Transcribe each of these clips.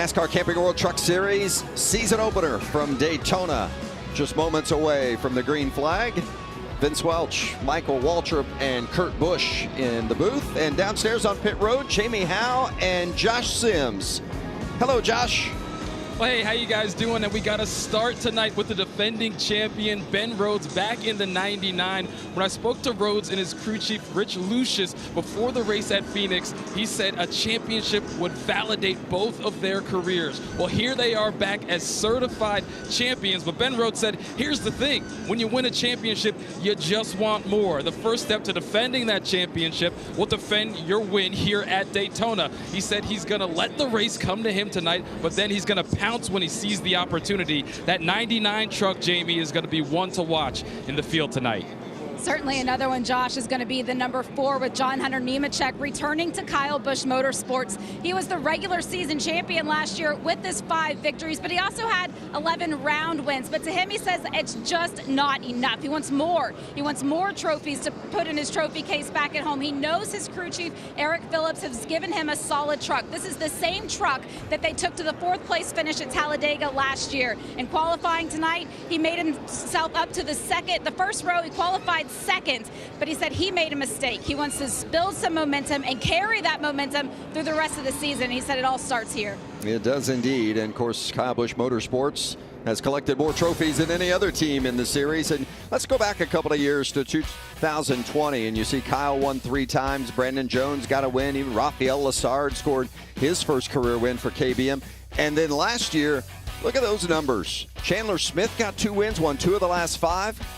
NASCAR Camping World Truck Series season opener from Daytona, just moments away from the green flag. Vince Welch, Michael Waltrip, and Kurt Busch in the booth. And downstairs on pit road, Jamie Howe and Josh Sims. Hello, Josh. Well, hey, how you guys doing? And we got to start tonight with the defending champion, Ben Rhodes, back in the 99. When I spoke to Rhodes and his crew chief, Rich Lucius, before the race at Phoenix, he said a championship would validate both of their careers. Well, here they are back as certified champions. But Ben Rhodes said, here's the thing. When you win a championship, you just want more. The first step to defending that championship will defend your win here at Daytona. He said he's going to let the race come to him tonight, but then he's going to pounce when he sees the opportunity. That 99 truck, Jamie, is going to be one to watch in the field tonight. Certainly another one, Josh, is going to be the number 4 with John Hunter Nemechek returning to Kyle Busch Motorsports. He was the regular season champion last year with his 5 victories, but he also had 11 round wins. But to him, he says it's just not enough. He wants more. He wants more trophies to put in his trophy case back at home. He knows his crew chief, Eric Phillips, has given him a solid truck. This is the same truck that they took to the 4th place finish at Talladega last year. In qualifying tonight, he made himself up to the first row. He qualified second, but he said he made a mistake. He wants to build some momentum and carry that momentum through the rest of the season. He said it all starts here. It does indeed. And of course, Kyle Busch Motorsports has collected more trophies than any other team in the series. And let's go back a couple of years to 2020, and you see Kyle won 3 times. Brandon Jones got a win. Even Rafael Lessard scored his first career win for KBM. And then last year, look at those numbers. Chandler Smith got 2 wins, won 2 of the last 5.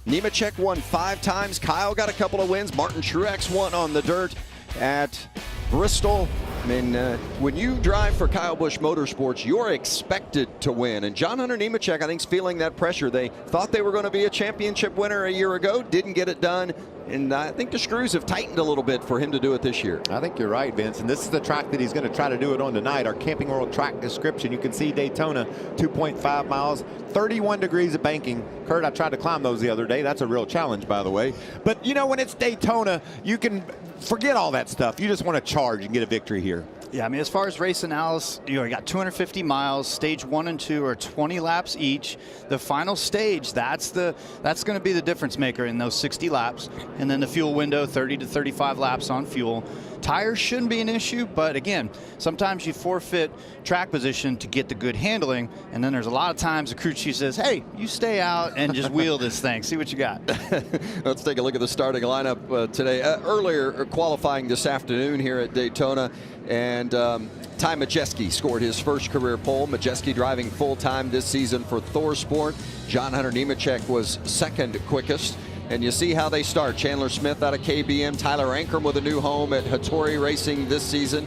Nemechek won 5 times. Kyle got a couple of wins. Martin Truex won on the dirt at Bristol. I mean, when you drive for Kyle Busch Motorsports, you're expected to win. And John Hunter Nemechek, I think, is feeling that pressure. They thought they were going to be a championship winner a year ago, didn't get it done. And I think the screws have tightened a little bit for him to do it this year. I think you're right, Vince. And this is the track that he's going to try to do it on tonight. Our Camping World track description. You can see Daytona, 2.5 miles, 31 degrees of banking. Kurt, I tried to climb those the other day. That's a real challenge, by the way. But, you know, when it's Daytona, you can forget all that stuff. You just want to charge and get a victory here. Yeah, I mean, as far as race analysis, you got 250 miles. Stage 1 and 2 are 20 laps each. The final stage, that's going to be the difference maker in those 60 laps. And then the fuel window, 30 to 35 laps on fuel. Tires shouldn't be an issue, but again, sometimes you forfeit track position to get the good handling, and then there's a lot of times the crew chief says, hey, you stay out and just wheel this thing, see what you got. Let's take a look at the starting lineup today. Earlier qualifying this afternoon here at Daytona, and Ty Majeski scored his first career pole. Majeski driving full-time this season for Thor Sport. John Hunter Nemechek was second quickest. And you see how they start. Chandler Smith out of KBM, Tyler Ankrum with a new home at Hattori Racing this season.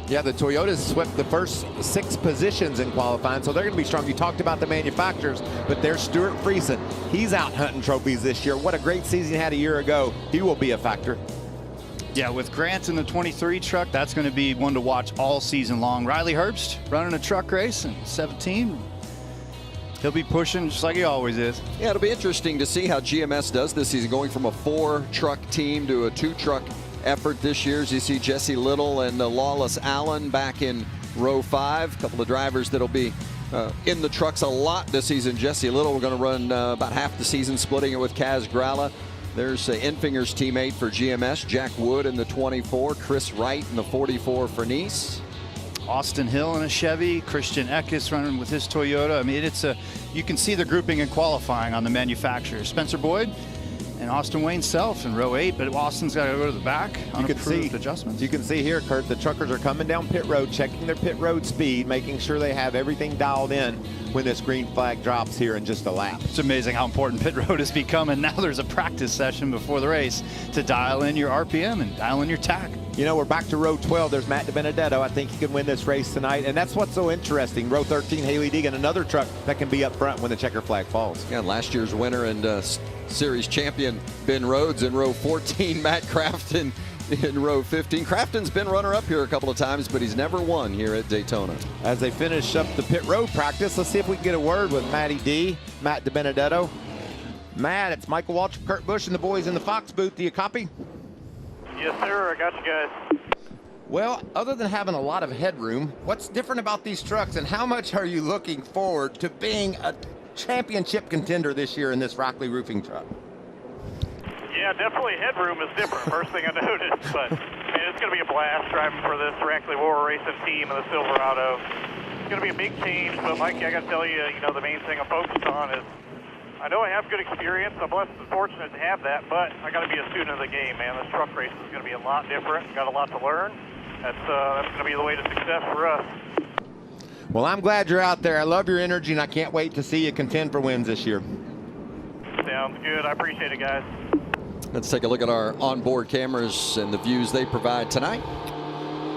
Yeah, the Toyotas swept the first 6 positions in qualifying, so they're going to be strong. You talked about the manufacturers, but there's Stuart Friesen. He's out hunting trophies this year. What a great season he had a year ago. He will be a factor. Yeah, with Grant in the 23 truck, that's going to be one to watch all season long. Riley Herbst running a truck race in 17. He'll be pushing just like he always is. Yeah, it'll be interesting to see how GMS does this season, going from a 4-truck team to a 2-truck effort this year. As you see Jesse Little and Lawless Allen back in row 5. A couple of drivers that'll be in the trucks a lot this season. Jesse Little, we're going to run about half the season, splitting it with Kaz Gralla. There's Enfinger's teammate for GMS, Jack Wood in the 24, Chris Wright in the 44 for Nice. Austin Hill in a Chevy, Christian Eckes running with his Toyota. I mean, you can see the grouping and qualifying on the manufacturers. Spencer Boyd and Austin Wayne Self in row 8, but Austin's got to go to the back on approved adjustments. You can see here, Kurt, the truckers are coming down pit road, checking their pit road speed, making sure they have everything dialed in when this green flag drops here in just a lap. It's amazing how important pit road has become, and now there's a practice session before the race to dial in your RPM and dial in your tack. You know, we're back to row 12. There's Matt DiBenedetto. I think he can win this race tonight, and that's what's so interesting. Row 13, Haley Deegan, another truck that can be up front when the checker flag falls. Yeah, last year's winner and series champion Ben Rhodes in row 14, Matt Crafton in row 15. Crafton's been runner-up here a couple of times, but he's never won here at Daytona. As they finish up the pit road practice, let's see if we can get a word with Matty D, Matt DiBenedetto. Matt, it's Michael Waltrip, Kurt Busch, and the boys in the Fox booth. Do you copy? Yes, sir. I got you guys. Well, other than having a lot of headroom, what's different about these trucks, and how much are you looking forward to being a championship contender this year in this Rockley roofing truck? Yeah, definitely headroom is different. First thing I noticed, but man, it's going to be a blast driving for this Rackley War Racing team and the Silverado. It's going to be a big change, but Mike, I got to tell you, the main thing I'm focused on is I know I have good experience. I'm blessed and fortunate to have that, but I got to be a student of the game, man. This truck race is going to be a lot different. Got a lot to learn. That's going to be the way to success for us. Well, I'm glad you're out there. I love your energy, and I can't wait to see you contend for wins this year. Sounds good. I appreciate it, guys. Let's take a look at our onboard cameras and the views they provide tonight.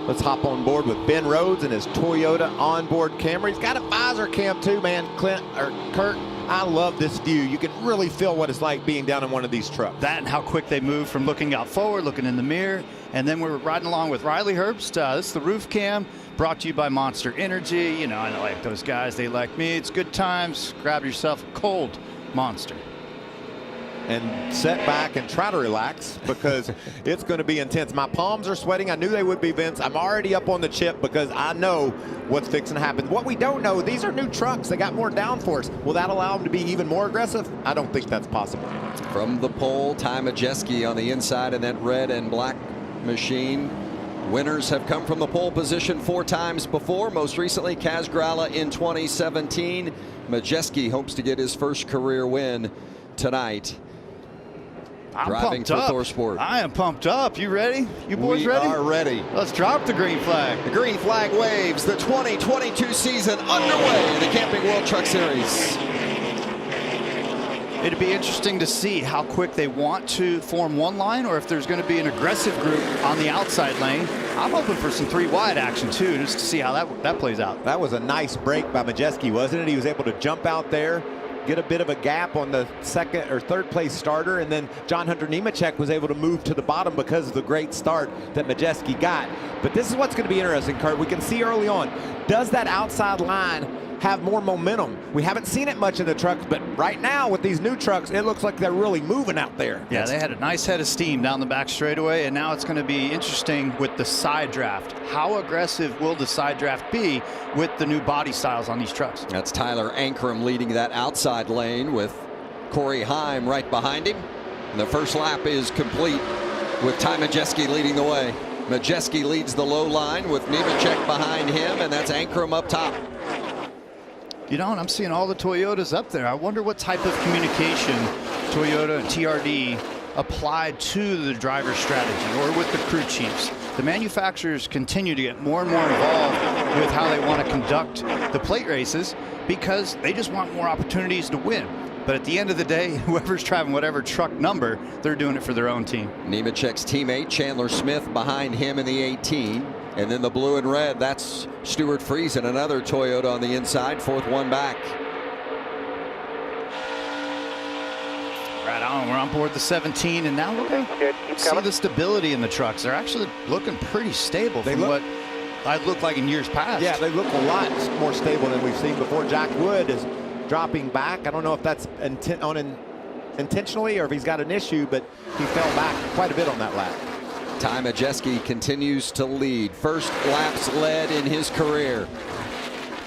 Let's hop on board with Ben Rhodes and his Toyota onboard camera. He's got a visor cam too, man. Kurt, I love this view. You can really feel what it's like being down in one of these trucks. That and how quick they move from looking out forward, looking in the mirror. And then we're riding along with Riley Herbst. This is the roof cam, brought to you by Monster Energy. I like those guys. They like me. It's good times. Grab yourself a cold Monster. And set back and try to relax, because it's going to be intense. My palms are sweating. I knew they would be, Vince. I'm already up on the chip because I know what's fixing to happen. What we don't know, these are new trucks. They got more downforce. Will that allow them to be even more aggressive? I don't think that's possible. From the pole, Ty Majeski on the inside in that red and black machine. Winners have come from the pole position 4 times before, most recently Kaz Grala in 2017. Majeski hopes to get his first career win tonight. I'm driving pumped for up. ThorSport. I am pumped up. You ready? You boys ready? We are ready. Let's drop the green flag. The green flag waves. The 2022 season underway in the Camping World Truck Series. It'd be interesting to see how quick they want to form one line, or if there's going to be an aggressive group on the outside lane. I'm hoping for some 3 wide action too, just to see how that plays out. That was a nice break by Majeski, wasn't it? He was able to jump out there, get a bit of a gap on the second or third place starter, and then John Hunter Nemechek was able to move to the bottom because of the great start that Majeski got. But this is what's going to be interesting, Kurt. We can see early on, does that outside line have more momentum? We haven't seen it much in the trucks, but right now with these new trucks, it looks like they're really moving out there. Yeah, they had a nice head of steam down the back straightaway, and now it's going to be interesting with the side draft. How aggressive will the side draft be with the new body styles on these trucks? That's Tyler Ankrum leading that outside lane with Corey Heim right behind him. And the first lap is complete with Ty Majeski leading the way. Majeski leads the low line with Nemechek behind him, and that's Ankrum up top. And I'm seeing all the Toyotas up there. I wonder what type of communication Toyota and TRD applied to the driver strategy or with the crew chiefs. The manufacturers continue to get more and more involved with how they want to conduct the plate races, because they just want more opportunities to win. But at the end of the day, whoever's driving whatever truck number, they're doing it for their own team. Nemechek's teammate Chandler Smith behind him in the 18. And then the blue and red, that's Stuart Friesen, another Toyota on the inside, 4th one back. Right on, we're on board the 17, and now we're going to see the stability in the trucks. They're actually looking pretty stable from what I'd look like in years past. Yeah, they look a lot more stable than we've seen before. Jack Wood is dropping back. I don't know if that's intentionally or if he's got an issue, but he fell back quite a bit on that lap. Ty Majeski continues to lead. First laps led in his career.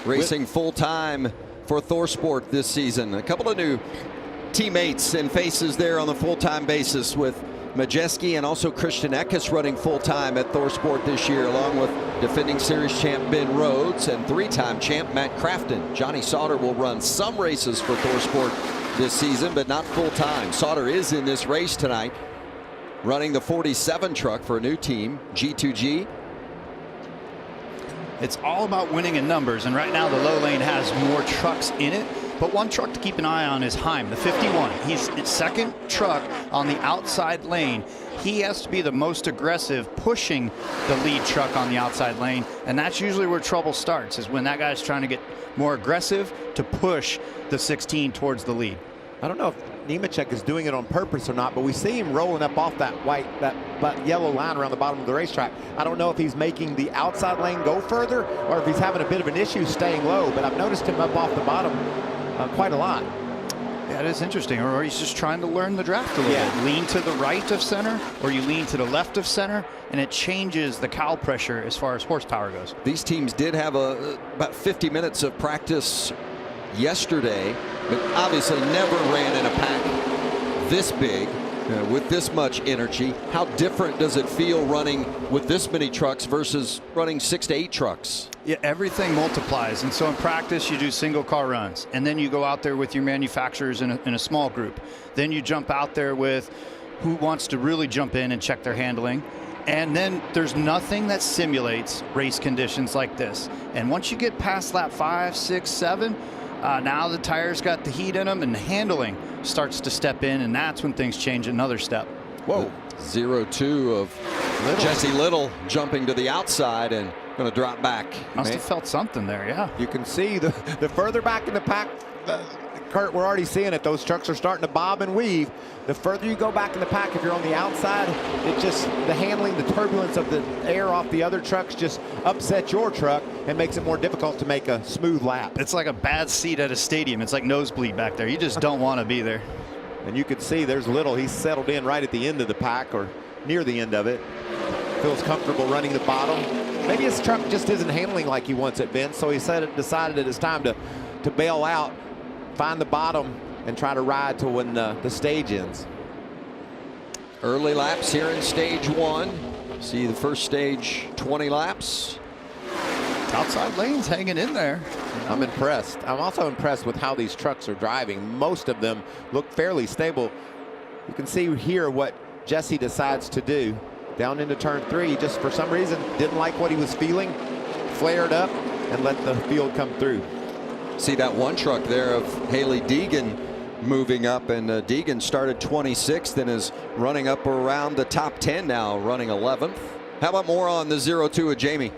Racing full-time for ThorSport this season. A couple of new teammates and faces there on the full-time basis, with Majeski and also Christian Eckes running full-time at ThorSport this year, along with defending series champ Ben Rhodes and 3-time champ Matt Crafton. Johnny Sauter will run some races for ThorSport this season, but not full-time. Sauter is in this race tonight, running the 47 truck for a new team, G2G. It's all about winning in numbers, and right now the low lane has more trucks in it. But one truck to keep an eye on is Heim, the 51. He's its 2nd truck on the outside lane. He has to be the most aggressive, pushing the lead truck on the outside lane, and that's usually where trouble starts, is when that guy's trying to get more aggressive to push the 16 towards the lead. I don't know if Nemechek is doing it on purpose or not, but we see him rolling up off that yellow line around the bottom of the racetrack. I don't know if he's making the outside lane go further or if he's having a bit of an issue staying low, but I've noticed him up off the bottom quite a lot. Yeah, it is interesting. Or he's just trying to learn the draft a little bit. Lean to the right of center, or you lean to the left of center, and it changes the cowl pressure as far as horsepower goes. These teams did have about 50 minutes of practice yesterday, but obviously never ran in a pack this big. With this much energy. How different does it feel running with this many trucks versus running 6 to 8 trucks? Yeah, everything multiplies. And so in practice, you do single car runs. And then you go out there with your manufacturers in a small group. Then you jump out there with who wants to really jump in and check their handling. And then there's nothing that simulates race conditions like this. And once you get past lap 5, 6, 7, now the tires got the heat in them and the handling starts to step in, and that's when things change another step. Whoa. 0-2 of Jesse Little jumping to the outside and going to drop back. Must have felt something there, yeah. You can see the further back in the pack, Kurt, we're already seeing it. Those trucks are starting to bob and weave. The further you go back in the pack, if you're on the outside, it just, the handling, the turbulence of the air off the other trucks just upsets your truck and makes it more difficult to make a smooth lap. It's like a bad seat at a stadium. It's like nosebleed back there. You just don't want to be there. And you can see there's Little. He's settled in right at the end of the pack or near the end of it. Feels comfortable running the bottom. Maybe his truck just isn't handling like he wants it, Vince, so he decided that it's time to bail out, find the bottom, and try to ride to when the stage ends. Early laps here in stage 1. See the first stage 20 laps. Outside lanes hanging in there. I'm impressed. I'm also impressed with how these trucks are driving. Most of them look fairly stable. You can see here what Jesse decides to do. Down into turn 3, he just for some reason didn't like what he was feeling, flared up, and let the field come through. See that one truck there of Haley Deegan moving up, and Deegan started 26th and is running up around the top 10 now, running 11th. How about more on the 0-2 of Jamie?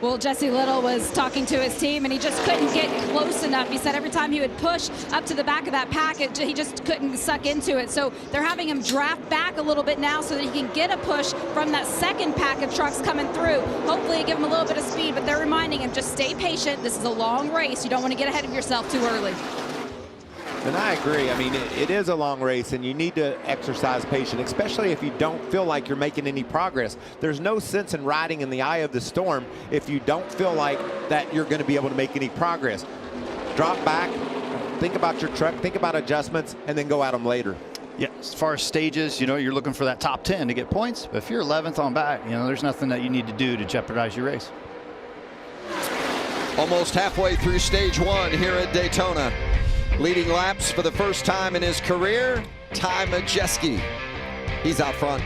Well, Jesse Little was talking to his team, and he just couldn't get close enough. He said every time he would push up to the back of that pack, he just couldn't suck into it. So they're having him draft back a little bit now so that he can get a push from that second pack of trucks coming through. Hopefully give him a little bit of speed, but they're reminding him, just stay patient. This is a long race. You don't want to get ahead of yourself too early. And I agree. I mean, it is a long race, and you need to exercise patience, especially if you don't feel like you're making any progress. There's no sense in riding in the eye of the storm if you don't feel like that you're going to be able to make any progress. Drop back, think about your truck, think about adjustments, and then go at them later. Yeah, as far as stages, you know, you're looking for that top 10 to get points. But if you're 11th on back, you know, there's nothing that you need to do to jeopardize your race. Almost halfway through stage 1 here at Daytona. Leading laps for the first time in his career, Ty Majeski. He's out front.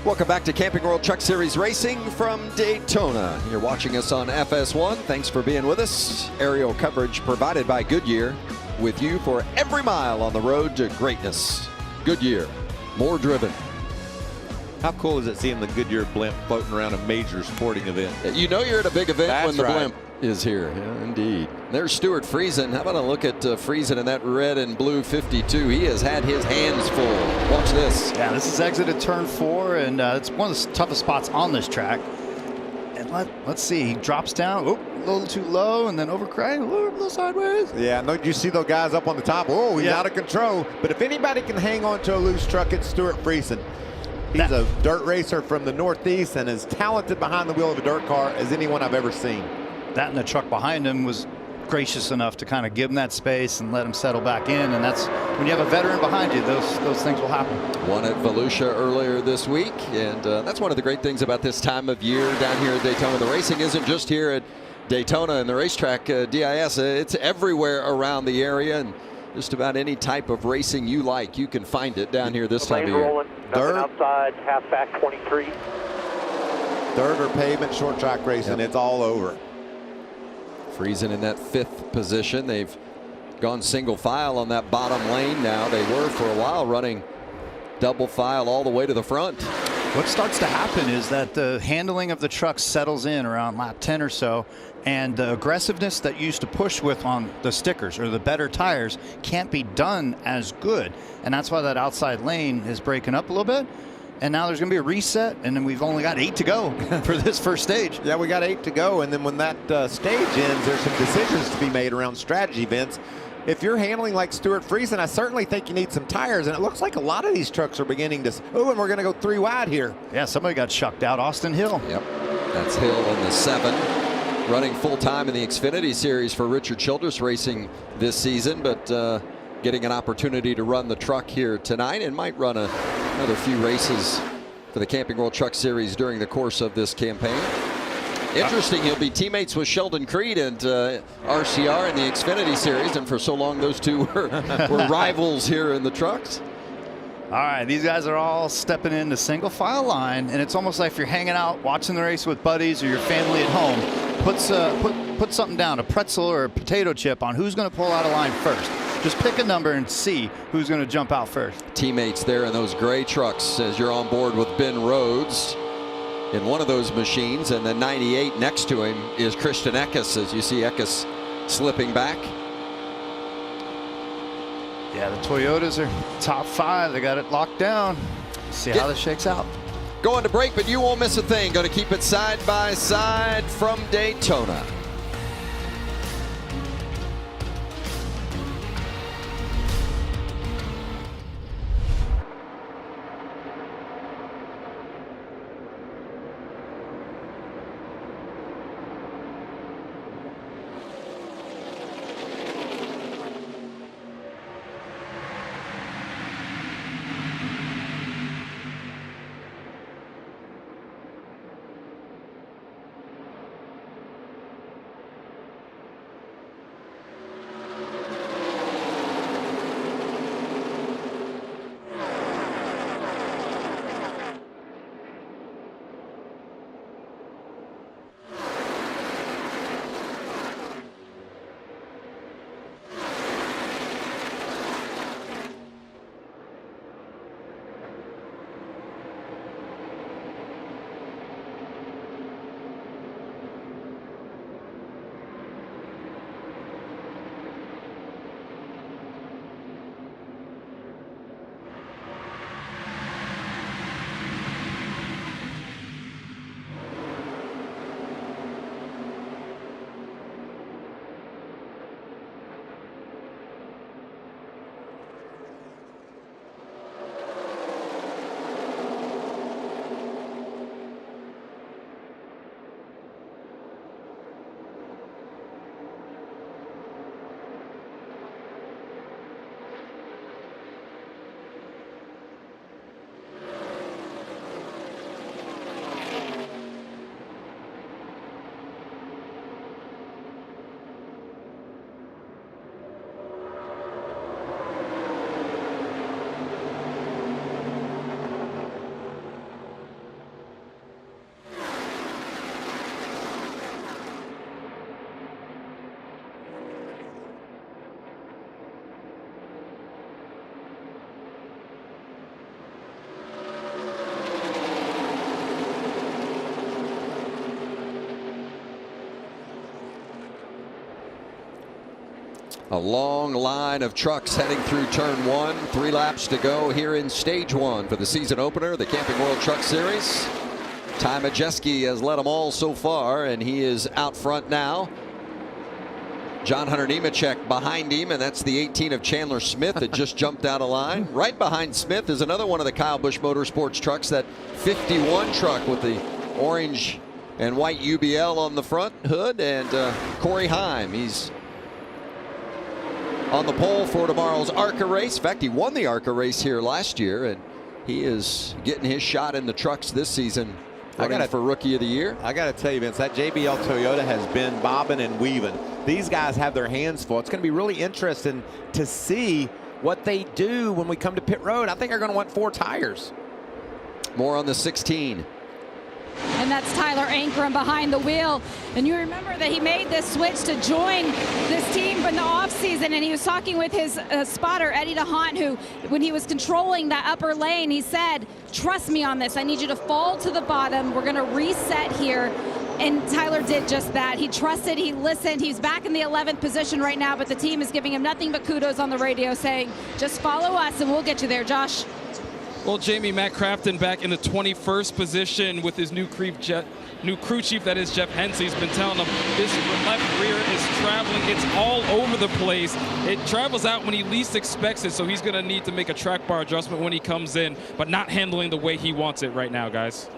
Welcome back to Camping World Truck Series Racing from Daytona. You're watching us on FS1. Thanks for being with us. Aerial coverage provided by Goodyear, with you for every mile on the road to greatness. Goodyear, more driven. How cool is it seeing the Goodyear blimp floating around a major sporting event? You know you're at a big event when the right. blimp is here. Yeah, indeed. There's Stuart Friesen. How about a look at Friesen in that red and blue 52? He has had his hands full. Watch this. Yeah, this is exited turn 4, and it's one of the toughest spots on this track. And let's see, he drops down, a little too low, and then overcorrect, a little sideways. Yeah, no, you see those guys up on the top. Oh, he's out of control. But if anybody can hang on to a loose truck, it's Stuart Friesen. He's a dirt racer from the Northeast and as talented behind the wheel of a dirt car as anyone I've ever seen. That and the truck behind him was gracious enough to kind of give him that space and let him settle back in. And that's when you have a veteran behind you, those things will happen. Won at Volusia earlier this week, and that's one of the great things about this time of year down here at Daytona. The racing isn't just here at Daytona and the racetrack, DIS. It's everywhere around the area, and just about any type of racing you like, you can find it down here this time of year. Rolling, Dirt outside, half back 23. Dirt or pavement, short track racing, it's all over. Friesen in that 5th position. They've gone single file on that bottom lane now. They were for a while running double file all the way to the front. What starts to happen is that the handling of the truck settles in around lap 10 or so, and the aggressiveness that you used to push with on the stickers or the better tires can't be done as good. And that's why that outside lane is breaking up a little bit. And now there's going to be a reset, and then we've only got 8 to go for this first stage. Yeah, we got 8 to go, and then when that stage ends, there's some decisions to be made around strategy, Vince. If you're handling like Stuart Friesen, I certainly think you need some tires, and it looks like a lot of these trucks are beginning to, and we're going to go 3 wide here. Yeah, somebody got shucked out. Austin Hill. Yep, that's Hill in the 7. Running full-time in the Xfinity Series for Richard Childress Racing this season, but getting an opportunity to run the truck here tonight, and might run another few races for the Camping World Truck Series during the course of this campaign. Interesting, he'll be teammates with Sheldon Creed and RCR in the Xfinity Series, and for so long those two were rivals here in the trucks. All right, these guys are all stepping in the single file line, and it's almost like if you're hanging out watching the race with buddies or your family at home, put something down, a pretzel or a potato chip on who's going to pull out of line first. Just pick a number and see who's going to jump out first. Teammates there in those gray trucks as you're on board with Ben Rhodes in one of those machines, and then 98 next to him is Christian Eckes, as you see Eckes slipping back. Yeah, the Toyotas are top 5. They got it locked down. See how this shakes out. Going to break, but you won't miss a thing. Going to keep it side by side from Daytona. A long line of trucks heading through turn 1. 3 laps to go here in stage 1 for the season opener, the Camping World Truck Series. Ty Majeski has led them all so far, and he is out front now. John Hunter Nemechek behind him, and that's the 18 of Chandler Smith that just jumped out of line. Right behind Smith is another one of the Kyle Busch Motorsports trucks, that 51 truck with the orange and white UBL on the front hood, and Corey Heim. He's on the pole for tomorrow's ARCA race. In fact, he won the ARCA race here last year, and he is getting his shot in the trucks this season. Running for Rookie of the Year. I got to tell you, Vince, that JBL Toyota has been bobbing and weaving. These guys have their hands full. It's going to be really interesting to see what they do when we come to pit road. I think they're going to want 4 tires. More on the 16. And that's Tyler Ankrum behind the wheel. And you remember that he made this switch to join this team in the offseason, and he was talking with his spotter, Eddie DeHaan, who, when he was controlling that upper lane, he said, trust me on this. I need you to fall to the bottom. We're going to reset here. And Tyler did just that. He trusted, he listened. He's back in the 11th position right now, but the team is giving him nothing but kudos on the radio, saying, just follow us and we'll get you there, Josh. Well, Jamie, Matt Crafton back in the 21st position with his new crew chief, that is Jeff Hensley. He's been telling him this left rear is traveling. It's all over the place. It travels out when he least expects it, so he's going to need to make a track bar adjustment when he comes in, but not handling the way he wants it right now, guys.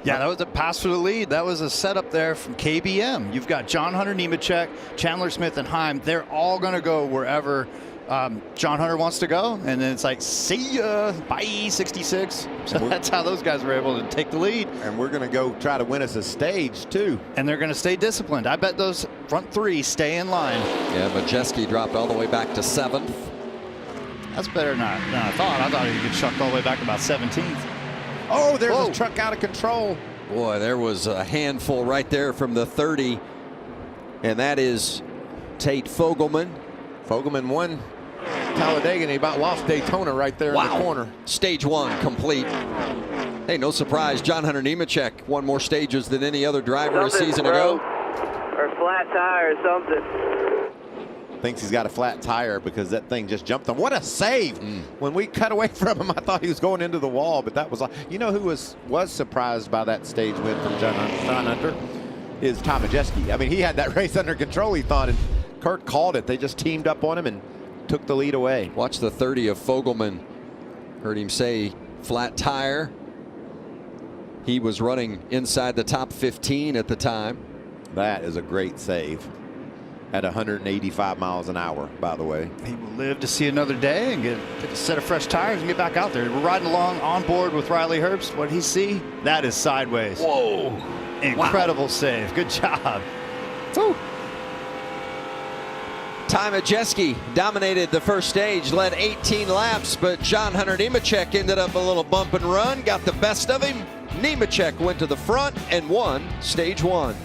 Yeah, that was a pass for the lead. That was a setup there from KBM. You've got John Hunter Nemechek, Chandler Smith, and Heim. They're all going to go wherever John Hunter wants to go, and then it's like, see ya, bye, 66. So that's how those guys were able to take the lead. And we're going to go try to win us a stage, too. And they're going to stay disciplined. I bet those front 3 stay in line. Yeah, Majeski dropped all the way back to 7th. That's better than I thought. I thought he could chuck all the way back about 17th. Oh, there's a truck out of control. Boy, there was a handful right there from the 30. And that is Tate Fogelman. Fogelman won Talladega, and he about lost Daytona right there in the corner. Stage 1 complete. Hey, no surprise, John Hunter Nemechek won more stages than any other driver a season ago. Or flat tire or something. Thinks he's got a flat tire because that thing just jumped him. What a save. When we cut away from him, I thought he was going into the wall, but that was like, you know who was surprised by that stage win from John Hunter? Is Ty Majeski. I mean, he had that race under control, he thought, and Kurt called it. They just teamed up on him and took the lead away. Watch the 30 of Fogelman. Heard him say flat tire. He was running inside the top 15 at the time. That is a great save. At 185 miles an hour, by the way. He will live to see another day and get a set of fresh tires and get back out there. We're riding along on board with Riley Herbst. What did he see? That is sideways. Whoa. Incredible save. Good job. Woo. Ty Majeski dominated the first stage, led 18 laps, but John Hunter Nemechek ended up a little bump and run, got the best of him. Nemechek went to the front and won stage 1.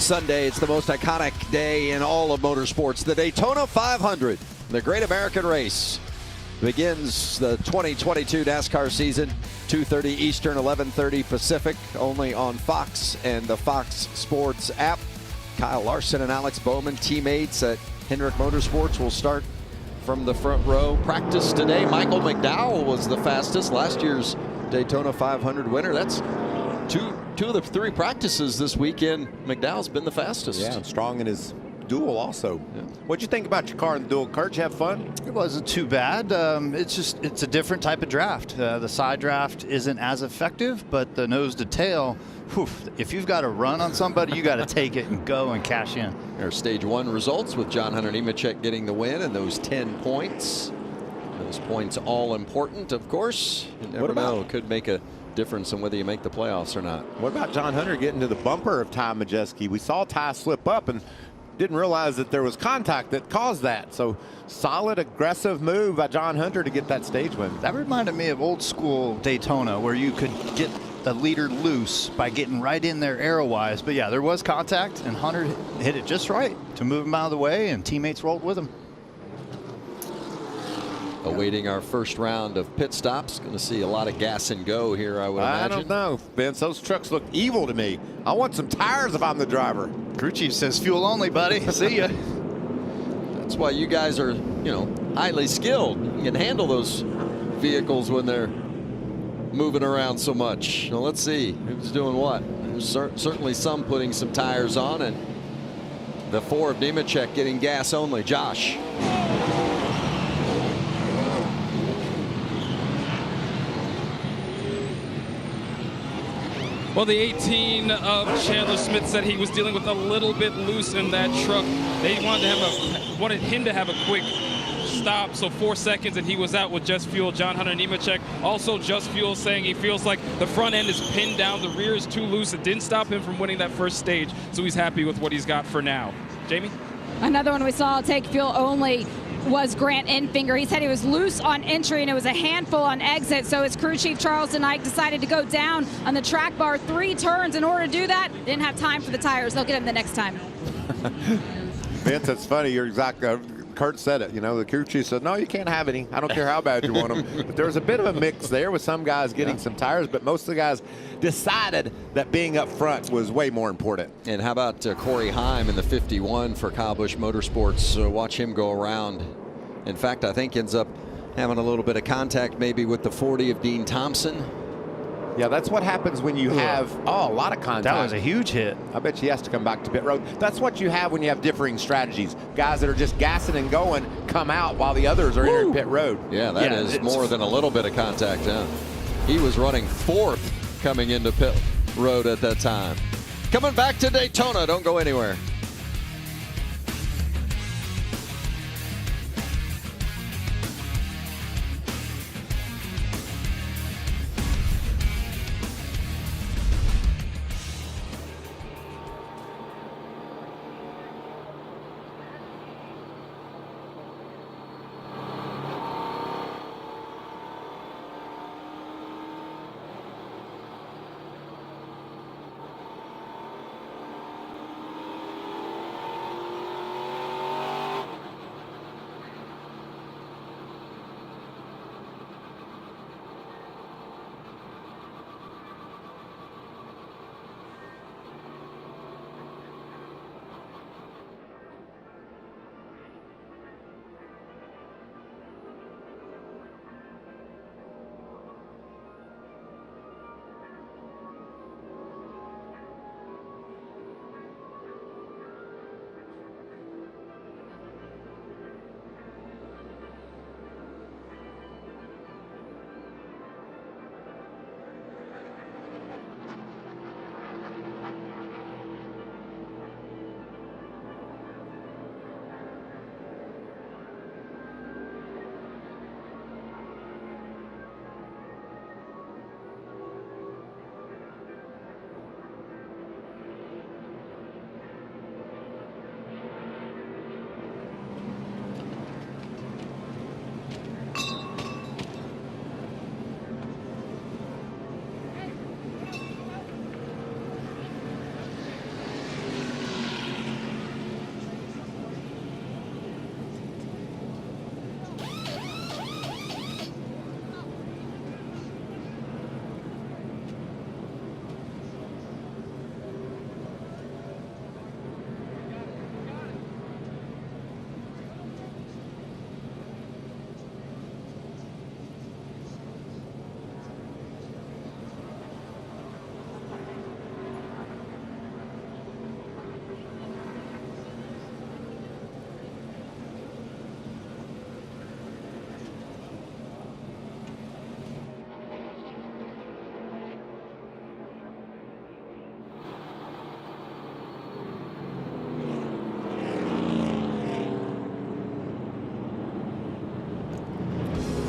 Sunday. It's the most iconic day in all of motorsports. The Daytona 500, the Great American Race, begins the 2022 NASCAR season. 2:30 Eastern, 11:30 Pacific, only on Fox and the Fox Sports app. Kyle Larson and Alex Bowman, teammates at Hendrick Motorsports, will start from the front row. Practice today. Michael McDowell was the fastest, last year's Daytona 500 winner. That's two of the three practices this weekend. McDowell's been the fastest. Yeah, and strong in his duel also. Yeah. What'd you think about your car in the duel, Kurt? Did you have fun? It wasn't too bad. It's a different type of draft. The side draft isn't as effective, but the nose to tail, whew, if you've got to run on somebody, you got to take it and go and cash in. Our stage one results with John Hunter Nemechek getting the win and those 10 points. Those points all important, of course. You never know, it could make a difference in whether you make the playoffs or not. What about John Hunter getting to the bumper of Ty Majeski? We saw Ty slip up and didn't realize that there was contact that caused that. So solid, aggressive move by John Hunter to get that stage win. That reminded me of old school Daytona, where you could get the leader loose by getting right in there arrow-wise. But yeah, there was contact, and Hunter hit it just right to move him out of the way, and teammates rolled with him. Awaiting our first round of pit stops. Going to see a lot of gas and go here, I would imagine. I don't know, Vince. Those trucks look evil to me. I want some tires if I'm the driver. Crew chief says fuel only, buddy. See ya. That's why you guys are, highly skilled. You can handle those vehicles when they're moving around so much. Well, let's see who's doing what. There's certainly some putting some tires on, and the 4 of Nemechek getting gas only. Josh. Well, the 18 of Chandler Smith said he was dealing with a little bit loose in that truck. They wanted him to have a quick stop, so 4 seconds, and he was out with Just Fuel. John Hunter Nemechek, also Just Fuel, saying he feels like the front end is pinned down, the rear is too loose. It didn't stop him from winning that first stage, so he's happy with what he's got for now. Jamie? Another one we saw take fuel only was Grant Enfinger. He said he was loose on entry and it was a handful on exit, so his crew chief Charleston Ike decided to go down on the track bar 3 turns. In order to do that, didn't have time for the tires. They'll get him the next time. Vince, that's funny. You're exactly. Kurt said it. The crew chief said, no, you can't have any. I don't care how bad you want them. But there was a bit of a mix there with some guys getting some tires, but most of the guys decided that being up front was way more important. And how about Corey Heim in the 51 for Kyle Busch Motorsports? Watch him go around. In fact, I think ends up having a little bit of contact maybe with the 40 of Dean Thompson. Yeah, that's what happens when you have a lot of contact. That was a huge hit. I bet he has to come back to pit road. That's what you have when you have differing strategies. Guys that are just gassing and going come out while the others are entering pit road. Yeah, that is more than a little bit of contact. He was running 4th coming into pit road at that time. Coming back to Daytona. Don't go anywhere.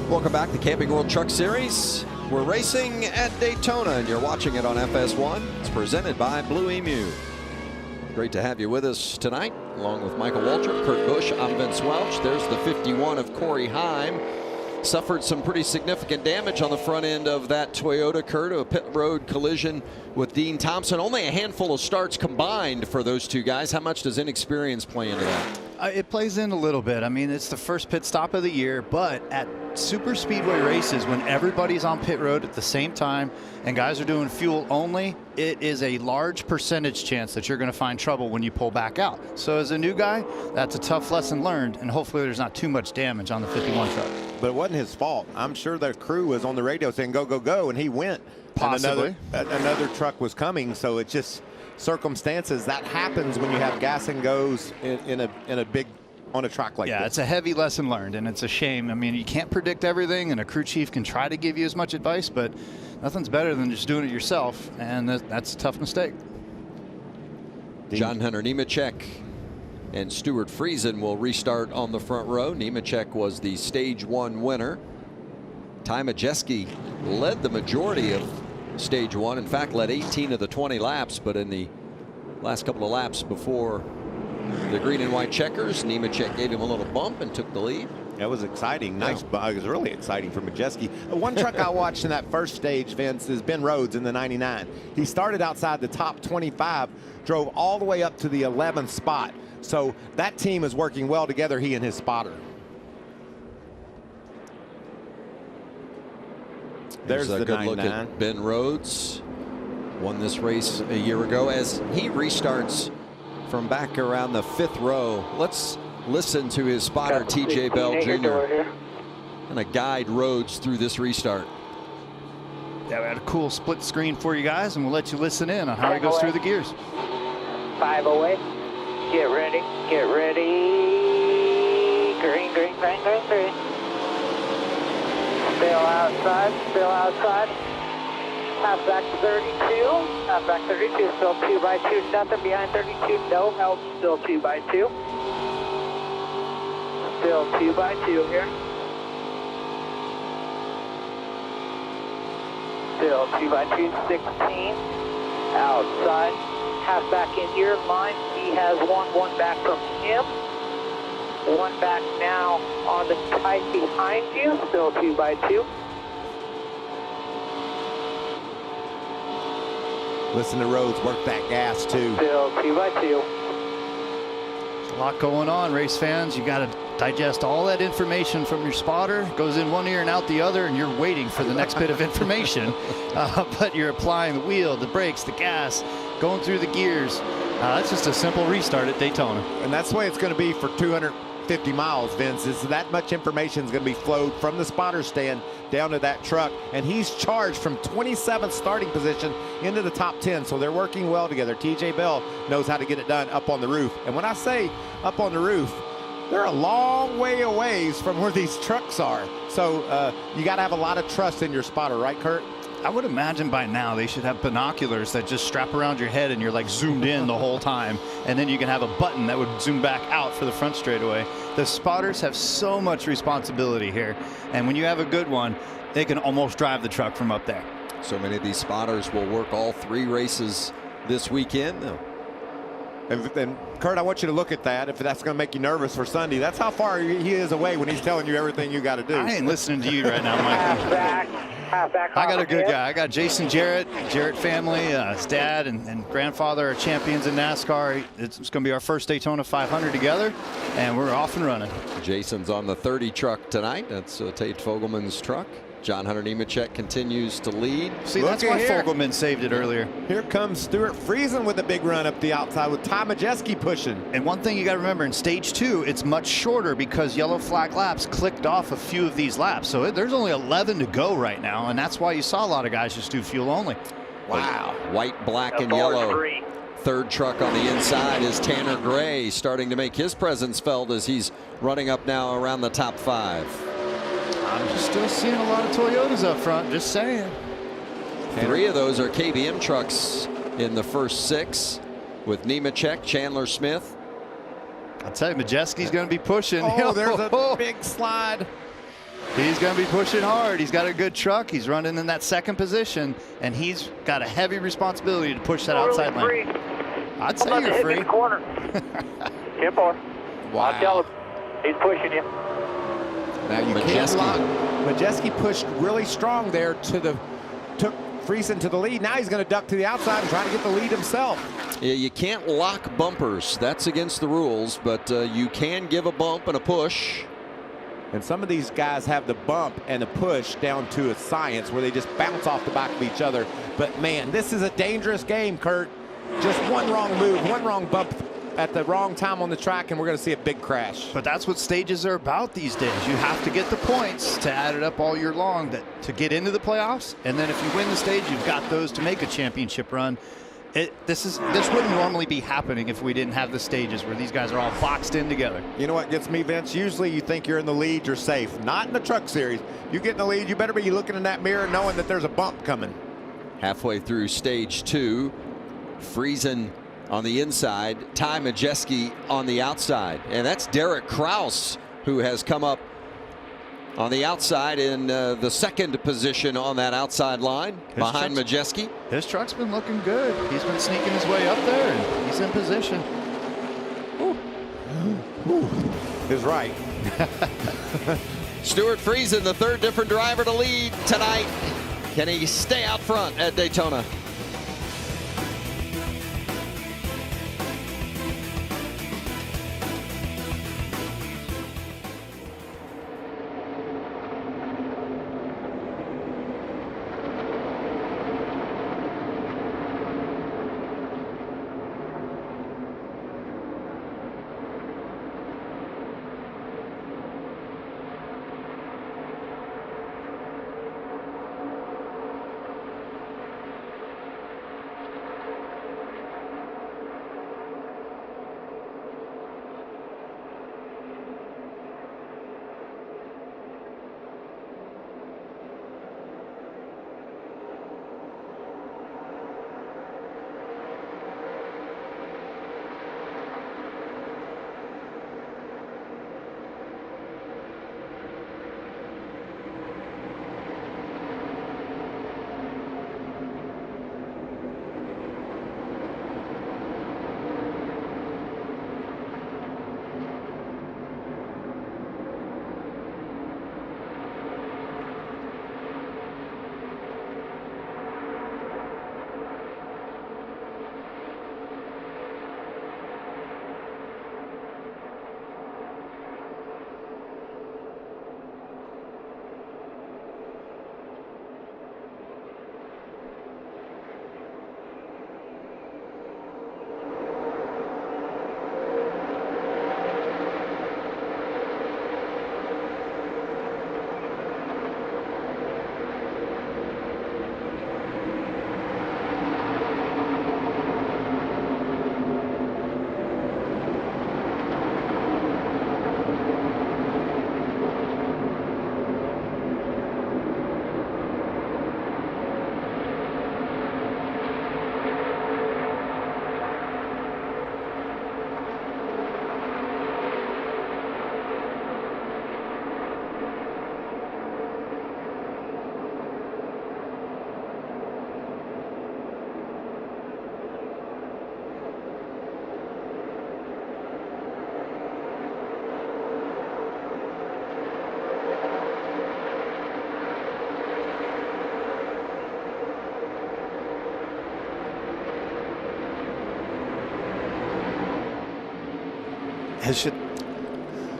Welcome back to Camping World Truck Series. We're racing at Daytona, and you're watching it on FS1. It's presented by Blue Emu. Great to have you with us tonight, along with Michael Waltrip, Kurt Busch. I'm Vince Welch. There's the 51 of Corey Heim. Suffered some pretty significant damage on the front end of that Toyota, Kurt, a pit road collision with Dean Thompson. Only a handful of starts combined for those two guys. How much does inexperience play into that? It plays in a little bit. I mean, it's the first pit stop of the year, but at super speedway races, when everybody's on pit road at the same time and guys are doing fuel only, it is a large percentage chance that you're going to find trouble when you pull back out. So as a new guy, that's a tough lesson learned, and hopefully there's not too much damage on the 51 truck. But it wasn't his fault. I'm sure their crew was on the radio saying, go, go, go, and he went. Possibly. And another truck was coming, so it's just circumstances. That happens when you have gas and goes in a big, on a track like this. Yeah, it's a heavy lesson learned, and it's a shame. I mean, you can't predict everything, and a crew chief can try to give you as much advice, but nothing's better than just doing it yourself, and that's a tough mistake. John Hunter Nemechek and Stuart Friesen will restart on the front row. Nemechek was the Stage 1 winner. Ty Majeski led the majority of Stage 1. In fact, led 18 of the 20 laps, but in the last couple of laps before the green and white checkers, Nemechek gave him a little bump and took the lead. That was exciting. Nice. It was really exciting for Majeski. One truck I watched in that first stage, Vince, is Ben Rhodes in the 99. He started outside the top 25, drove all the way up to the 11th spot. So that team is working well together, he and his spotter. There's a the good 99. look at Ben Rhodes. Won this race a year ago. As he restarts from back around the 5th row, let's listen to his spotter, TJ Bell Jr. and a guide Rhodes through this restart. Yeah, we had a cool split screen for you guys, and we'll let you listen in on how he goes through the gears. 508. Get ready. Get ready. Green, green, green, green, green. Still outside. Still outside. Half back to 32. Half back 32. Still 2 by 2. Nothing behind 32. No help. Still 2 by 2. Still 2 by 2 here. Still 2 by 2. 16. Outside. Half back in your line. He has one back from him. One back now on the tight behind you. Still 2 by 2. Listen to Rhodes work that gas too. Still 2 by 2. A lot going on, race fans. You got to digest all that information from your spotter. Goes in one ear and out the other, and you're waiting for the next bit of information. But you're applying the wheel, the brakes, the gas, going through the gears. That's just a simple restart at Daytona. And that's the way it's going to be for 250 miles, Vince. Is that much information is going to be flowed from the spotter stand down to that truck. And he's charged from 27th starting position into the top 10. So they're working well together. TJ Bell knows how to get it done up on the roof. And when I say up on the roof, they're a long way away from where these trucks are. So you got to have a lot of trust in your spotter, right, Kurt? I would imagine by now they should have binoculars that just strap around your head and you're like zoomed in the whole time. And then you can have a button that would zoom back out for the front straightaway. The spotters have so much responsibility here. And when you have a good one, they can almost drive the truck from up there. So many of these spotters will work all 3 races this weekend. And Kurt, I want you to look at that. If that's going to make you nervous for Sunday, that's how far he is away when he's telling you everything you got to do. I ain't listening to you right now, Michael. Half back. I got a good guy. I got Jason Jarrett family. His dad and grandfather are champions in NASCAR. It's going to be our first Daytona 500 together, and we're off and running. Jason's on the 30 truck tonight. That's Tate Fogelman's truck. John Hunter Nemechek continues to lead. See, that's why Fogelman saved it earlier. Here comes Stuart Friesen with a big run up the outside with Ty Majeski pushing. And one thing you got to remember, in stage 2, it's much shorter because yellow flag laps clicked off a few of these laps. So there's only 11 to go right now, and that's why you saw a lot of guys just do fuel only. Wow. White, black, and yellow. 3rd truck on the inside is Tanner Gray, starting to make his presence felt as he's running up now around the top 5. I'm just still seeing a lot of Toyotas up front, just saying. 3 of those are KBM trucks in the first 6 with Nemechek, Chandler Smith. I'll tell you, Majeski's going to be pushing. Oh, there's a big slide. He's going to be pushing hard. He's got a good truck. He's running in that second position, and he's got a heavy responsibility to push that outside lane. I'd say you're free. Corner. 10-4. Watch out. He's pushing you. Now you can't lock. Majeski pushed really strong there took Friesen to the lead. Now he's going to duck to the outside and try to get the lead himself. Yeah, you can't lock bumpers. That's against the rules, but you can give a bump and a push. And some of these guys have the bump and the push down to a science where they just bounce off the back of each other. But man, this is a dangerous game, Kurt. Just one wrong move, one wrong bump at the wrong time on the track, and we're going to see a big crash. But that's what stages are about these days. You have to get the points to add it up all year long to get into the playoffs. And then if you win the stage, you've got those to make a championship run. This wouldn't normally be happening if we didn't have the stages where these guys are all boxed in together. You know what gets me, Vince? Usually you think you're in the lead, you're safe. Not in the truck series. You get in the lead, you better be looking in that mirror knowing that there's a bump coming. Halfway through stage 2, Friesen on the inside, Ty Majeski on the outside. And that's Derek Kraus, who has come up on the outside in the second position on that outside line behind Majeski. His truck's been looking good. He's been sneaking his way up there, and he's in position. Is right. Stuart Friesen, the third different driver to lead tonight. Can he stay out front at Daytona?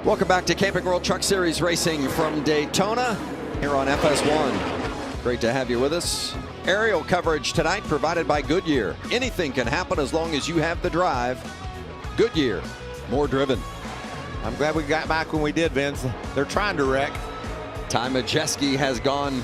Welcome back to Camping World Truck Series racing from Daytona here on FS1. Great to have you with us. Aerial coverage tonight provided by Goodyear. Anything can happen as long as you have the drive. Goodyear, more driven. I'm glad we got back when we did, Vince. They're trying to wreck. Ty Majeski has gone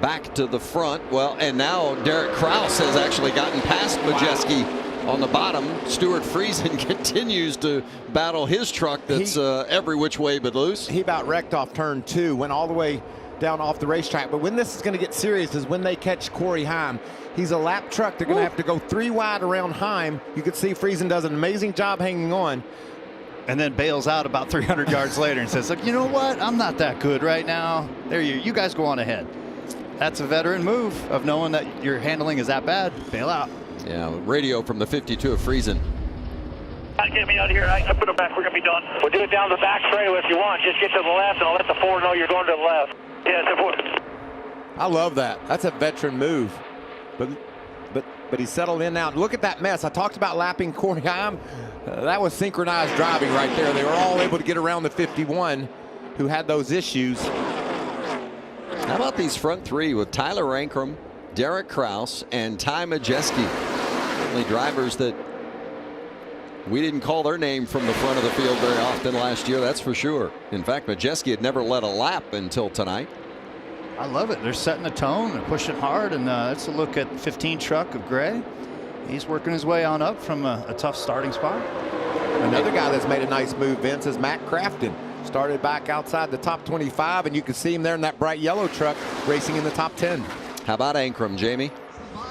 back to the front. Well, and now Derek Kraus has actually gotten past Majeski. Wow. On the bottom, Stuart Friesen continues to battle his truck that's every which way but loose. He about wrecked off turn 2, went all the way down off the racetrack. But when this is going to get serious is when they catch Corey Heim. He's a lap truck. They're going to have to go 3 wide around Heim. You can see Friesen does an amazing job hanging on. and then bails out about 300 yards later and says, look, you know what? I'm not that good right now. There you guys go on ahead. That's a veteran move of knowing that your handling is that bad. Bail out. Yeah, radio from the 52 of Friesen. Get me out of here. I put it back. We're going to be done. We'll do it down the back straightaway if you want. Just get to the left, and I'll let the 4 know you're going to the left. Yeah, it's important. I love that. That's a veteran move. But he settled in now. Look at that mess. I talked about lapping Corey Heim. That was synchronized driving right there. They were all able to get around the 51 who had those issues. How about these front three with Tyler Ankrum, Derek Kraus, and Ty Majeski? Certainly drivers that we didn't call their name from the front of the field very often last year, that's for sure. In fact, Majeski had never led a lap until tonight. I love it. They're setting the tone and pushing hard. And let's look at 15 truck of Gray. He's working his way on up from a tough starting spot. Another guy that's made a nice move, Vince, is Matt Crafton. Started back outside the top 25, and you can see him there in that bright yellow truck racing in the top 10. How about Ankrum, Jamie?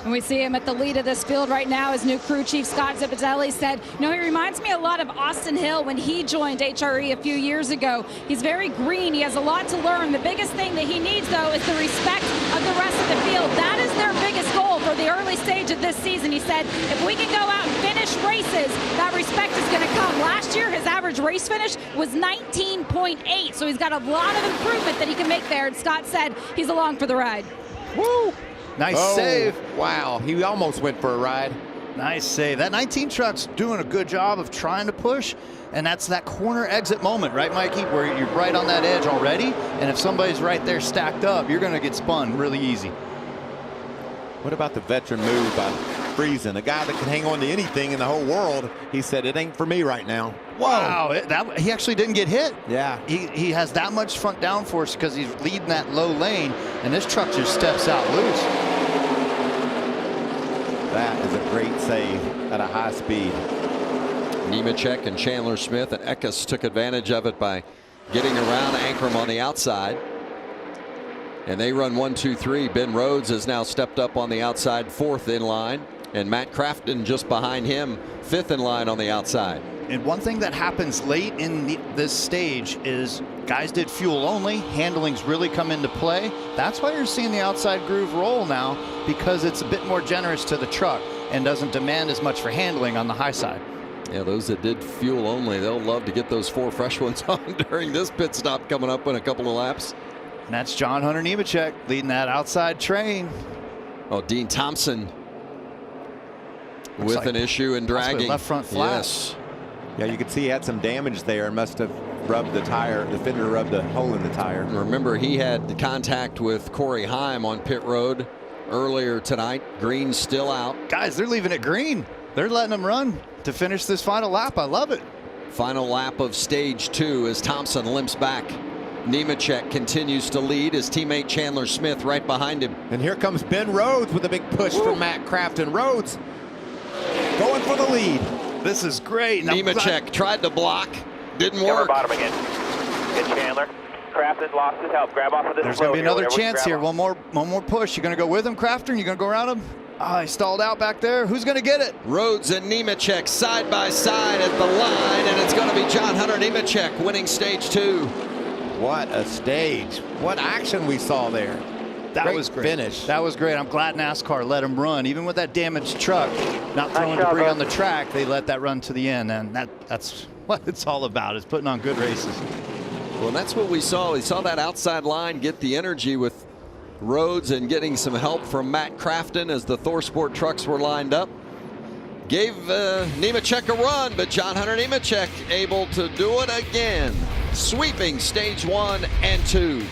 And we see him at the lead of this field right now. His new crew chief, Scott Zipadelli, said, he reminds me a lot of Austin Hill when he joined HRE a few years ago. He's very green. He has a lot to learn. The biggest thing that he needs, though, is the respect of the rest of the field. That is their biggest goal for the early stage of this season. He said, if we can go out and finish races, that respect is going to come. Last year, his average race finish was 19.8, so he's got a lot of improvement that he can make there. And Scott said he's along for the ride. Woo! Nice save. Wow, he almost went for a ride. Nice save. That 19 truck's doing a good job of trying to push, and that's that corner exit moment, right, Mikey, where you're right on that edge already, and if somebody's right there stacked up, you're going to get spun really easy. What about the veteran move by Friesen, a guy that can hang on to anything in the whole world? He said, it ain't for me right now. Wow, he actually didn't get hit. Yeah. He has that much front downforce because he's leading that low lane, and this truck just steps out loose. That is a great save at a high speed. Nemechek and Chandler Smith and Eckes took advantage of it by getting around Ankrum on the outside. And they run 1, 2, 3. Ben Rhodes has now stepped up on the outside, 4th in line. And Matt Crafton just behind him, 5th in line on the outside. And one thing that happens late in this stage is guys did fuel only. Handling's really come into play. That's why you're seeing the outside groove roll now, because it's a bit more generous to the truck and doesn't demand as much for handling on the high side. Yeah, those that did fuel only, they'll love to get those 4 fresh ones on during this pit stop coming up in a couple of laps. And that's John Hunter Nemechek leading that outside train. Oh, Dean Thompson Looks with like an issue in dragging. Left front flat. Yes. Yeah, you could see he had some damage there. Must have rubbed the tire. The fender rubbed a hole in the tire. Remember, he had contact with Corey Heim on pit road earlier tonight. Green's still out. Guys, they're leaving it green. They're letting them run to finish this final lap. I love it. Final lap of stage 2 as Thompson limps back. Nemechek continues to lead. His teammate Chandler Smith right behind him. And here comes Ben Rhodes with a big push from Matt Crafton. Rhodes going for the lead. This is great. Nemechek tried to block. Didn't Cover work. bottom again. Get Chandler. Crafton lost his help. Grab off of this. There's going to be another chance here. One more push. You're going to go with him, Crafton? You're going to go around him? Oh, he stalled out back there. Who's going to get it? Rhodes and Nemechek side by side at the line, and it's going to be John Hunter Nemechek winning stage 2. What a stage. What action we saw there. That was great. Finish. That was great. I'm glad NASCAR let him run. Even with that damaged truck, not throwing debris on the track, they let that run to the end. And that's what it's all about, is putting on good races. Well, that's what we saw. We saw that outside line get the energy with Rhodes and getting some help from Matt Crafton as the ThorSport trucks were lined up. Gave Nemechek a run, but John Hunter Nemechek able to do it again, sweeping stage 1 and 2.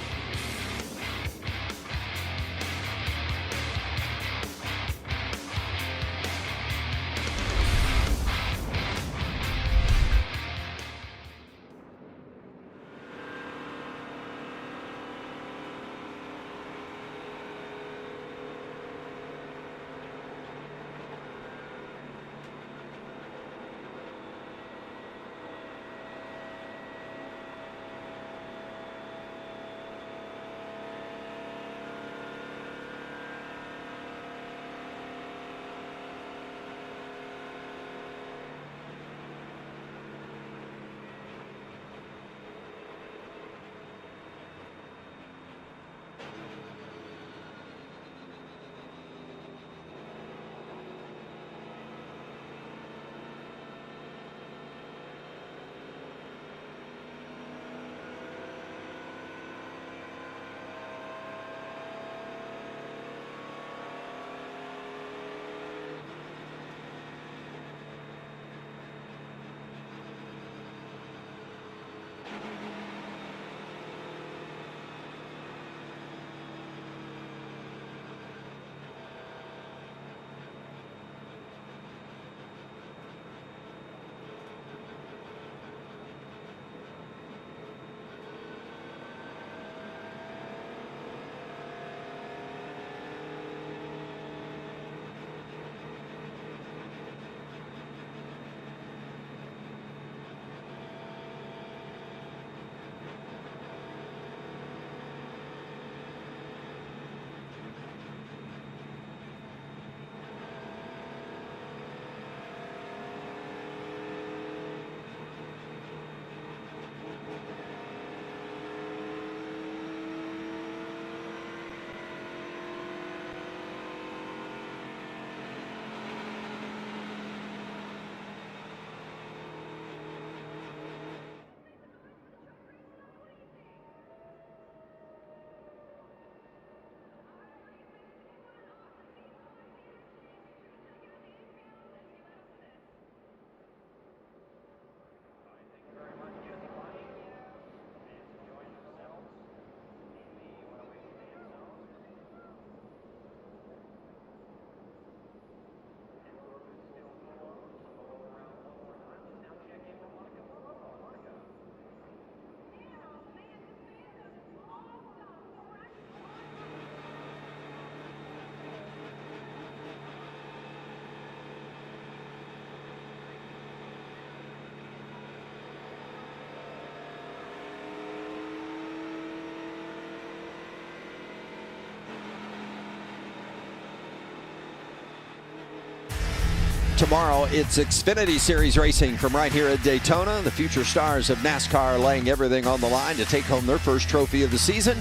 tomorrow, it's Xfinity Series racing from right here at Daytona. The future stars of NASCAR laying everything on the line to take home their first trophy of the season.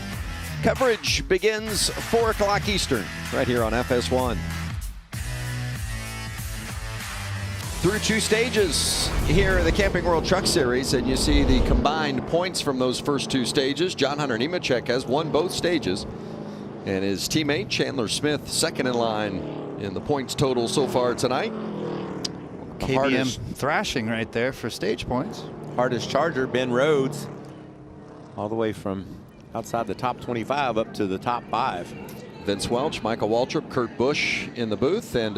Coverage begins 4 o'clock Eastern right here on FS1. Through 2 stages here in the Camping World Truck Series, and you see the combined points from those first 2 stages. John Hunter Nemechek has won both stages, and his teammate Chandler Smith second in line in the points total so far tonight. KBM thrashing right there for stage points. Hardest charger, Ben Rhodes, all the way from outside the top 25 up to the top 5. Vince Welch, Michael Waltrip, Kurt Busch in the booth. And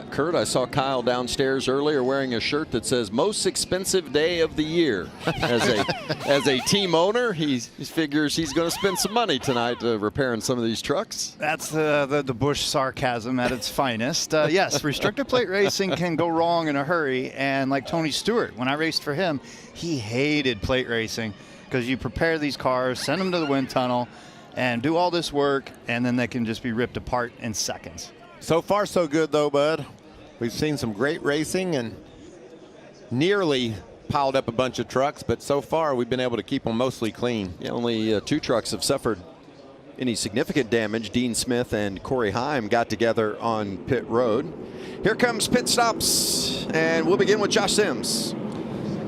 Kurt, I saw Kyle downstairs earlier wearing a shirt that says most expensive day of the year. As a team owner, he figures he's going to spend some money tonight repairing some of these trucks. That's the Busch sarcasm at its finest. Yes, restrictor plate racing can go wrong in a hurry. And like Tony Stewart, when I raced for him, he hated plate racing because you prepare these cars, send them to the wind tunnel, and do all this work, and then they can just be ripped apart in seconds. So far, so good, though, bud. We've seen some great racing and nearly piled up a bunch of trucks, but so far we've been able to keep them mostly clean. Yeah, only 2 trucks have suffered any significant damage. Dean Smith and Corey Heim got together on pit road. Here comes pit stops, and we'll begin with Josh Sims.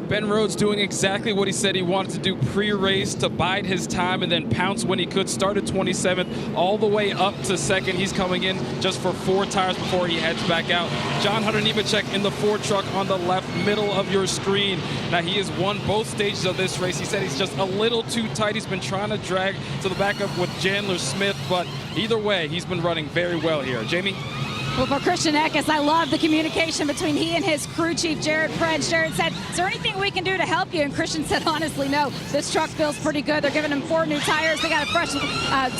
Ben Rhodes doing exactly what he said he wanted to do pre-race, to bide his time and then pounce when he could. Started 27th all the way up to 2nd. He's coming in just for 4 tires before he heads back out. John Hunter Nemechek in the Ford truck on the left middle of your screen. Now, he has won both stages of this race. He said he's just a little too tight. He's been trying to drag to the backup with Chandler Smith, but either way, he's been running very well here. Jamie? Well, for Christian Eckes, I love the communication between he and his crew chief, Jared French. Jared said, is there anything we can do to help you? And Christian said, honestly, no. This truck feels pretty good. They're giving him 4 new tires. They got a fresh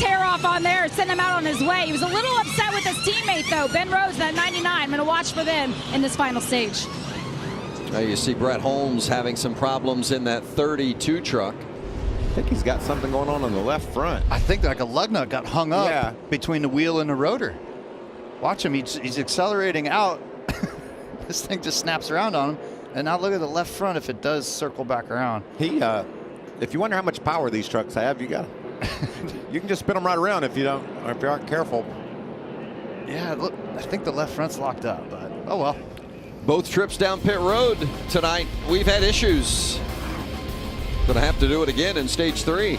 tear off on there and send him out on his way. He was a little upset with his teammate, though. Ben Rhodes, that 99. I'm going to watch for them in this final stage. You see Brett Holmes having some problems in that 32 truck. I think he's got something going on the left front. I think like a lug nut got hung up between the wheel and the rotor. Watch him, he's accelerating out. This thing just snaps around on him. And now look at the left front if it does circle back around. If you wonder how much power these trucks have, you can just spin them right around if you aren't careful. Yeah, look, I think the left front's locked up, but oh well. Both trips down pit road tonight, we've had issues. Gonna have to do it again in stage 3.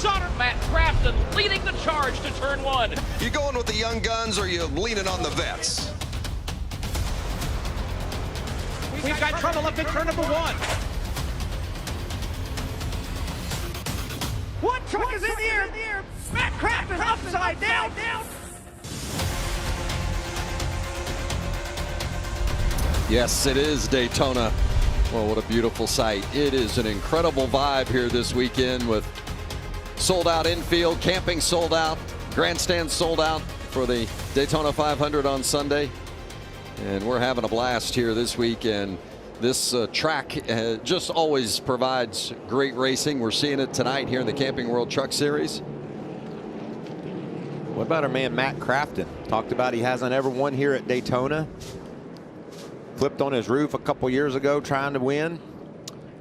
Sauter, Matt Crafton leading the charge to turn 1. You going with the young guns or you leaning on the vets? We've got trouble up in turn number 1. One truck is in the air. Matt Crafton upside down. Yes, it is Daytona. Well, what a beautiful sight. It is an incredible vibe here this weekend with sold out infield, camping sold out, grandstand sold out for the Daytona 500 on Sunday. And we're having a blast here this weekend. This track just always provides great racing. We're seeing it tonight here in the Camping World Truck Series. What about our man Matt Crafton? Talked about he hasn't ever won here at Daytona. Flipped on his roof a couple years ago trying to win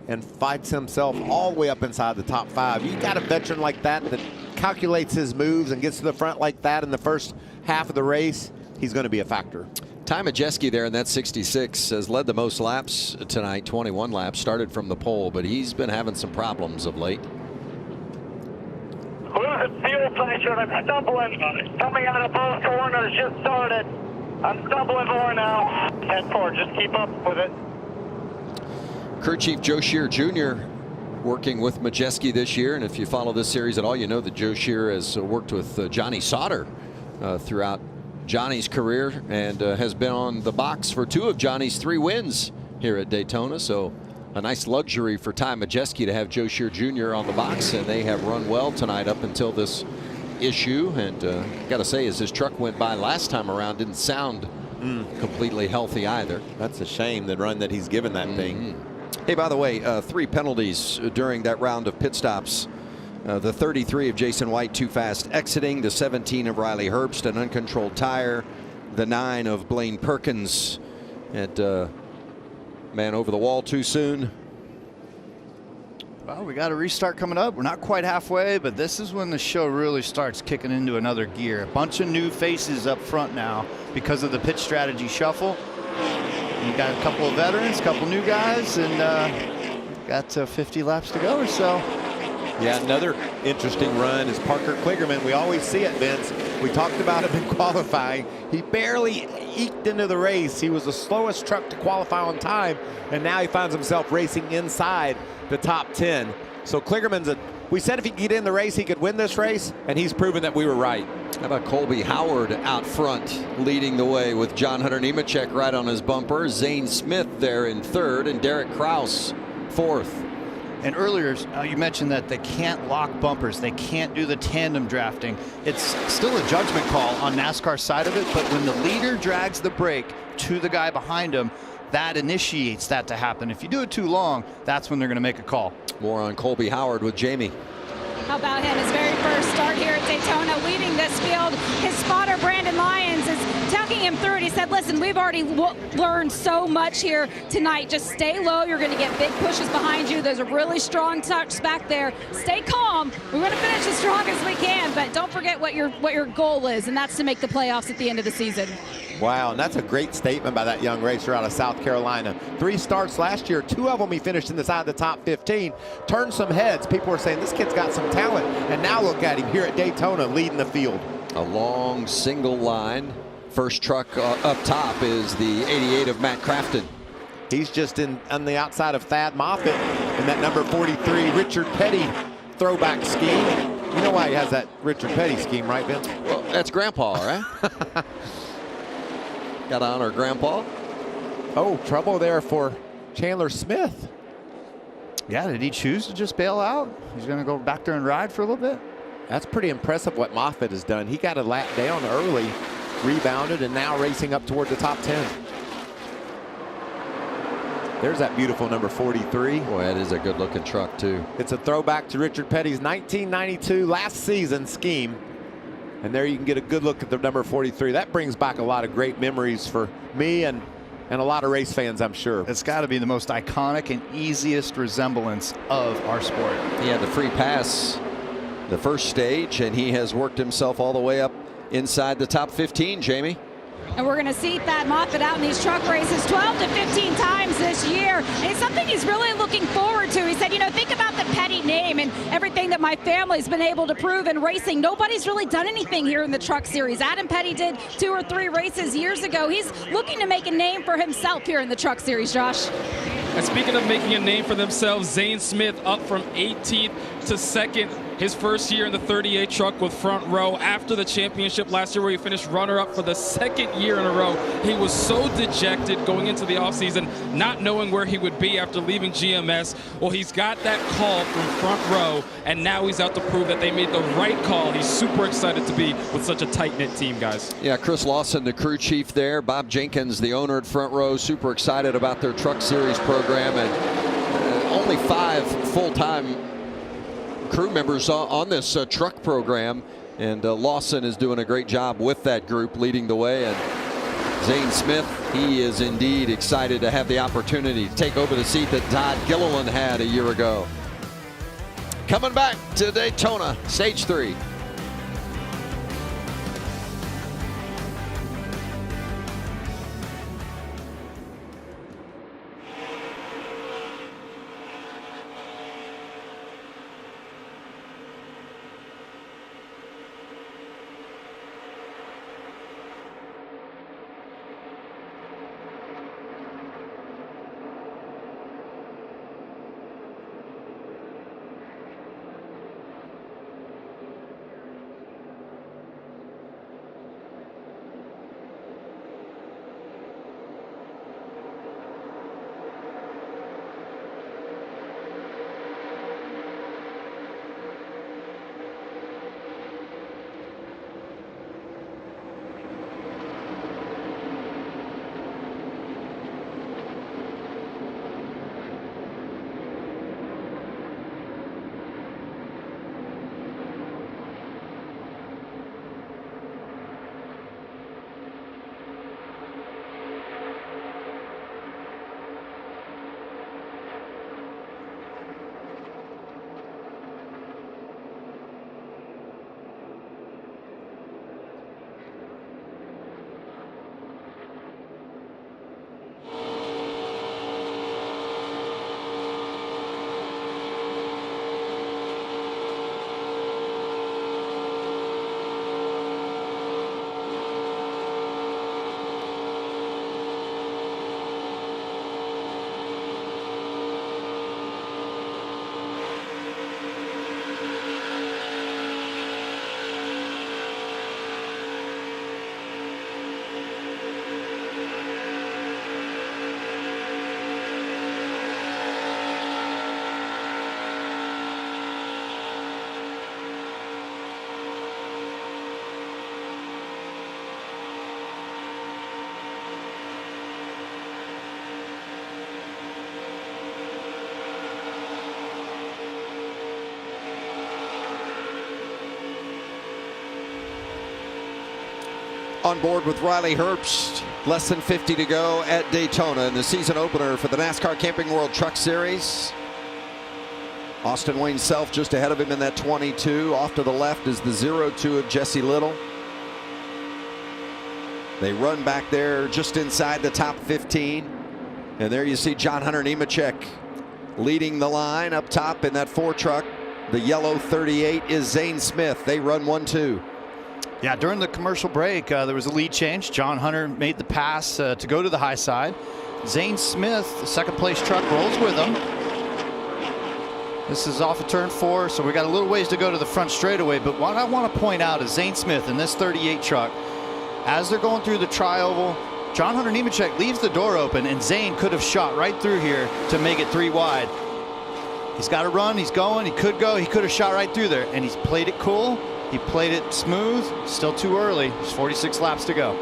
and fights himself all the way up inside the top 5. You got a veteran like that calculates his moves and gets to the front like that in the first half of the race, he's going to be a factor. Ty Majeski there in that 66 has led the most laps tonight, 21 laps, started from the pole, but he's been having some problems of late. Losing fuel pressure, I'm stumbling. Coming out of both corners, just started. I'm stumbling more now. 10-4, just keep up with it. Crew Chief Joe Shear Jr. working with Majeski this year, and if you follow this series at all, you know that Joe Shear has worked with Johnny Sauter throughout Johnny's career and has been on the box for 2 of Johnny's 3 wins here at Daytona. So a nice luxury for Ty Majeski to have Joe Shear Jr. on the box, and they have run well tonight up until this issue. And got to say, as his truck went by last time around, didn't sound completely healthy either. That's a shame, the run that he's given that thing. Hey, by the way, 3 penalties during that round of pit stops. The 33 of Jason White too fast exiting, the 17 of Riley Herbst, an uncontrolled tire, the 9 of Blaine Perkins, and man over the wall too soon. Well, we got a restart coming up. We're not quite halfway, but this is when the show really starts kicking into another gear. A bunch of new faces up front now because of the pit strategy shuffle. You got a couple of veterans, a couple new guys, and got 50 laps to go or so. Yeah, another interesting run is Parker Kligerman. We always see it, Vince. We talked about him in qualifying. He barely eked into the race. He was the slowest truck to qualify on time, and now he finds himself racing inside the top 10. So Kligerman's we said if he could get in the race, he could win this race, and he's proven that we were right. How about Colby Howard out front leading the way with John Hunter Nemechek right on his bumper, Zane Smith there in 3rd, and Derek Kraus 4th. And earlier, you mentioned that they can't lock bumpers. They can't do the tandem drafting. It's still a judgment call on NASCAR's side of it, but when the leader drags the brake to the guy behind him, that initiates that to happen. If you do it too long, that's when they're going to make a call. More on Colby Howard with Jamie. How about him? His very first start here at Daytona, leading this field. His spotter, Brandon Lyons, is tucking him through it. He said, listen, we've already learned so much here tonight. Just stay low. You're going to get big pushes behind you. There's a really strong touch back there. Stay calm. We're going to finish as strong as we can, but don't forget what your goal is, and that's to make the playoffs at the end of the season. Wow, and that's a great statement by that young racer out of South Carolina. 3 starts last year, 2 of them he finished inside the top 15. Turned some heads. People were saying this kid's got some talent, and now look at him here at Daytona leading the field. A long single line. First truck up top is the 88 of Matt Crafton. He's just on the outside of Thad Moffitt in that number 43 Richard Petty throwback scheme. You know why he has that Richard Petty scheme, right, Vince? Well, that's Grandpa, right? Got to honor Grandpa. Oh, trouble there for Chandler Smith. Yeah, did he choose to just bail out? He's going to go back there and ride for a little bit? That's pretty impressive what Moffitt has done. He got a lap down early, rebounded, and now racing up toward the top 10. There's that beautiful number 43. Boy, that is a good-looking truck, too. It's a throwback to Richard Petty's 1992 last season scheme. And there you can get a good look at the number 43. That brings back a lot of great memories for me and a lot of race fans, I'm sure. It's got to be the most iconic and easiest resemblance of our sport. He had the free pass the first stage, and he has worked himself all the way up inside the top 15, Jamie. And we're going to see Thad Moffitt out in these truck races 12 to 15 times this year. And it's something he's really looking forward to. He said, you know, think about the Petty name and everything that my family's been able to prove in racing. Nobody's really done anything here in the Truck Series. Adam Petty did 2 or 3 races years ago. He's looking to make a name for himself here in the Truck Series, Josh. And speaking of making a name for themselves, Zane Smith up from 18th to 2nd. His first year in the 38 truck with Front Row after the championship last year where he finished runner-up for the 2nd year in a row. He was so dejected going into the offseason, not knowing where he would be after leaving GMS. Well, he's got that call from Front Row, and now he's out to prove that they made the right call. He's super excited to be with such a tight-knit team, guys. Yeah, Chris Lawson, the crew chief there. Bob Jenkins, the owner at Front Row, super excited about their Truck Series program. And only 5 full-time crew members on this truck program, and Lawson is doing a great job with that group, leading the way. And Zane Smith, he is indeed excited to have the opportunity to take over the seat that Todd Gilliland had a year ago. Coming back to Daytona, Stage 3. On board with Riley Herbst, less than 50 to go at Daytona in the season opener for the NASCAR Camping World Truck Series. Austin Wayne Self just ahead of him in that 22. Off to the left is the 02 of Jesse Little. They run back there just inside the top 15. And there you see John Hunter Nemechek leading the line up top in that 4 truck. The yellow 38 is Zane Smith. They run 1-2. Yeah, during the commercial break, there was a lead change. John Hunter made the pass to go to the high side. Zane Smith, the 2nd place truck, rolls with him. This is off of turn 4, so we got a little ways to go to the front straightaway. But what I want to point out is Zane Smith in this 38 truck, as they're going through the tri-oval, John Hunter Nemechek leaves the door open, and Zane could have shot right through here to make it 3 wide. He's got to run, he's going, he could go, he could have shot right through there, and he's played it cool. He played it smooth. Still too early. There's 46 laps to go.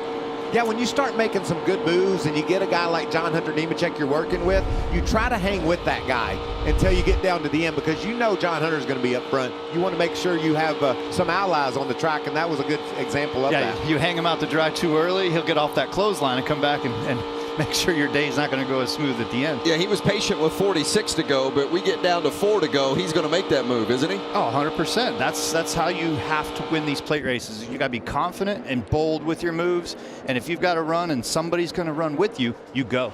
Yeah, when you start making some good moves and you get a guy like John Hunter Nemechek you're working with, you try to hang with that guy until you get down to the end, because you know John Hunter's going to be up front. You want to make sure you have some allies on the track, and that was a good example of that. You hang him out to dry too early, he'll get off that clothesline and come back and make sure your day's not going to go as smooth at the end. Yeah, he was patient with 46 to go, but we get down to 4 to go. He's going to make that move, isn't he? Oh, 100%. That's how you have to win these plate races. You got to be confident and bold with your moves. And if you've got to run and somebody's going to run with you, you go.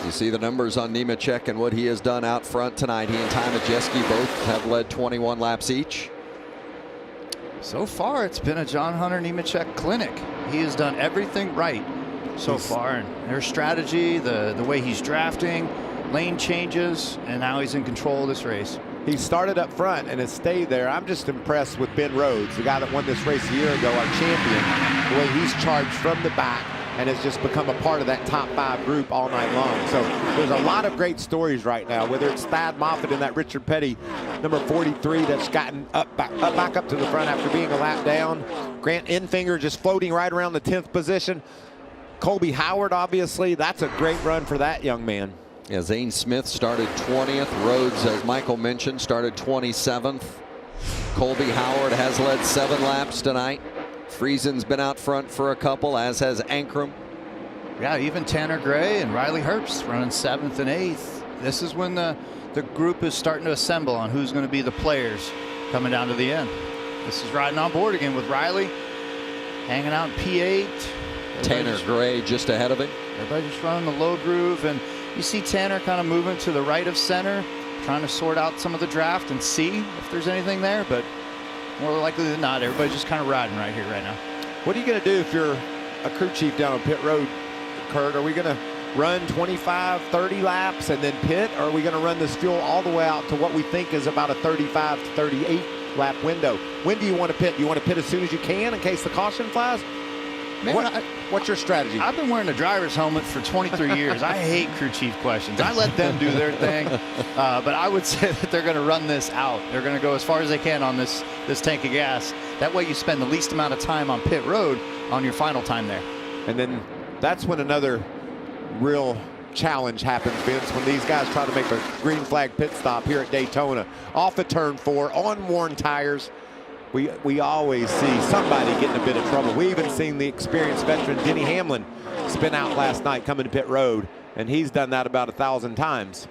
You see the numbers on Nemechek and what he has done out front tonight. He and Ty Majeski both have led 21 laps each. So far, it's been a John Hunter Nemechek clinic. He has done everything right so far. And their strategy, the way he's drafting, lane changes, and now he's in control of this race. He started up front and has stayed there. I'm just impressed with Ben Rhodes, the guy that won this race a year ago, our champion, the way he's charged from the back and has just become a part of that top 5 group all night long. So there's a lot of great stories right now, whether it's Thad Moffitt and that Richard Petty, number 43, that's gotten back up to the front after being a lap down. Grant Enfinger just floating right around the 10th position. Colby Howard, obviously, that's a great run for that young man. Yeah, Zane Smith started 20th. Rhodes, as Michael mentioned, started 27th. Colby Howard has led 7 laps tonight. Friesen's been out front for a couple, as has Ankrum. Yeah, even Tanner Gray and Riley Herbst running 7th and 8th. This is when the group is starting to assemble on who's going to be the players coming down to the end. This is riding on board again with Riley hanging out in P8. Tanner Gray just ahead of him. Everybody just running the low groove, and you see Tanner kind of moving to the right of center, trying to sort out some of the draft and see if there's anything there, but more likely than not, everybody's just kind of riding right here, right now. What are you going to do if you're a crew chief down on pit road, Kurt? Are we going to run 25, 30 laps and then pit, or are we going to run this fuel all the way out to what we think is about a 35 to 38 lap window? When do you want to pit? Do you want to pit as soon as you can in case the caution flies? Man, what's your strategy? I've been wearing a driver's helmet for 23 years. I hate crew chief questions. I let them do their thing. But I would say that they're going to run this out. They're going to go as far as they can on this tank of gas. That way you spend the least amount of time on pit road on your final time there. And then that's when another real challenge happens, Vince, when these guys try to make a green flag pit stop here at Daytona. Off of turn 4, on worn tires. We always see somebody getting a bit of trouble. We even seen the experienced veteran Denny Hamlin spin out last night coming to pit road, and he's done that about 1,000 times.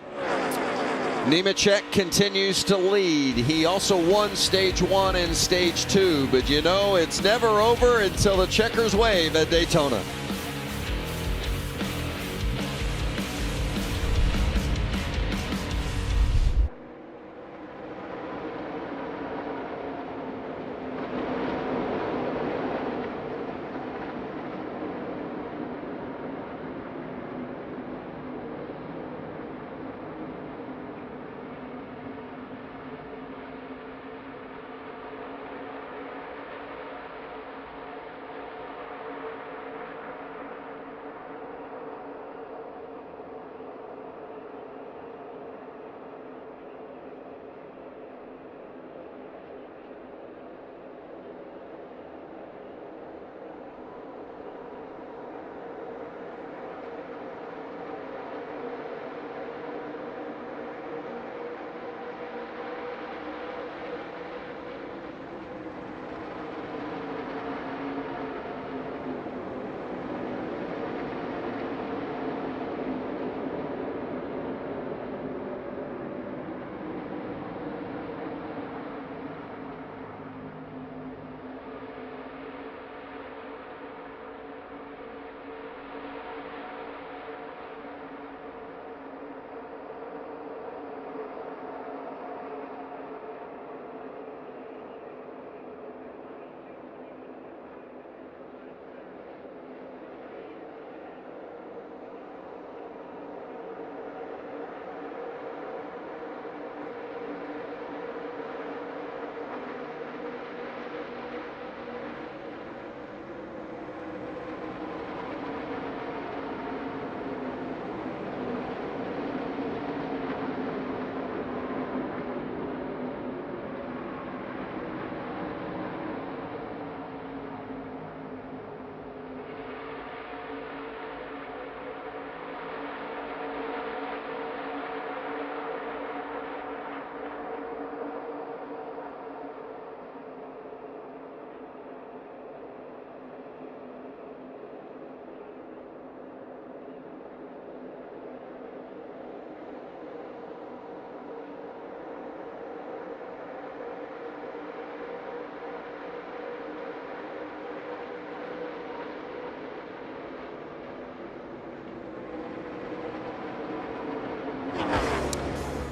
Nemechek continues to lead. He also won stage 1 and stage 2, but you know it's never over until the checkers wave at Daytona.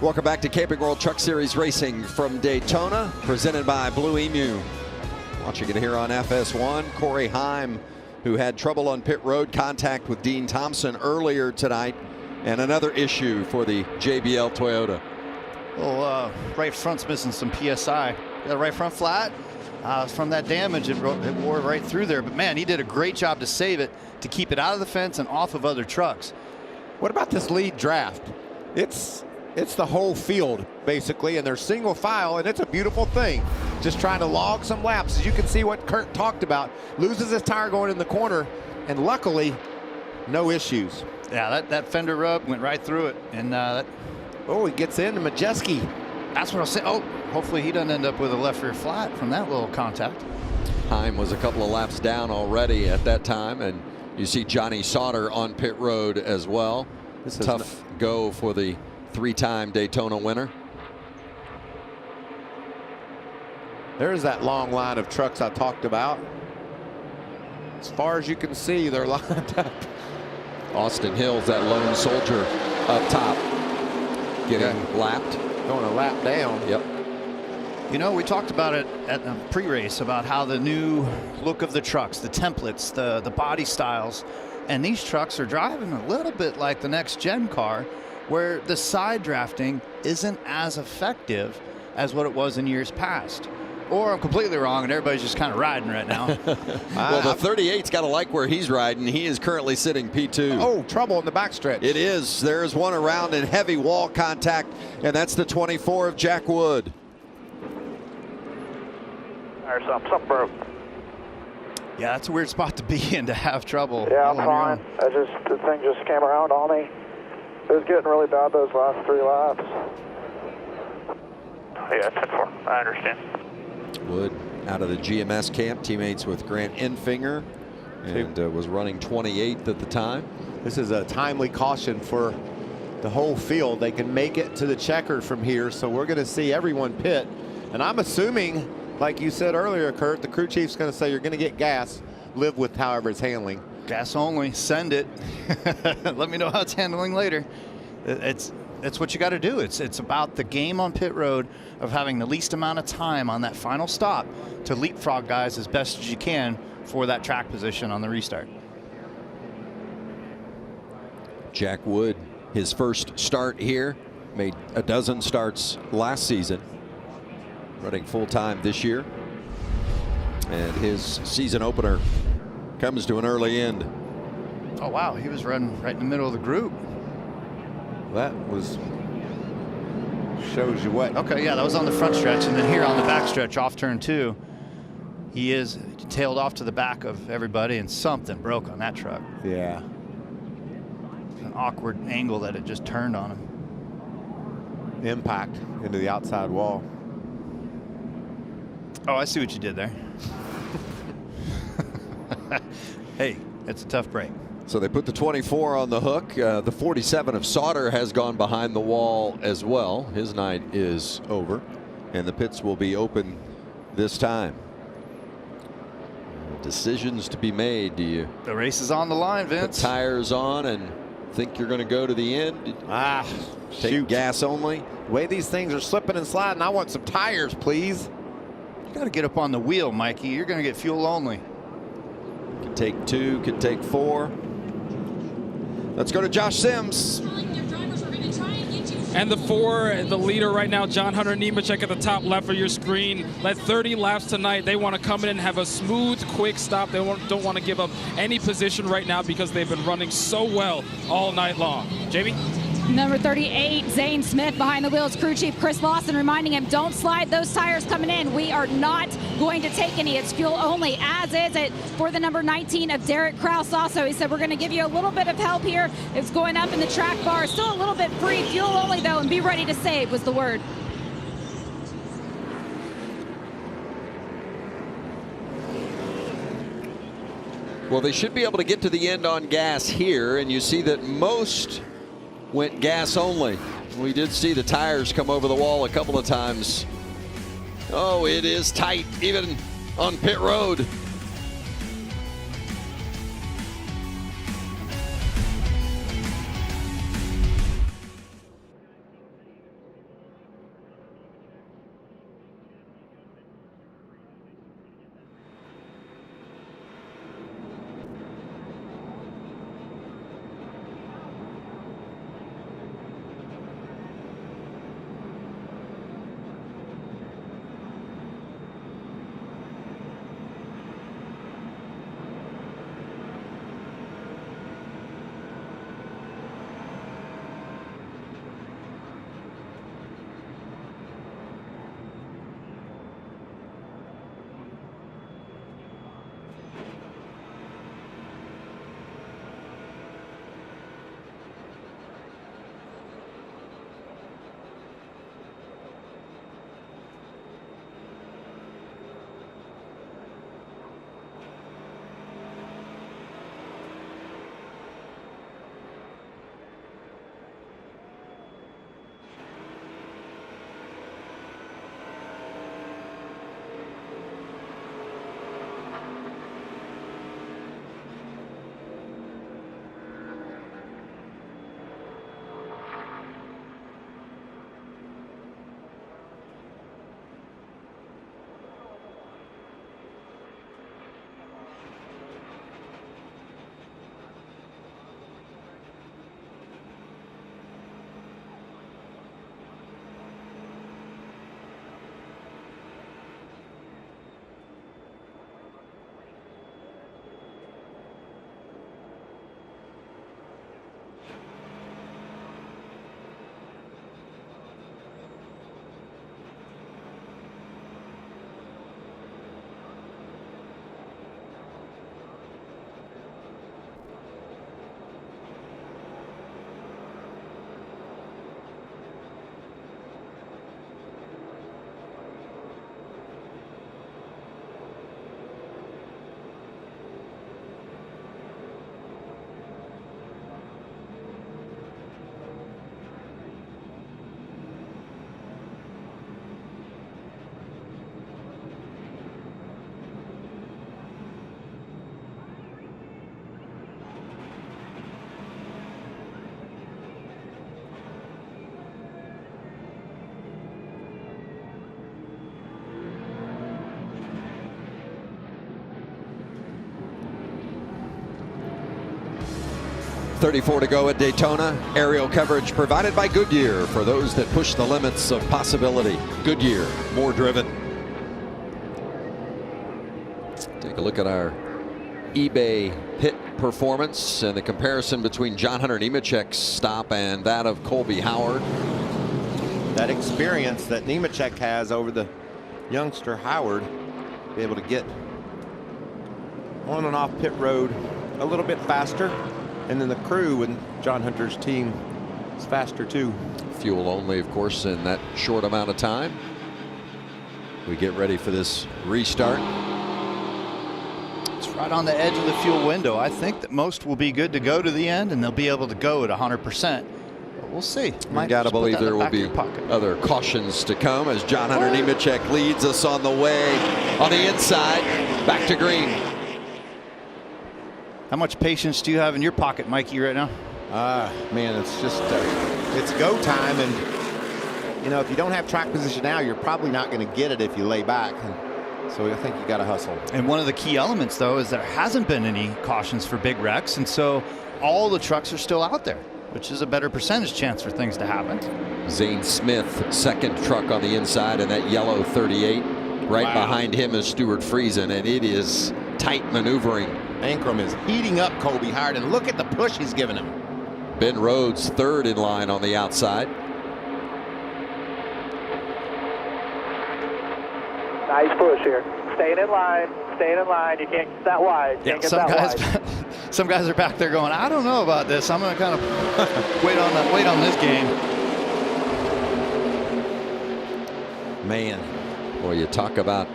Welcome back to Camping World Truck Series Racing from Daytona, presented by Blue Emu. Watching it here on FS1, Corey Heim, who had trouble on pit road contact with Dean Thompson earlier tonight, and another issue for the JBL Toyota. Well, right front's missing some PSI. Got right front flat. From that damage, it wore right through there. But man, he did a great job to save it, to keep it out of the fence and off of other trucks. What about this lead draft? It's the whole field, basically, and they're single file, and it's a beautiful thing. Just trying to log some laps. As you can see what Kurt talked about, loses his tire going in the corner, and luckily, no issues. Yeah, that fender rub went right through it. And oh, he gets into Majeski. That's what I'll say. Oh, hopefully he doesn't end up with a left rear flat from that little contact. Heim was a couple of laps down already at that time, and you see Johnny Sauter on pit road as well. This is tough go for the three-time Daytona winner. There's that long line of trucks I talked about. As far as you can see, they're lined up. Austin Hill's that lone soldier up top, getting lapped. Going a lap down. Yep. You know, we talked about it at the pre-race about how the new look of the trucks, the templates, the body styles, and these trucks are driving a little bit like the next gen car, where the side drafting isn't as effective as what it was in years past. Or I'm completely wrong and everybody's just kind of riding right now. Well, the 38's got to like where he's riding. He is currently sitting P2. Oh, trouble in the backstretch. It is. There's one around in heavy wall contact, and that's the 24 of Jack Wood. There's something broke. Yeah, that's a weird spot to be in, to have trouble. Yeah, I'm fine. The thing just came around on me. It was getting really bad those last 3 laps. Yeah, 10-4. I understand. Wood out of the GMS camp, teammates with Grant Enfinger, and was running 28th at the time. This is a timely caution for the whole field. They can make it to the checkered from here, so we're going to see everyone pit. And I'm assuming, like you said earlier, Kurt, the crew chief's going to say you're going to get gas. Live with however it's handling. Gas only. Send it. Let me know how it's handling later. It's what you got to do. It's about the game on pit road of having the least amount of time on that final stop to leapfrog guys as best as you can for that track position on the restart. Jack Wood, his first start here, made a dozen starts last season, running full-time this year, and his season opener comes to an early end. Oh wow, he was running right in the middle of the group. That shows you what. Okay, yeah, that was on the front stretch, and then here on the back stretch off turn 2, he is tailed off to the back of everybody, and something broke on that truck. Yeah. An awkward angle that it just turned on him. Impact into the outside wall. Oh, I see what you did there. Hey, it's a tough break. So they put the 24 on the hook. The 47 of Sauter has gone behind the wall as well. His night is over, and the pits will be open this time. Decisions to be made. Do you? The race is on the line, Vince. Put tires on and think you're going to go to the end? Take gas only. The way these things are slipping and sliding, I want some tires, please. You got to get up on the wheel, Mikey. You're going to get fuel only. Could take 2, could take 4. Let's go to Josh Sims. And the 4, the leader right now, John Hunter Nemechek at the top left of your screen. Led 30 laps tonight. They want to come in and have a smooth, quick stop. They don't want to give up any position right now because they've been running so well all night long. Jamie? Number 38, Zane Smith behind the wheels. Crew chief Chris Lawson reminding him, don't slide those tires coming in. We are not going to take any. It's fuel only, as is it for the number 19 of Derek Kraus also. He said, we're going to give you a little bit of help here. It's going up in the track bar. Still a little bit free. Fuel only, though, and be ready to save was the word. Well, they should be able to get to the end on gas here, and you see that most went gas only. We did see the tires come over the wall a couple of times. Oh, it is tight, even on pit road. 34 to go at Daytona. Aerial coverage provided by Goodyear for those that push the limits of possibility. Goodyear, more driven. Take a look at our eBay pit performance and the comparison between John Hunter Nemechek's stop and that of Colby Howard. That experience that Nemechek has over the youngster Howard, be able to get on and off pit road a little bit faster, and then the crew and John Hunter's team is faster too. Fuel only, of course, in that short amount of time. We get ready for this restart. It's right on the edge of the fuel window. I think that most will be good to go to the end, and they'll be able to go at 100%. But we'll see. I gotta believe there will be other cautions to come as John Hunter Nemechek leads us on the way on the inside back to green. How much patience do you have in your pocket, Mikey, right now? Man, it's just it's go time, and you know, if you don't have track position now, you're probably not going to get it if you lay back. And so I think you got to hustle. And one of the key elements, though, is there hasn't been any cautions for big wrecks, and so all the trucks are still out there, which is a better percentage chance for things to happen. Zane Smith, second truck on the inside in that yellow 38. Right behind him is Stuart Friesen, and it is tight maneuvering. Ankrum is heating up Colby Howard, and look at the push he's giving him. Ben Rhodes third in line on the outside. Nice push here. Staying in line. Staying in line. You can't get that wide. Yeah, some guys are back there going, I don't know about this. I'm going to kind of wait on this game. Man, boy, you talk about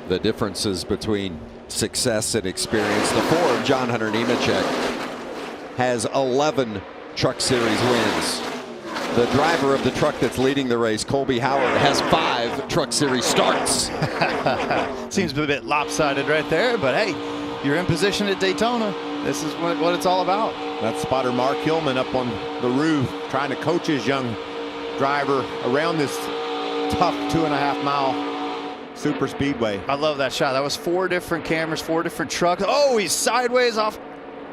the differences between success and experience. The Ford, John Hunter Nemechek, has 11 Truck Series wins. The driver of the truck that's leading the race, Colby Howard, has 5 Truck Series starts. Seems a bit lopsided right there, but hey, you're in position at Daytona. This is what it's all about. That's spotter Mark Hillman up on the roof trying to coach his young driver around this tough 2.5 mile super speedway. I love that shot. That was 4 different cameras, 4 different trucks. Oh, he's sideways off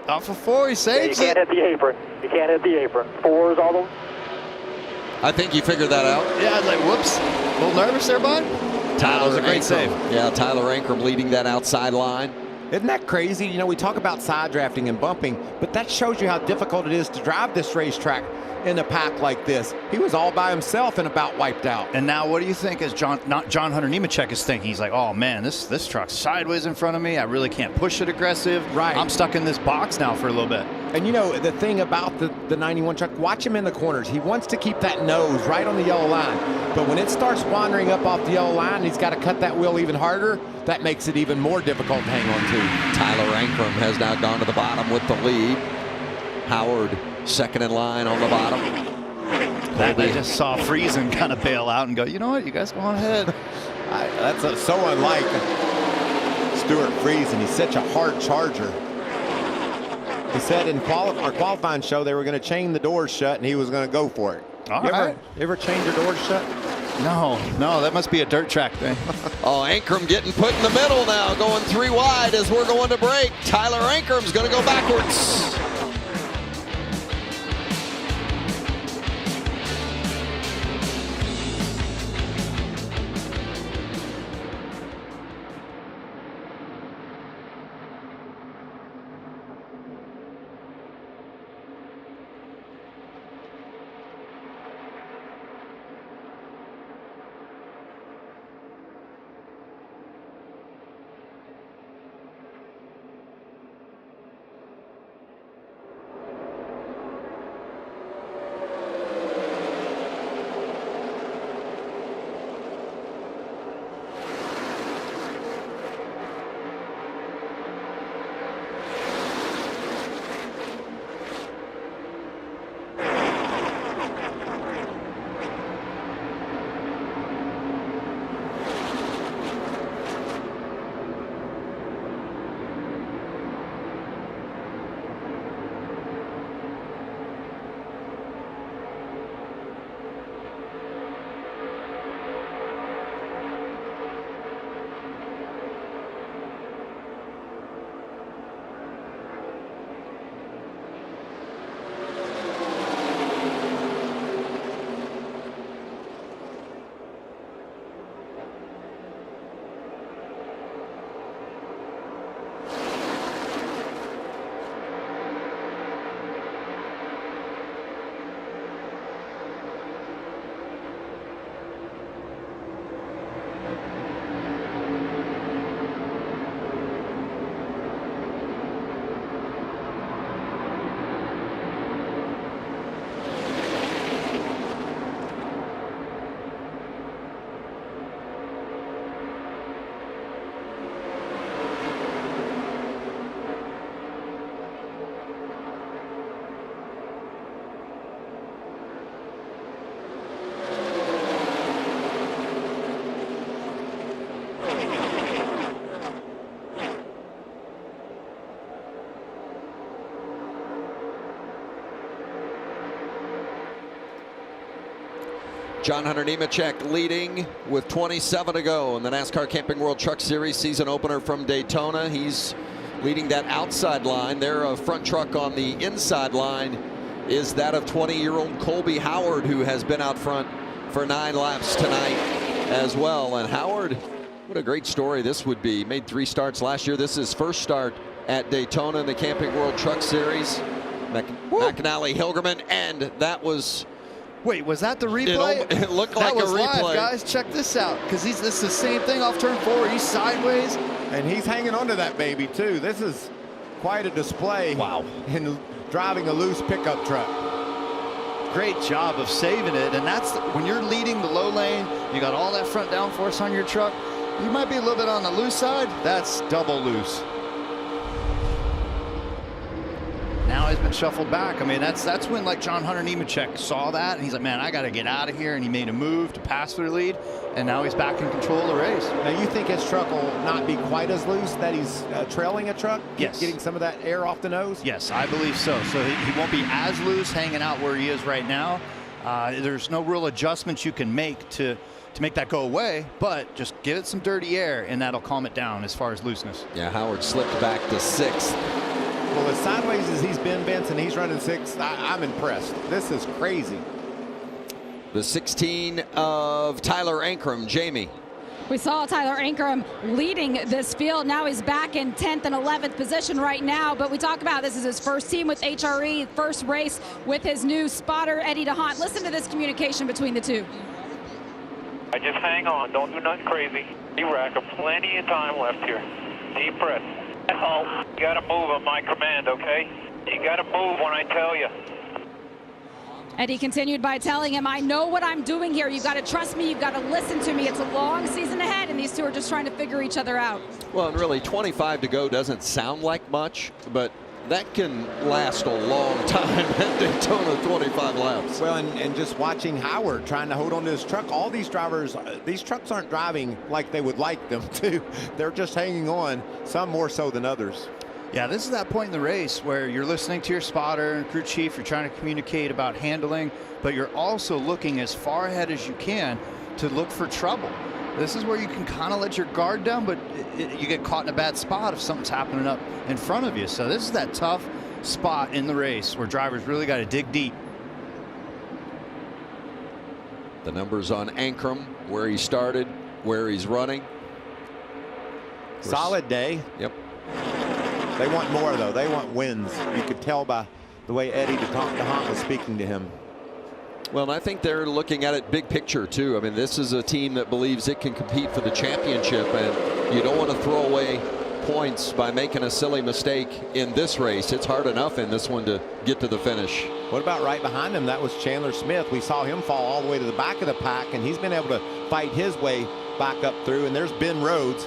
of 4. He saves it. You can't hit the apron. You can't hit the apron. 4 is all the... I think you figured that out. Yeah, I was like, whoops. A little nervous there, bud. That was a great save. Yeah, Tyler Ankrum leading that outside line. Isn't that crazy? You know, we talk about side drafting and bumping, but that shows you how difficult it is to drive this racetrack in a pack like this. He was all by himself and about wiped out. And now what do you think is John Hunter Nemechek is thinking? He's like, oh man, this truck's sideways in front of me. I really can't push it aggressive. Right. I'm stuck in this box now for a little bit. And you know, the thing about the 91 truck, watch him in the corners. He wants to keep that nose right on the yellow line. But when it starts wandering up off the yellow line, he's got to cut that wheel even harder. That makes it even more difficult to hang on to. Tyler Ankrum has now gone to the bottom with the lead. Howard second in line on the bottom. I just saw Friesen kind of bail out and go, you know what, you guys go on ahead. That's so unlike Stuart Friesen. He's such a hard charger. He said in our qualifying show they were going to chain the doors shut and he was going to go for it. All you right. ever chain your doors shut? No, that must be a dirt track thing. Oh, Ankrum getting put in the middle now, going 3 wide as we're going to break. Tyler Ankrum's going to go backwards. John Hunter Nemechek leading with 27 to go in the NASCAR Camping World Truck Series season opener from Daytona. He's leading that outside line. Their front truck on the inside line is that of 20-year-old Colby Howard, who has been out front for 9 laps tonight as well. And Howard, what a great story this would be. Made 3 starts last year. This is his first start at Daytona in the Camping World Truck Series. McAnally, Hilgerman, and that was... Wait, was that the replay? It looked like that was a replay. Live, guys, check this out, because this is the same thing off turn 4. He's sideways. And he's hanging onto that baby, too. This is quite a display. Wow. In driving a loose pickup truck. Great job of saving it. And that's when you're leading the low lane, you got all that front downforce on your truck. You might be a little bit on the loose side. That's double loose. Now he's been shuffled back. I mean, that's when like John Hunter Nemechek saw that, and he's like, man, I got to get out of here. And he made a move to pass for the lead, and now he's back in control of the race. Now, you think his truck will not be quite as loose, that he's trailing a truck? Yes. Getting some of that air off the nose? Yes, I believe so. So he won't be as loose hanging out where he is right now. There's no real adjustments you can make to make that go away, but just give it some dirty air, and that'll calm it down as far as looseness. Yeah, Howard slipped back to 6th. Well, as sideways as he's been, Vince, and he's running 6th, I'm impressed. This is crazy. The 16 of Tyler Ankrum, Jamie. We saw Tyler Ankrum leading this field. Now he's back in 10th and 11th position right now. But we talk about this is his first team with HRE, first race with his new spotter, Eddie DeHaan. Listen to this communication between the two. I just hang on. Don't do nothing crazy. You rack up plenty of time left here. Deep breath. Oh, you got to move on my command, okay? You got to move when I tell you. Eddie continued by telling him, I know what I'm doing here. You've got to trust me. You've got to listen to me. It's a long season ahead, and these two are just trying to figure each other out. Well, and really, 25 to go doesn't sound like much, but that can last a long time at Daytona, 25 laps. Well, and just watching Howard trying to hold on to his truck. All these drivers, these trucks aren't driving like they would like them to. They're just hanging on, some more so than others. Yeah, this is that point in the race where you're listening to your spotter and crew chief. You're trying to communicate about handling, but you're also looking as far ahead as you can to look for trouble. This is where you can kind of let your guard down, but you get caught in a bad spot if something's happening up in front of you. So this is that tough spot in the race where drivers really got to dig deep. The numbers on Ankrum, where he started, where he's running. Solid day. Yep. They want more, though. They want wins. You could tell by the way Eddie DeHaan was speaking to him. Well, and I think they're looking at it big picture, too. I mean, this is a team that believes it can compete for the championship, and you don't want to throw away points by making a silly mistake in this race. It's hard enough in this one to get to the finish. What about right behind him? That was Chandler Smith. We saw him fall all the way to the back of the pack, and he's been able to fight his way back up through. And there's Ben Rhodes,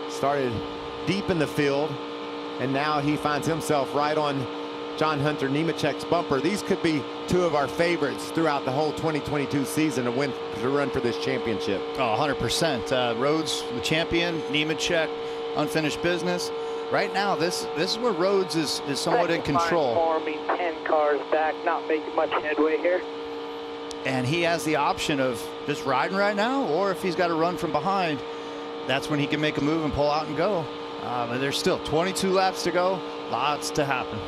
started deep in the field, and now he finds himself right on John Hunter Nemechek's bumper. These could be two of our favorites throughout the whole 2022 season to run for this championship. Oh, 100%. Rhodes, the champion, Nemechek, unfinished business. Right now, this is where Rhodes is somewhat in control. For me, 10 cars back, not making much headway here. And he has the option of just riding right now, or if he's got to run from behind, that's when he can make a move and pull out and go. But there's still 22 laps to go, lots to happen.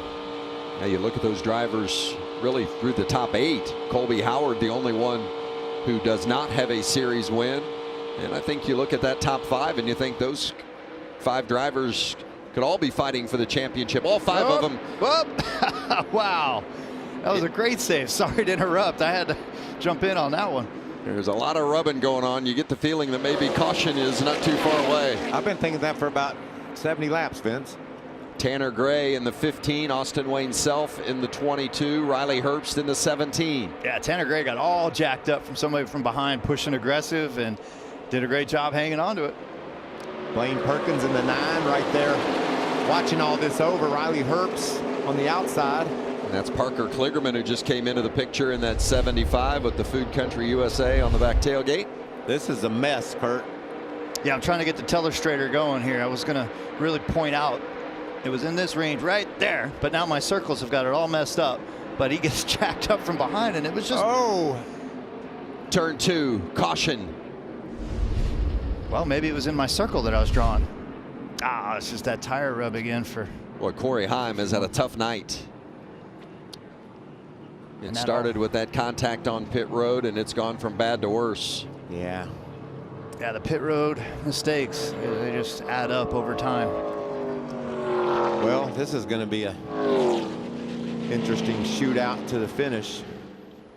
Now you look at those drivers really through the top 8. Colby Howard, the only one who does not have a series win. And I think you look at that top 5 and you think those 5 drivers could all be fighting for the championship. All 5 of them. Wow. That was a great save. Sorry to interrupt. I had to jump in on that one. There's a lot of rubbing going on. You get the feeling that maybe caution is not too far away. I've been thinking that for about 70 laps, Vince. Tanner Gray in the 15, Austin Wayne Self in the 22, Riley Herbst in the 17. Yeah, Tanner Gray got all jacked up from somebody from behind, pushing aggressive, and did a great job hanging on to it. Blaine Perkins in the 9 right there, watching all this over. Riley Herbst on the outside. And that's Parker Kligerman, who just came into the picture in that 75 with the Food Country USA on the back tailgate. This is a mess, Kurt. Yeah, I'm trying to get the telestrator going here. I was going to really point out it was in this range right there, but now my circles have got it all messed up. But he gets jacked up from behind, and it was just Turn 2, caution. Well, maybe it was in my circle that I was drawing. It's just that tire rub again for. Boy, Corey Heim has had a tough night. It started with that contact on pit road, and it's gone from bad to worse. Yeah, the pit road mistakes, they just add up over time. Well, this is going to be a interesting shootout to the finish.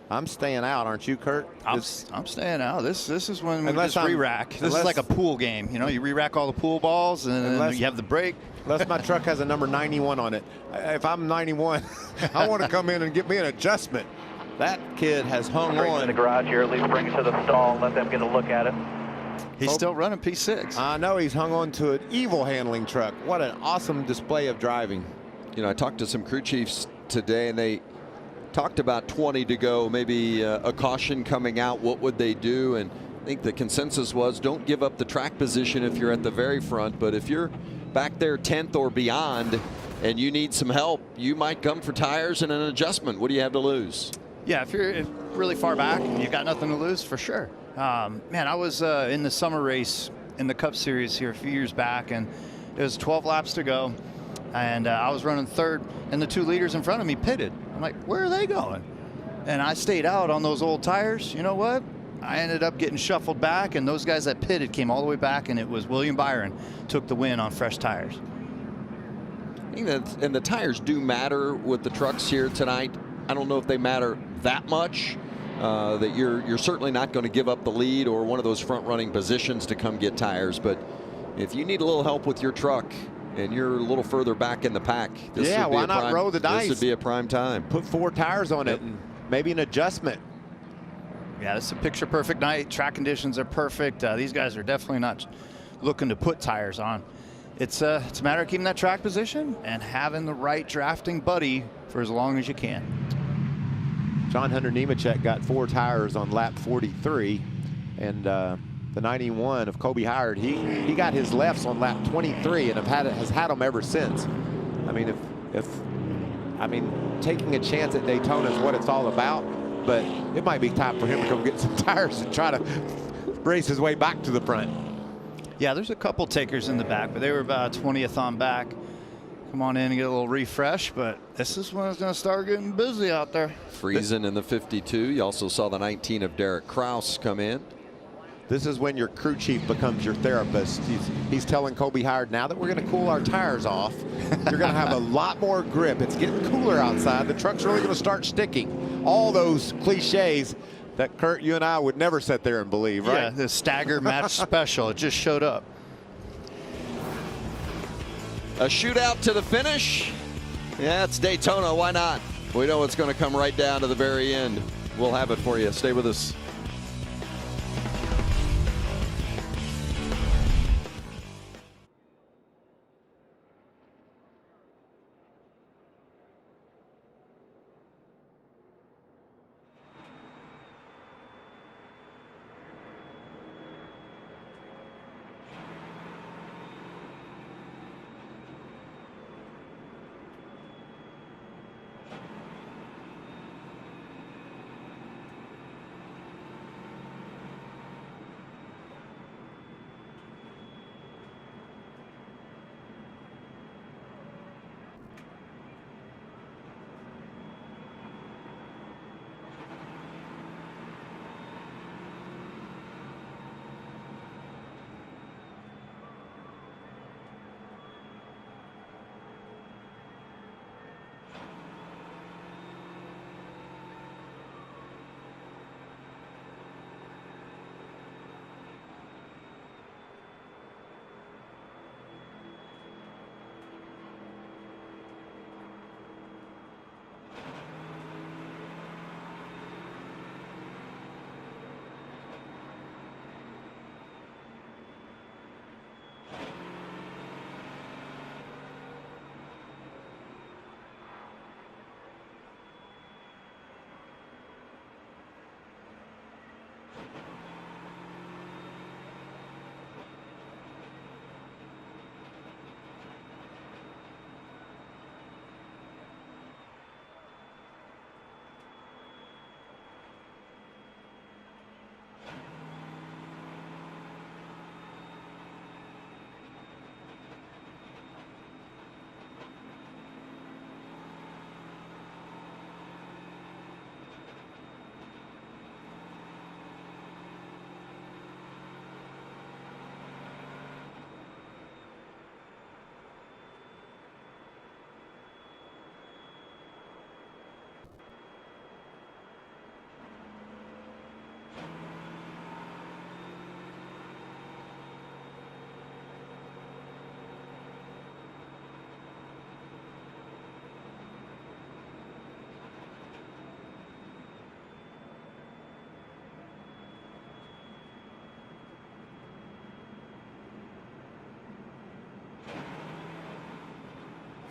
I'm staying out, aren't you, Kurt? I'm staying out. This is when we Unless just I'm- re-rack. This unless- is like a pool game. You know, you re-rack all the pool balls, and then you have the break. Unless my truck has a number 91 on it. If I'm 91, I want to come in and get me an adjustment. That kid has hung Bring it on. to the garage here, at least bring it to the stall and let them get a look at it. He's still running P6. I know he's hung on to an evil handling truck. What an awesome display of driving. You know, I talked to some crew chiefs today, and they talked about 20 to go, maybe a caution coming out. What would they do? And I think the consensus was don't give up the track position if you're at the very front, but if you're back there 10th or beyond and you need some help, you might come for tires and an adjustment. What do you have to lose? Yeah, if you're really far back and you've got nothing to lose, for sure. Man, I was in the summer race in the Cup Series here a few years back, and it was 12 laps to go, and I was running third, and the 2 leaders in front of me pitted. I'm like, where are they going? And I stayed out on those old tires. You know what? I ended up getting shuffled back, and those guys that pitted came all the way back, and it was William Byron took the win on fresh tires. I think that, and the tires do matter with the trucks here tonight. I don't know if they matter that much. That you're certainly not going to give up the lead or one of those front-running positions to come get tires. But if you need a little help with your truck and you're a little further back in the pack, this would be why not roll the dice? This would be a prime time. Put 4 tires on it and maybe an adjustment. Yeah, this is a picture-perfect night. Track conditions are perfect. These guys are definitely not looking to put tires on. It's a matter of keeping that track position and having the right drafting buddy for as long as you can. John Hunter Nemechek got 4 tires on lap 43, and the 91 of Kobe Howard, he got his lefts on lap 23 and has had them ever since. I mean, taking a chance at Daytona is what it's all about, but it might be time for him to go get some tires and try to race his way back to the front. Yeah, there's a couple takers in the back, but they were about 20th on back. Come on in and get a little refresh, but this is when it's going to start getting busy out there. Friesen in the 52. You also saw the 19 of Derek Kraus come in. This is when your crew chief becomes your therapist. He's telling Kobe Howard, now that we're going to cool our tires off, you're going to have a lot more grip. It's getting cooler outside. The truck's really going to start sticking. All those cliches that Kurt, you and I would never sit there and believe, right? Yeah, the stagger match special. It just showed up. A shootout to the finish. Yeah, it's Daytona. Why not? We know it's going to come right down to the very end. We'll have it for you. Stay with us.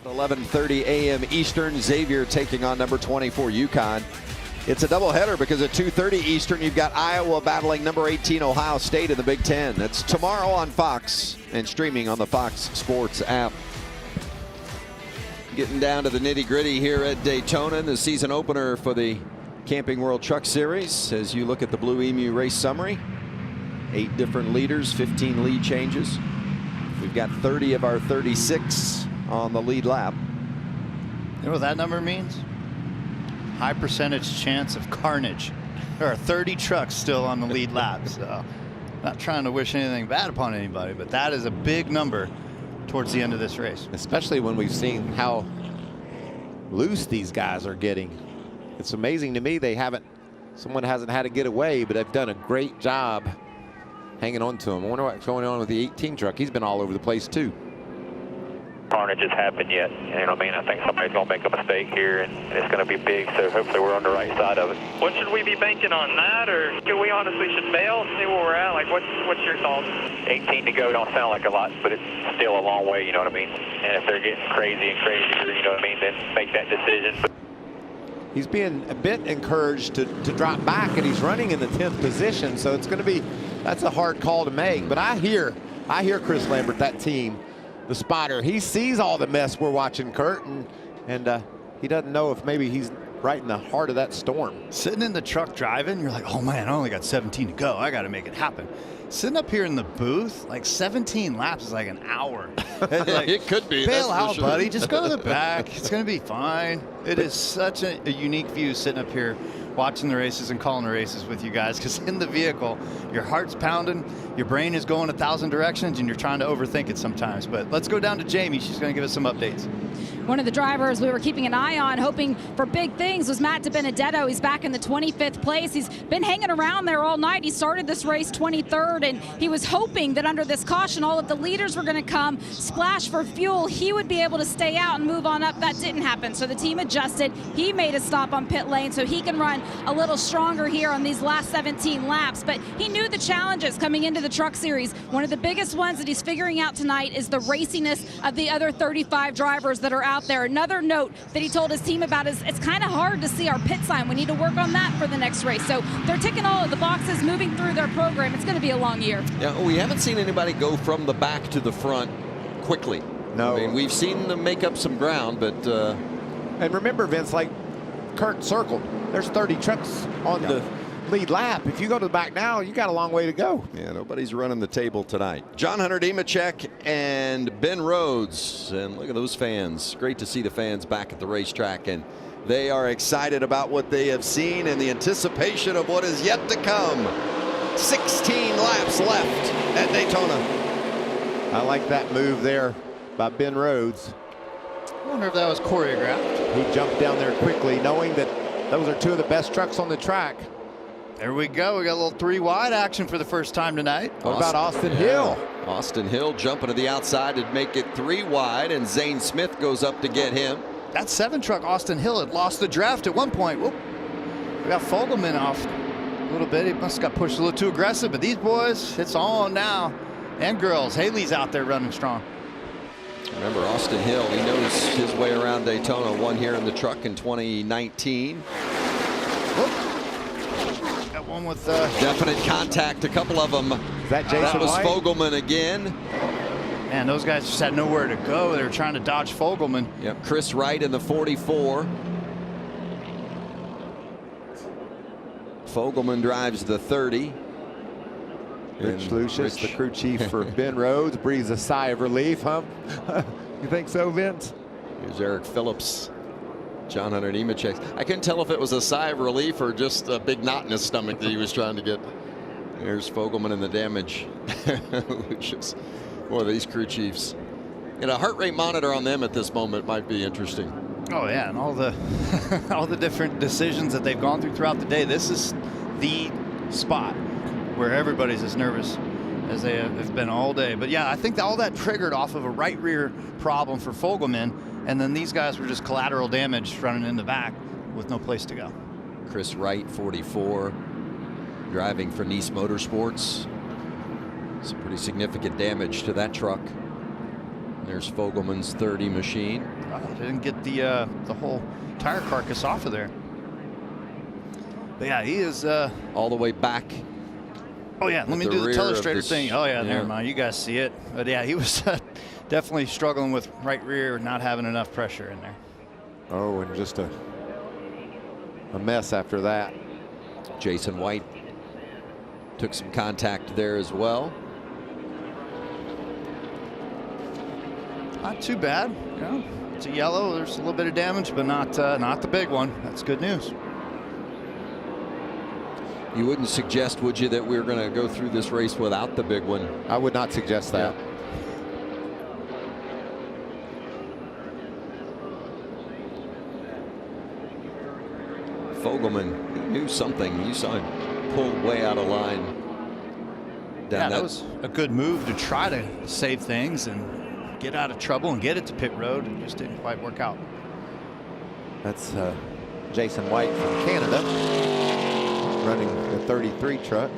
11:30 a.m. Eastern. Xavier taking on number 24 UConn. It's a doubleheader because at 2:30 Eastern, you've got Iowa battling number 18 Ohio State in the Big Ten. That's tomorrow on Fox and streaming on the Fox Sports app. Getting down to the nitty-gritty here at Daytona, the season opener for the Camping World Truck Series. As you look at the Blue Emu race summary, 8 different leaders, 15 lead changes. We've got 30 of our 36 on the lead lap. You know what that number means? High percentage chance of carnage. There are 30 trucks still on the lead lap, so not trying to wish anything bad upon anybody, but that is a big number towards the end of this race. Especially when we've seen how loose these guys are getting. It's amazing to me someone hasn't had to get away, but they've done a great job hanging on to him. I wonder what's going on with the 18 truck. He's been all over the place too. Carnage has happened yet. You know what I mean? I think somebody's going to make a mistake here, and it's going to be big, so hopefully we're on the right side of it. What should we be banking on, that, or do we honestly should bail and see where we're at? Like, what's your thoughts? 18 to go don't sound like a lot, but it's still a long way, you know what I mean? And if they're getting crazy and crazier, you know what I mean, then make that decision. He's being a bit encouraged to drop back, and he's running in the 10th position, so it's going to be, that's a hard call to make. But I hear Chris Lambert, that team, the spotter, he sees all the mess we're watching, Kurt, and he doesn't know if maybe he's right in the heart of that storm. Sitting in the truck driving, you're like, oh man, I only got 17 to go. I got to make it happen. Sitting up here in the booth, like 17 laps is like an hour. Like, it could be. Bail out, buddy. Just go to the back. It's going to be fine. It is such a unique view sitting up here watching the races and calling the races with you guys, because in the vehicle, your heart's pounding, your brain is going 1,000 directions, and you're trying to overthink it sometimes. But let's go down to Jamie. She's going to give us some updates. One of the drivers we were keeping an eye on, hoping for big things, was Matt DiBenedetto. He's back in the 25th place. He's been hanging around there all night. He started this race 23rd, and he was hoping that under this caution, all of the leaders were going to come, splash for fuel. He would be able to stay out and move on up. That didn't happen, so the team adjusted. He made a stop on pit lane so he can run a little stronger here on these last 17 laps. But he knew the challenges coming into the Truck Series. One of the biggest ones that he's figuring out tonight is the raciness of the other 35 drivers that are out there. Another note that he told his team about is it's kind of hard to see our pit sign. We need to work on that for the next race. So they're ticking all of the boxes, moving through their program. It's going to be a long year. Yeah, we haven't seen anybody go from the back to the front quickly. No. I mean, we've seen them make up some ground, but... and remember, Vince, like Kurt circled, there's 30 trucks on the lead lap. If you go to the back now, you got a long way to go. Yeah, nobody's running the table tonight. John Hunter Nemechek and Ben Rhodes. And look at those fans. Great to see the fans back at the racetrack. And they are excited about what they have seen and the anticipation of what is yet to come. 16 laps left at Daytona. I like that move there by Ben Rhodes. I wonder if that was choreographed. He jumped down there quickly, knowing that those are 2 of the best trucks on the track. There we go. We got a little 3 wide action for the first time tonight. What about Austin Hill? Austin Hill jumping to the outside to make it 3 wide, and Zane Smith goes up to get him. That 7 truck, Austin Hill, had lost the draft at one point. Whoop. We got Fogelman off a little bit. He must have got pushed a little too aggressive, but these boys, it's on now. And girls, Haley's out there running strong. Remember, Austin Hill, he knows his way around Daytona. Won here in the truck in 2019. Got one with definite contact, a couple of them. Is that Jason That was White? Fogelman again. Man, those guys just had nowhere to go. They were trying to dodge Fogelman. Yep, Chris Wright in the 44. Fogelman drives the 30. Rich Lucius, the crew chief for Ben Rhodes, breathes a sigh of relief, huh? You think so, Vince? Here's Eric Phillips, John Hunter Nemechek. I couldn't tell if it was a sigh of relief or just a big knot in his stomach that he was trying to get. There's Fogelman and the damage. Lucius. Boy, these crew chiefs. And a heart rate monitor on them at this moment might be interesting. Oh yeah, and all the all the different decisions that they've gone through throughout the day. This is the spot where everybody's as nervous as they have been all day. But yeah, I think that all that triggered off of a right rear problem for Fogelman, and then these guys were just collateral damage running in the back with no place to go. Chris Wright, 44, driving for Nice Motorsports. Some pretty significant damage to that truck. There's Fogelman's 30 machine. Wow, didn't get the whole tire carcass off of there. But yeah, he is all the way back. Oh yeah, let me do the telestrator thing. Oh yeah, never mind. You guys see it. But yeah, he was definitely struggling with right rear, not having enough pressure in there. Oh, and just a mess after that. Jason White took some contact there as well. Not too bad. You know, it's a yellow. There's a little bit of damage, but not the big one. That's good news. You wouldn't suggest, would you, that we were going to go through this race without the big one? I would not suggest that. Yeah. Fogelman knew something. You saw him pull way out of line. Yeah, that was a good move to try to save things and get out of trouble and get it to pit road. It just didn't quite work out. That's Jason White from Canada, running the 33 truck.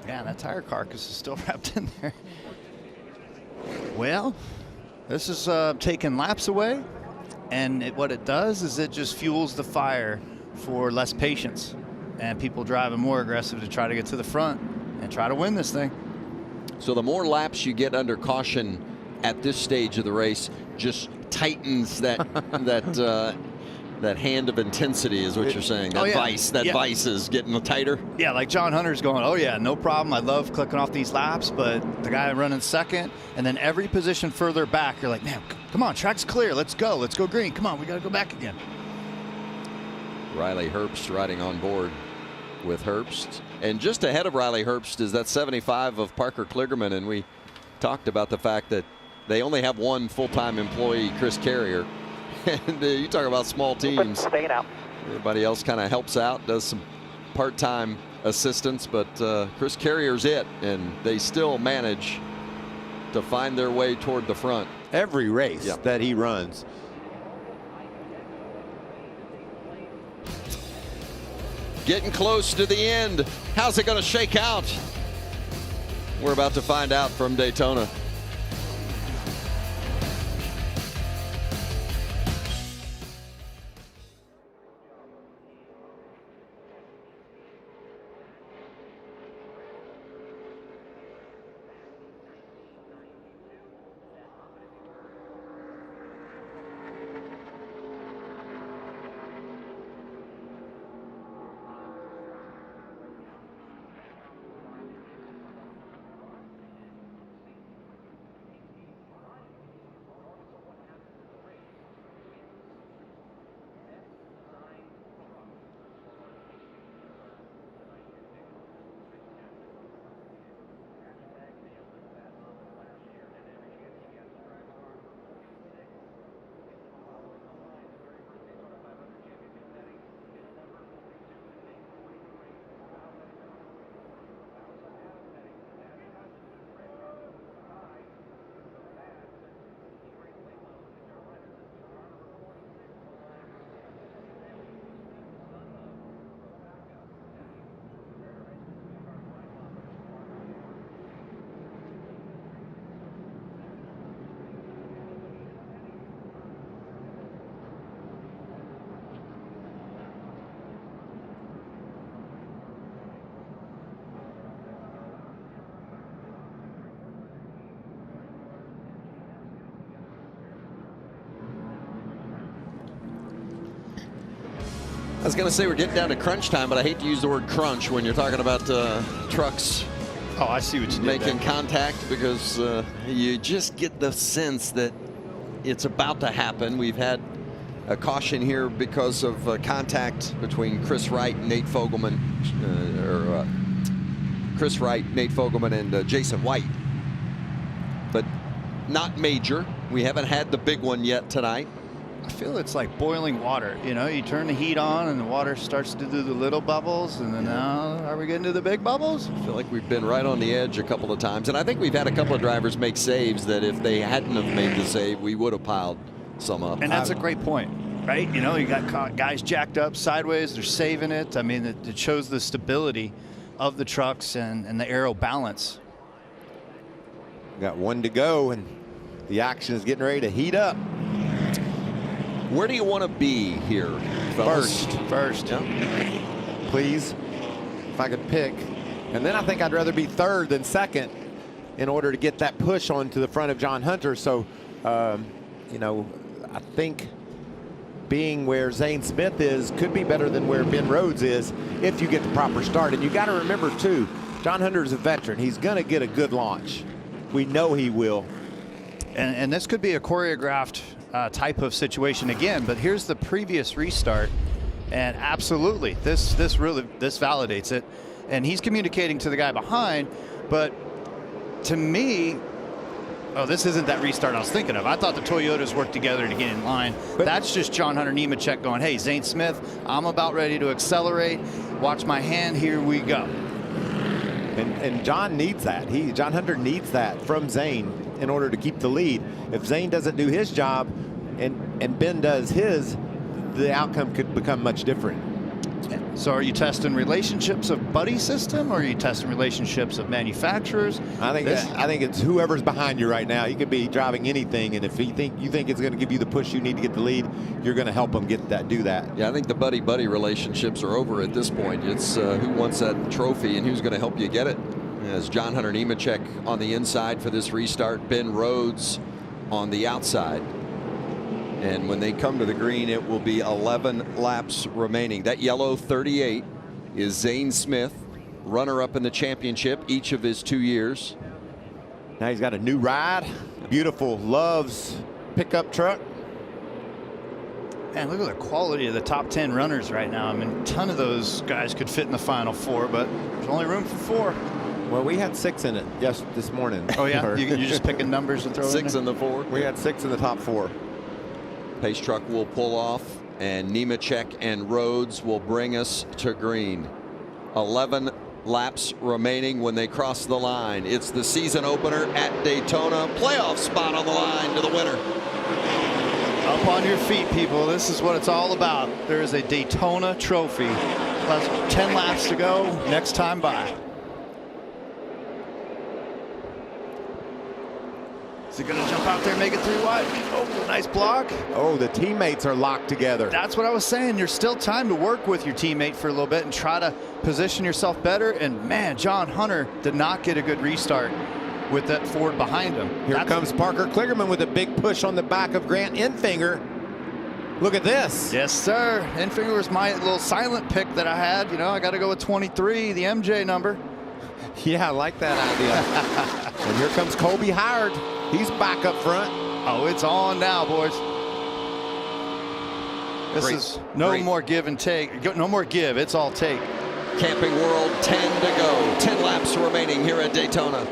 Yeah, that tire carcass is still wrapped in there. Well, this is taking laps away, and what it does is it just fuels the fire for less patience and people driving more aggressive to try to get to the front and try to win this thing. So the more laps you get under caution at this stage of the race, just tightens that that hand of intensity, is what you're saying. That vice is getting tighter. Yeah, like John Hunter's going, oh yeah, no problem. I love clicking off these laps, but the guy running second, and then every position further back, you're like, man, come on, track's clear. Let's go green. Come on, we got to go back again. Riley Herbst riding on board with Herbst. And just ahead of Riley Herbst is that 75 of Parker Kligerman, and we talked about the fact that they only have one full-time employee, Chris Carrier. And you talk about small teams. Everybody else kind of helps out, does some part-time assistance, but Chris Carrier's it, and they still manage to find their way toward the front. Every race that he runs. Getting close to the end. How's it going to shake out? We're about to find out from Daytona. I was going to say we're getting down to crunch time, but I hate to use the word crunch when you're talking about trucks. Oh, I see what you did making there. contact, because you just get the sense that it's about to happen. We've had a caution here because of contact between Chris Wright and Nate Fogelman, Chris Wright, Nate Fogelman, and Jason White, but not major. We haven't had the big one yet tonight. I feel it's like boiling water. You know, you turn the heat on and the water starts to do the little bubbles, and then now are we getting to the big bubbles? I feel like we've been right on the edge a couple of times, and I think we've had a couple of drivers make saves that if they hadn't have made the save, we would have piled some up. And that's a great point, right? You know, you got guys jacked up sideways, they're saving it. I mean, it shows the stability of the trucks and the aero balance. Got one to go, and the action is getting ready to heat up. Where do you want to be here, fellas? First. Yeah. Please, if I could pick. And then I think I'd rather be third than second in order to get that push onto the front of John Hunter. So, you know, I think being where Zane Smith is could be better than where Ben Rhodes is if you get the proper start. And you got to remember, too, John Hunter is a veteran. He's going to get a good launch. We know he will. And this could be a choreographed type of situation again, but here's the previous restart, and absolutely, this validates it. And he's communicating to the guy behind, but to me, oh, this isn't that restart I was thinking of. I thought the Toyotas worked together to get in line. But that's just John Hunter Nemechek going, hey, Zane Smith, I'm about ready to accelerate. Watch my hand, here we go. And John needs that. John Hunter needs that from Zane in order to keep the lead. If Zane doesn't do his job and Ben does his, the outcome could become much different. So are you testing relationships of buddy system, or are you testing relationships of manufacturers? I think it's whoever's behind you right now. You could be driving anything, and if you think it's going to give you the push you need to get the lead, you're going to help them do that. Yeah, I think the buddy relationships are over at this point. It's who wants that trophy and who's going to help you get it. As John Hunter Nemechek on the inside for this restart, Ben Rhodes on the outside. And when they come to the green, it will be 11 laps remaining. That yellow 38 is Zane Smith, runner-up in the championship each of his 2 years. Now he's got a new ride. Beautiful Love's pickup truck. Man, look at the quality of the top 10 runners right now. I mean, a ton of those guys could fit in the final 4, but there's only room for 4. Well, we had 6 in it this morning. Oh, yeah? You're just picking numbers and throwing 6 in the 4. We had 6 in the top 4. Pace truck will pull off, and Nemechek and Rhodes will bring us to green. 11 laps remaining when they cross the line. It's the season opener at Daytona. Playoff spot on the line to the winner. Up on your feet, people. This is what it's all about. There is a Daytona trophy. Last 10 laps to go. Next time by. Is he going to jump out there and make it 3 wide? Oh, nice block. Oh, the teammates are locked together. That's what I was saying. There's still time to work with your teammate for a little bit and try to position yourself better. And, man, John Hunter did not get a good restart with that Ford behind him. Here comes Parker Kligerman with a big push on the back of Grant Enfinger. Look at this. Yes, sir. Enfinger was my little silent pick that I had. You know, I got to go with 23, the MJ number. Yeah, I like that idea. And here comes Colby Howard. He's back up front. Oh, it's on now, boys. This is no more give and take. No more give. It's all take. Camping World, 10 to go. 10 laps remaining here at Daytona.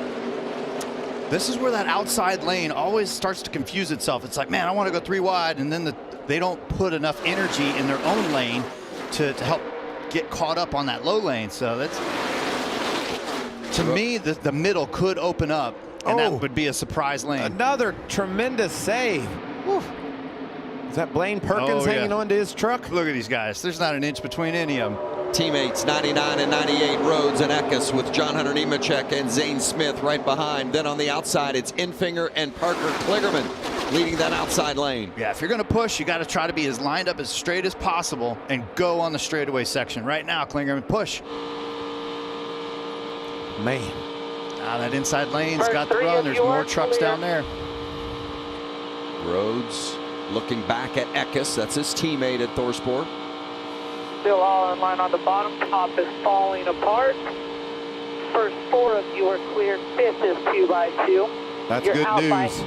This is where that outside lane always starts to confuse itself. It's like, man, I want to go 3 wide, and then they don't put enough energy in their own lane to help get caught up on that low lane. So that's, to me, the middle could open up, and that would be a surprise lane. Another tremendous save. Whew. Is that Blaine Perkins hanging on to his truck? Look at these guys. There's not an inch between any of them. Teammates 99 and 98, Rhodes and Eckes, with John Hunter Nemechek and Zane Smith right behind. Then on the outside, it's Enfinger and Parker Kligerman leading that outside lane. Yeah, if you're going to push, you got to try to be as lined up as straight as possible and go on the straightaway section. Right now, Kligerman, push. Man. Now that inside lane's got the run. There's more trucks down there. Rhodes looking back at Eckes. That's his teammate at Thorsport. Still all in line on the bottom. Top is falling apart. First 4 of you are clear. 5th is 2 by 2. That's good news.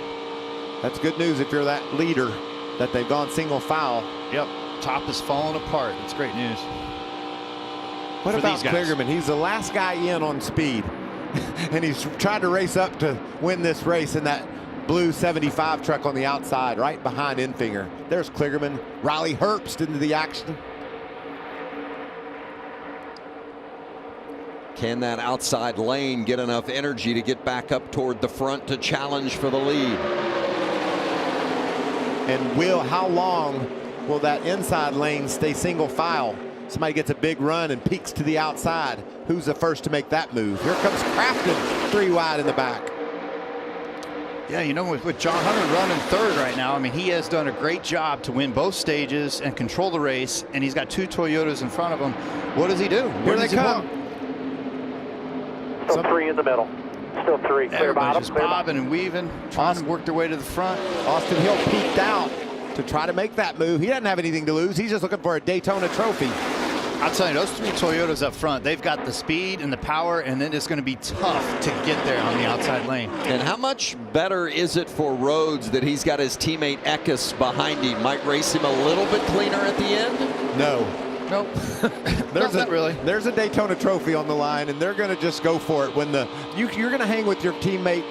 That's good news if you're that leader, that they've gone single file. Yep. Top is falling apart. That's great news. What about Kligerman? He's the last guy in on speed. And he's tried to race up to win this race in that blue 75 truck on the outside, right behind Enfinger. There's Kligerman. Riley Herbst into the action. Can that outside lane get enough energy to get back up toward the front to challenge for the lead? And how long will that inside lane stay single file? Somebody gets a big run and peeks to the outside. Who's the first to make that move? Here comes Crafton, 3 wide in the back. Yeah, you know, with John Hunter running third right now, I mean, he has done a great job to win both stages and control the race, and he's got 2 Toyotas in front of him. What does he do? Here they come. Still 3 in the middle. Still 3. Clear bottom. Just bobbing and weaving, trying to work their way to the front. Austin Hill peeked out to try to make that move. He doesn't have anything to lose. He's just looking for a Daytona trophy. I'll tell you, those 3 Toyotas up front, they've got the speed and the power, and then it's going to be tough to get there on the outside lane. And how much better is it for Rhodes that he's got his teammate Eckes behind him? Might race him a little bit cleaner at the end? No. Nope. Not really. There's a Daytona trophy on the line, and they're going to just go for it. When you're going to hang with your teammate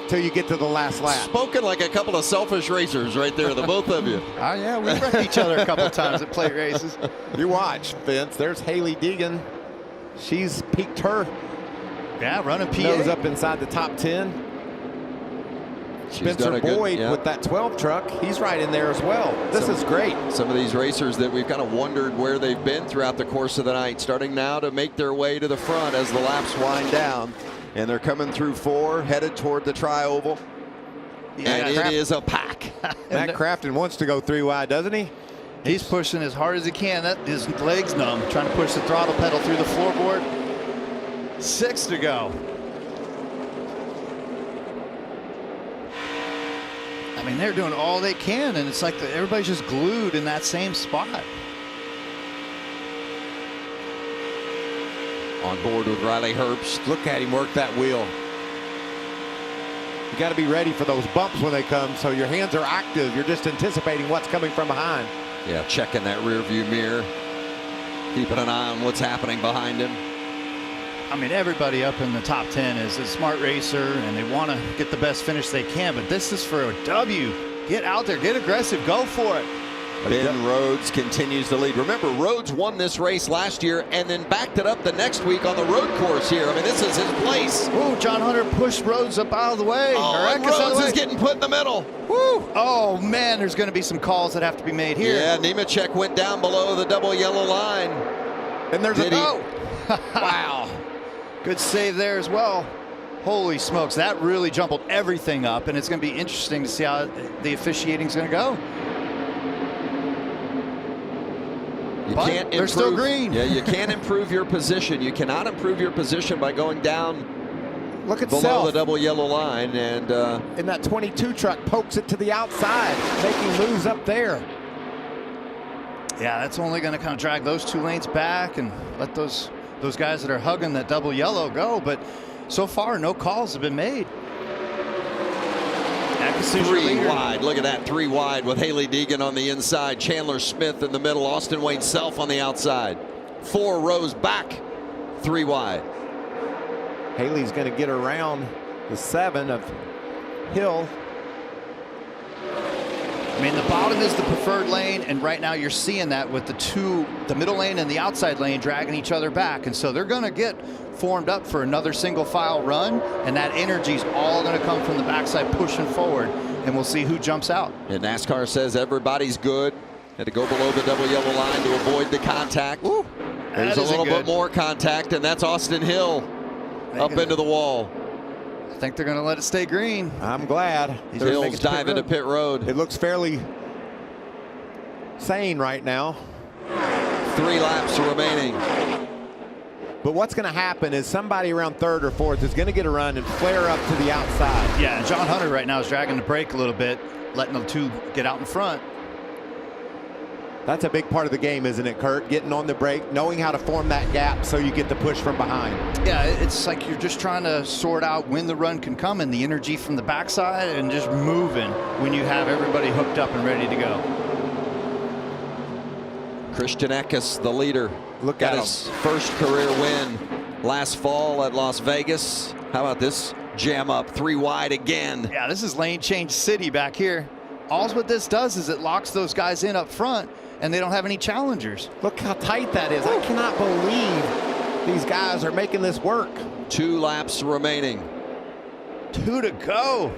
till you get to the last lap. Spoken like a couple of selfish racers right there, the both of you. Oh, yeah, we wrecked each other a couple of times at plate races. You watch, Vince. There's Hailie Deegan. She's peaked her. Yeah, running PA. Nose up inside the top 10. Spencer Boyd with that 12 truck, he's right in there as well. This is great. Some of these racers that we've kind of wondered where they've been throughout the course of the night, starting now to make their way to the front as the laps wind down. And they're coming through 4, headed toward the tri-oval. Yeah, and it is a pack. Matt Crafton wants to go 3 wide, doesn't he? He's pushing as hard as he can. His leg's numb, trying to push the throttle pedal through the floorboard. 6 to go. I mean, they're doing all they can, and it's like everybody's just glued in that same spot. On board with Riley Herbst. Look at him work that wheel. You got to be ready for those bumps when they come, so your hands are active. You're just anticipating what's coming from behind. Yeah, checking that rear view mirror. Keeping an eye on what's happening behind him. I mean, everybody up in the top 10 is a smart racer, and they want to get the best finish they can, but this is for a W. Get out there, get aggressive, go for it. Ben Rhodes continues to lead. Remember, Rhodes won this race last year and then backed it up the next week on the road course here. I mean, this is his place. Ooh, John Hunter pushed Rhodes up out of the way. Oh, and Rhodes is getting put in the middle. Woo. Oh, man, there's going to be some calls that have to be made here. Yeah, Nemechek went down below the double yellow line. And there's a no. Wow. Good save there as well. Holy smokes, that really jumbled everything up, and it's going to be interesting to see how the officiating is going to go. They're still green. Yeah, you can't improve your position. You cannot improve your position by going down below the double yellow line. And that 22 truck pokes it to the outside, making moves up there. Yeah, that's only going to kind of drag those 2 lanes back and let those guys that are hugging that double yellow go. But so far, no calls have been made. 3 wide. Look at that, 3 wide with Hailie Deegan on the inside, Chandler Smith in the middle, Austin Wayne Self on the outside. 4 rows back, 3 wide. Haley's going to get around the 7 of Hill. I mean, the bottom is the preferred lane, and right now you're seeing that with the middle lane and the outside lane dragging each other back, and so they're going to get formed up for another single file run, and that energy is all going to come from the backside pushing forward, and we'll see who jumps out. And NASCAR says everybody's good. Had to go below the double yellow line to avoid the contact. Ooh, there's a little bit more contact, and that's Austin Hill up into the wall. I think they're going to let it stay green. I'm glad. Hill's diving to pit road. It looks fairly sane right now. 3 laps remaining. But what's going to happen is somebody around 3rd or 4th is going to get a run and flare up to the outside. Yeah, John Hunter right now is dragging the brake a little bit, letting the 2 get out in front. That's a big part of the game, isn't it, Kurt? Getting on the brake, knowing how to form that gap so you get the push from behind. Yeah, it's like you're just trying to sort out when the run can come and the energy from the backside and just moving when you have everybody hooked up and ready to go. Christian Eckes, the leader. Look at him. His first career win last fall at Las Vegas. How about this jam up? 3 wide again. Yeah, this is lane change city back here. All what this does is it locks those guys in up front, and they don't have any challengers. Look how tight that is. I cannot believe these guys are making this work. 2 laps remaining. 2 to go.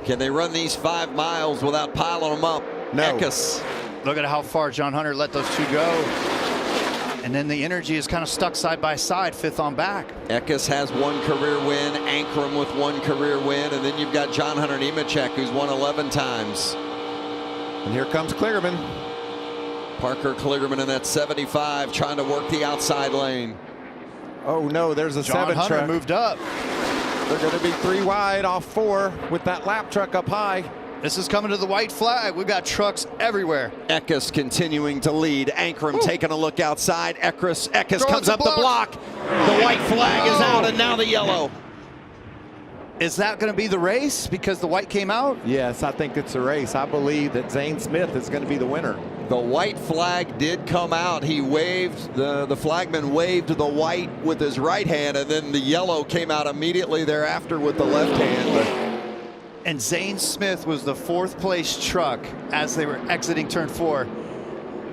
Can they run these 5 miles without piling them up? No. Eckes. Look at how far John Hunter let those 2 go. And then the energy is kind of stuck side by side, 5th on back. Eckes has 1 career win, Ankrum with 1 career win, and then you've got John Hunter Nemechek, who's won 11 times. And here comes Kligerman. Parker Kligerman in that 75, trying to work the outside lane. Oh no, there's a John 7 Hunter truck. moved up. They're going to be 3 wide off 4 with that lap truck up high. This is coming to the white flag. We've got trucks everywhere. Eckes continuing to lead. Ankrum taking a look outside. Eckes comes up the block. The white flag is out, and now the yellow. Is that going to be the race because the white came out? Yes, I think it's a race. I believe that Zane Smith is going to be the winner. The white flag did come out. He waved, the flagman waved the white with his right hand, and then the yellow came out immediately thereafter with the left hand. And Zane Smith was the 4th place truck as they were exiting turn 4.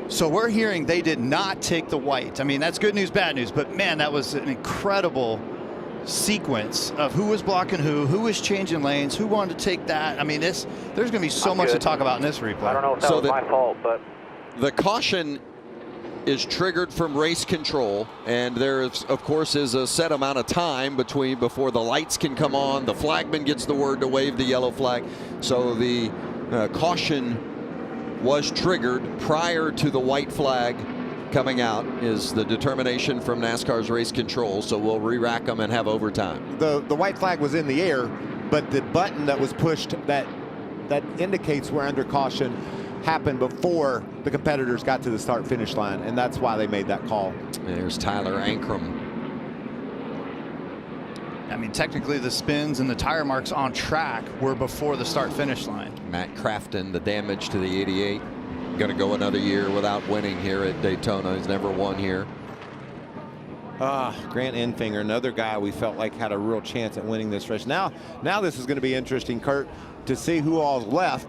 So we're hearing they did not take the white. I mean, that's good news, bad news, but man, that was an incredible sequence of who was blocking who was changing lanes, who wanted to take that. I mean, there's going to be so much to talk about in this replay. I don't know if that was my fault, but the caution is triggered from race control, and there is, of course, is a set amount of time before the lights can come on. The flagman gets the word to wave the yellow flag. So the caution was triggered prior to the white flag coming out, is the determination from NASCAR's race control. So we'll re-rack them and have overtime. The white flag was in the air, but the button that was pushed that indicates we're under caution happened before the competitors got to the start finish line, and that's why they made that call. There's Tyler Ankrum. I mean, technically the spins and the tire marks on track were before the start finish line. Matt Crafton, the damage to the 88, going to go another year without winning here at Daytona. He's never won here. Grant Enfinger, another guy we felt like had a real chance at winning this race. Now this is going to be interesting, Kurt, to see who all's left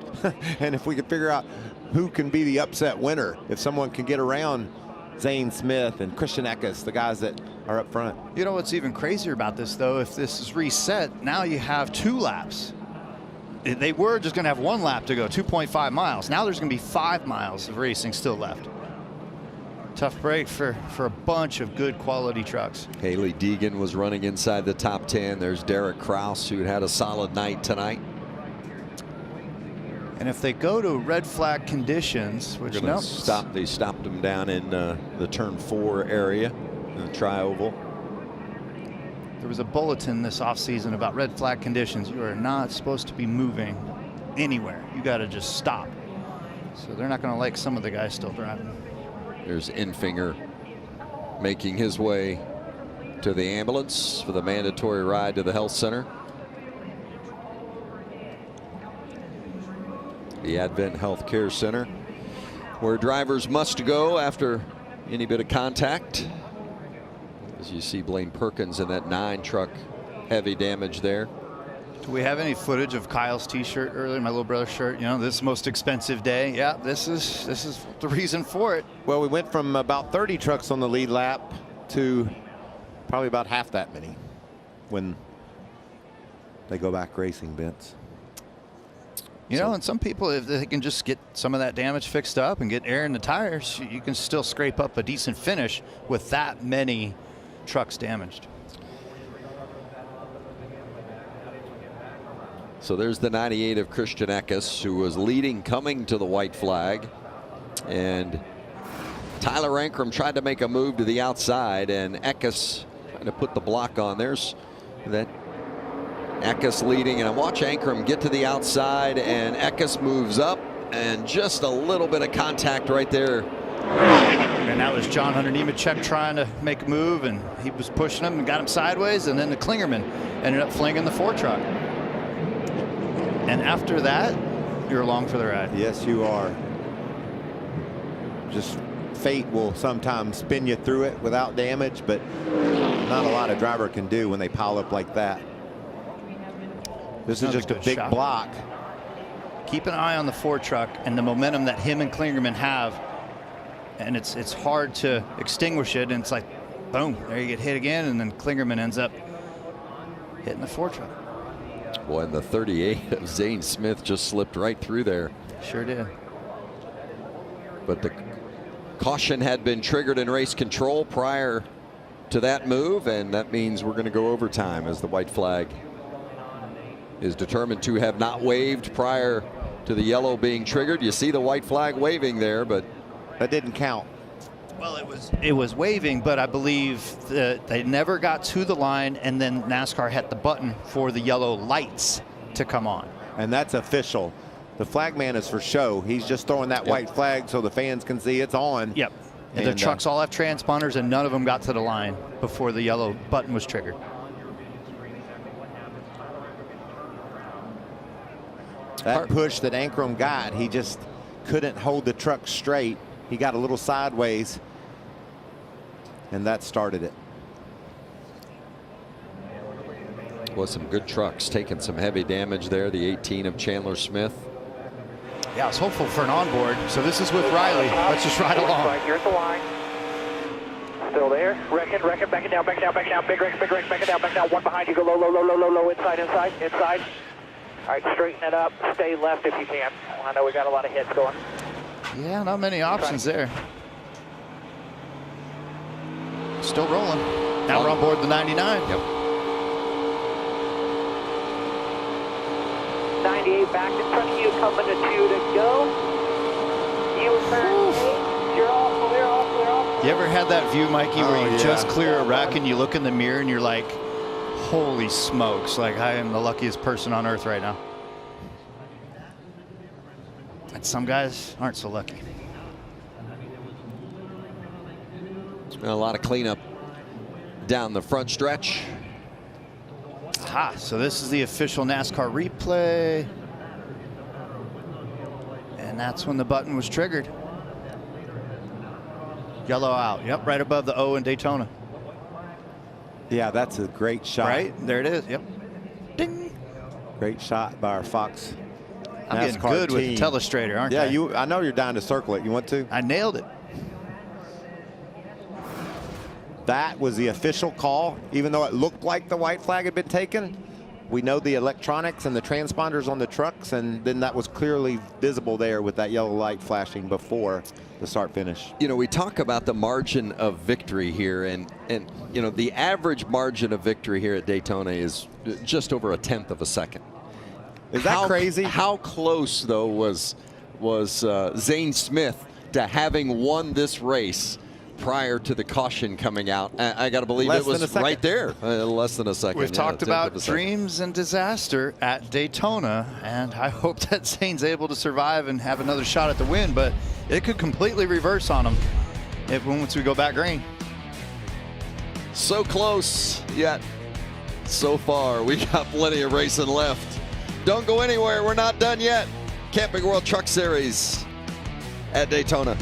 and if we can figure out who can be the upset winner. If someone can get around Zane Smith and Christian Eckes, the guys that are up front. You know what's even crazier about this, though? If this is reset, now you have 2 laps. They were just going to have 1 lap to go, 2.5 miles. Now there's going to be 5 miles of racing still left. Tough break for a bunch of good quality trucks. Haley Deegan was running inside the top 10. There's Derek Kraus, who had a solid night tonight. And if they go to red flag conditions, which they stopped him down in the turn 4 area, the tri-oval. There was a bulletin this offseason about red flag conditions. You are not supposed to be moving anywhere. You got to just stop. So they're not going to like some of the guys still driving. There's Enfinger making his way to the ambulance for the mandatory ride to the health center. The Advent Health Care Center, where drivers must go after any bit of contact. As you see Blaine Perkins in that 9 truck, heavy damage there. Do we have any footage of Kyle's t-shirt earlier, my little brother's shirt? You know, this most expensive day. Yeah, this is the reason for it. Well, we went from about 30 trucks on the lead lap to probably about half that many when they go back racing, Vince. You know, and some people, if they can just get some of that damage fixed up and get air in the tires, you can still scrape up a decent finish with that many trucks damaged. So there's the 98 of Christian Eckes, who was leading coming to the white flag. And Tyler Ankrum tried to make a move to the outside, and Eckes trying to put the block on. There's that Eckes leading, and I watch Ankrum get to the outside, and Eckes moves up, and just a little bit of contact right there. And that was John Hunter Nemechek trying to make a move, and he was pushing him and got him sideways, and then the Kligerman ended up flinging the 4 truck. And after that, you're along for the ride. Yes, you are. Just fate will sometimes spin you through it without damage, but not a lot a driver can do when they pile up like that. This is just a big block. Keep an eye on the 4 truck and the momentum that him and Kligerman have. And it's hard to extinguish it. And it's like, boom, there you get hit again. And then Kligerman ends up hitting the 4 truck. Boy, and the 38 of Zane Smith just slipped right through there. Sure did. But the Caution had been triggered in race control prior to that move, and that means we're going to go overtime as the white flag is determined to have not waved prior to the yellow being triggered. You see the white flag waving there, but that didn't count. Well, it was waving, but I believe that they never got to the line, and then NASCAR hit the button for the yellow lights to come on. And that's official. The flag man is for show. He's just throwing that white flag so the fans can see it's on. Yep. And the trucks all have transponders, and none of them got to the line before the yellow button was triggered. That push that Ankrum got, he just couldn't hold the truck straight. He got a little sideways, and that started it. Well, some good trucks taking some heavy damage there. The 18 of Chandler Smith. Yeah, I was hopeful for an onboard. So this is with Riley. Let's just ride along. Right here at the line. Still there. Wreck it, back it down. Big wreck, back it down. One behind you. Go low. Inside. All right, straighten it up. Stay left if you can. I know we got a lot of hits going. Yeah, not many options there. Still rolling. Now we're on board the 99. Yep. 98 back in front of you, coming to 2 to go. You turn 8. You're all clear. You ever had that view, Mikey, where you just clear a wreck and you look in the mirror and you're like, holy smokes, like I am the luckiest person on earth right now. And some guys aren't so lucky. A lot of cleanup down the front stretch. Aha, so this is the official NASCAR replay. And that's when the button was triggered. Yellow out. Yep, right above the O in Daytona. Yeah, that's a great shot. Right, there it is. Yep. Ding. Great shot by our Fox I'm NASCAR getting good team. with the telestrator, aren't I? Yeah, I know you're down to circle it. You want to? I nailed it. That was the official call, even though it looked like the white flag had been taken. We know the electronics and the transponders on the trucks, and then that was clearly visible there with that yellow light flashing before the start finish. You know, we talk about the margin of victory here, and you know, the average margin of victory here at Daytona is just over 1/10 of a second. Is that crazy? How close though was Zane Smith to having won this race prior to the caution coming out? I got to believe it was right there, less than a second. We've talked about dreams and disaster at Daytona, and I hope that Zane's able to survive and have another shot at the win, but it could completely reverse on him once we go back green. So close, yet so far. We got plenty of racing left. Don't go anywhere. We're not done yet. Camping World Truck Series at Daytona.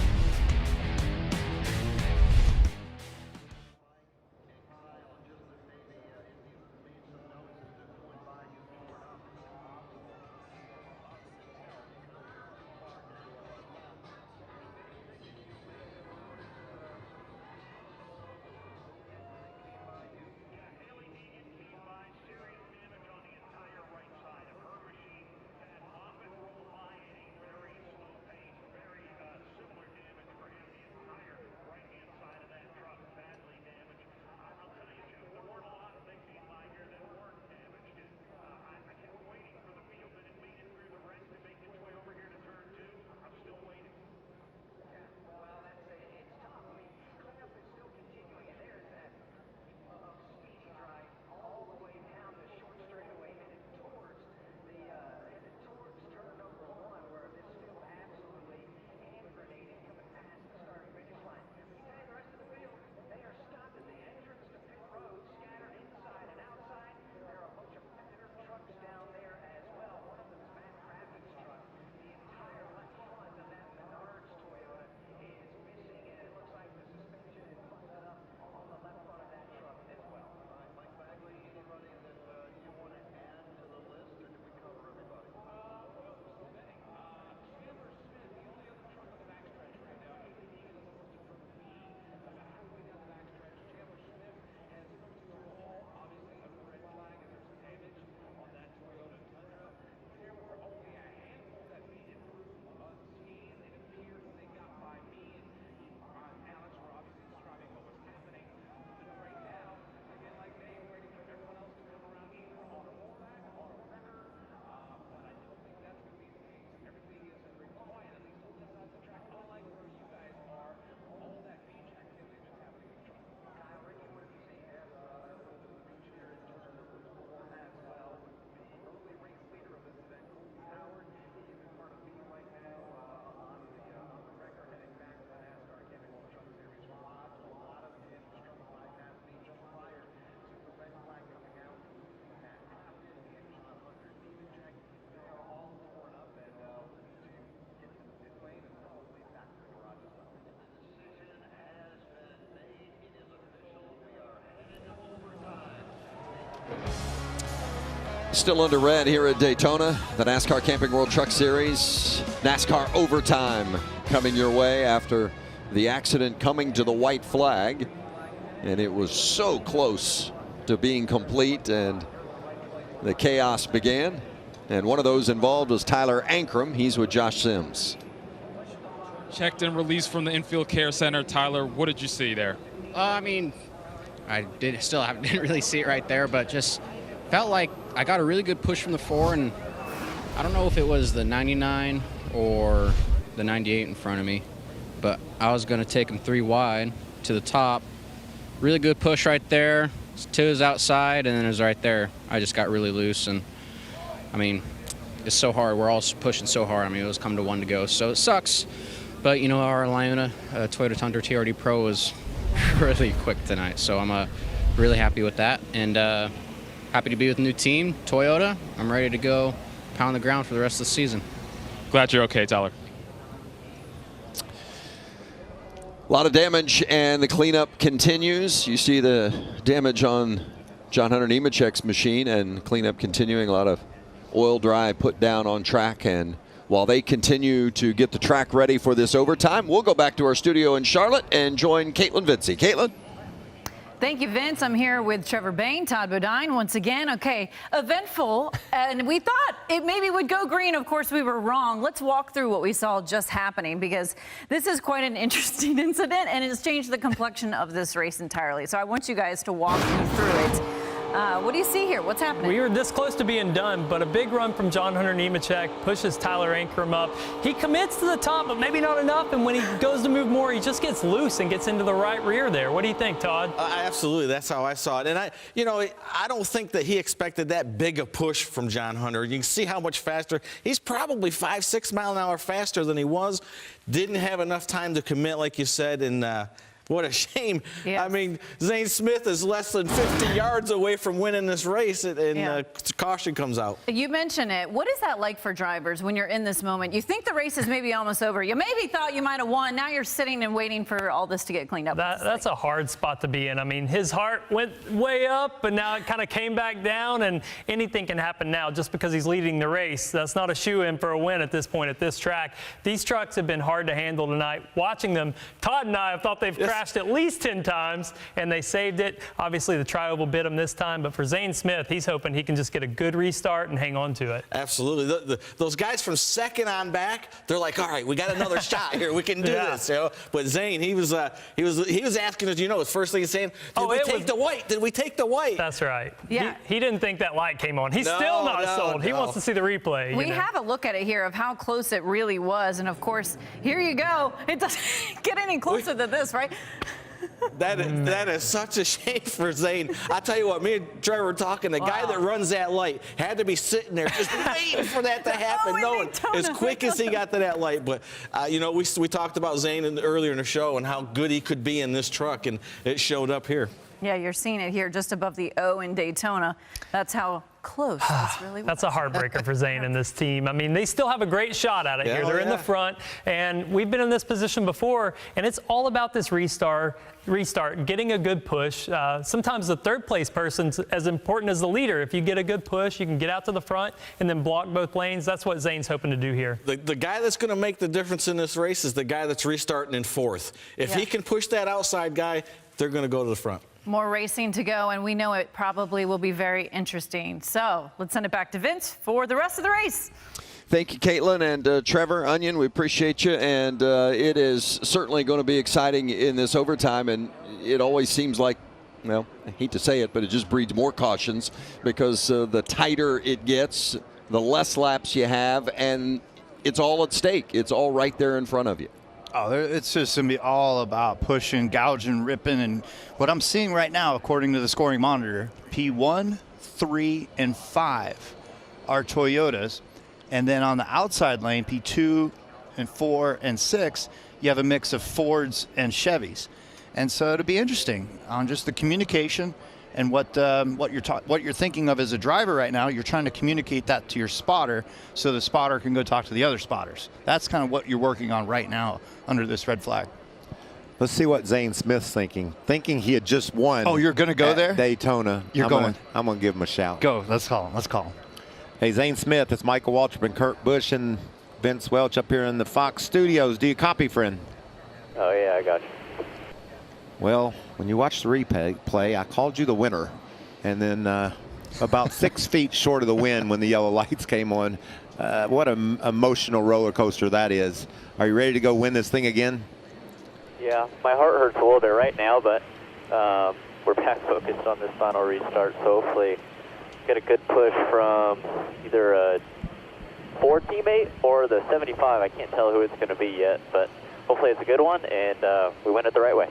Still under red here at Daytona, the NASCAR Camping World Truck Series. NASCAR overtime coming your way after the accident coming to the white flag. And it was so close to being complete, and the chaos began. And one of those involved was Tyler Ankrum. He's with Josh Sims. Checked and released from the infield care center. Tyler, what did you see there? I mean, I didn't really see it right there, but just felt like I got a really good push from the 4, and I don't know if it was the 99 or the 98 in front of me, but I was going to take him 3 wide to the top. Really good push right there. 2 is outside, and then it was right there. I just got really loose, and I mean, it's so hard. We're all pushing so hard. I mean, it was come to 1 to go, so it sucks. But you know, our Iona Toyota Tundra TRD Pro was really quick tonight, so I'm really happy with that, and happy to be with a new team, Toyota. I'm ready to go pound the ground for the rest of the season. Glad you're okay, Tyler. A lot of damage, and the cleanup continues. You see the damage on John Hunter Nemechek's machine, and cleanup continuing. A lot of oil dry put down on track, and while they continue to get the track ready for this overtime, we'll go back to our studio in Charlotte and join Caitlin Vincey. Caitlin? Thank you, Vince. I'm here with Trevor Bain, Todd Bodine once again. Okay, eventful, and we thought it maybe would go green. Of course, we were wrong. Let's walk through what we saw just happening, because this is quite an interesting incident, and it's changed the complexion of this race entirely. So I want you guys to walk me through it. What do you see here? What's happening? We were this close to being done, but a big run from John Hunter Nemechek pushes Tyler Ankrum up. He commits to the top, but maybe not enough, and when he goes to move more, he just gets loose and gets into the right rear there. What do you think, Todd? Absolutely, that's how I saw it. And I don't think that he expected that big a push from John Hunter. You can see how much faster. He's probably 5-6 mile an hour faster than he was. Didn't have enough time to commit, like you said, and what a shame. Yes. I mean, Zane Smith is less than 50 yards away from winning this race, and caution comes out. You mentioned it. What is that like for drivers when you're in this moment? You think the race is maybe almost over. You maybe thought you might have won. Now you're sitting and waiting for all this to get cleaned up. That's a hard spot to be in. I mean, his heart went way up, but now it kind of came back down, and anything can happen now just because he's leading the race. That's not a shoe-in for a win at this point at this track. These trucks have been hard to handle tonight. Watching them, Todd and I have thought they've crashed at least 10 times, and they saved it. Obviously, the tri-oval bit him this time, but for Zane Smith, he's hoping he can just get a good restart and hang on to it. Absolutely. Those guys from second on back, they're like, all right, we got another shot here. We can do this. You know? But Zane, he was asking us, his first thing he's saying, did we take the white? Did we take the white? That's right. Yeah. He didn't think that light came on. He's still not sold. He wants to see the replay. We have a look at it here of how close it really was, and of course, here you go. It doesn't get any closer than this, right? That is such a shame for Zane. I tell you what, me and Trevor were talking. The guy that runs that light had to be sitting there just waiting for that to happen, knowing as quick as he got to that light. But we talked about Zane earlier in the show and how good he could be in this truck, and it showed up here. Yeah, you're seeing it here just above the O in Daytona. That's how close this really was. That's a heartbreaker for Zane and this team. I mean, they still have a great shot at it here. They're in the front, and we've been in this position before, and it's all about this restart, getting a good push. Sometimes the third place person's as important as the leader. If you get a good push, you can get out to the front and then block both lanes. That's what Zane's hoping to do here. The guy that's going to make the difference in this race is the guy that's restarting in fourth. If he can push that outside guy, they're going to go to the front. More racing to go, and we know it probably will be very interesting. So let's send it back to Vince for the rest of the race. Thank you, Caitlin and Trevor. Onion, we appreciate you, and it is certainly going to be exciting in this overtime, and it always seems like, well, I hate to say it, but it just breeds more cautions because the tighter it gets, the less laps you have, and it's all at stake. It's all right there in front of you. Oh, it's just going to be all about pushing, gouging, ripping. And what I'm seeing right now, according to the scoring monitor, P1, 3, and 5 are Toyotas. And then on the outside lane, P2 and 4 and 6, you have a mix of Fords and Chevys. And so it'll be interesting on just the communication and what you're thinking of as a driver right now. You're trying to communicate that to your spotter so the spotter can go talk to the other spotters. That's kind of what you're working on right now under this red flag. Let's see what Zane Smith's thinking. Thinking he had just won. Oh, you're going to go there? Daytona. You're going. I'm going to give him a shout. Go. Let's call him. Let's call him. Hey, Zane Smith, it's Michael Waltrip and Kurt Busch and Vince Welch up here in the Fox studios. Do you copy, friend? Oh, yeah, I got you. Well, when you watch the replay, I called you the winner. And then about 6 feet short of the win when the yellow lights came on. What an emotional roller coaster that is. Are you ready to go win this thing again? Yeah, my heart hurts a little bit right now, but we're back focused on this final restart, so hopefully get a good push from either a 4 teammate or the 75. I can't tell who it's going to be yet, but hopefully it's a good one, and we win it the right way.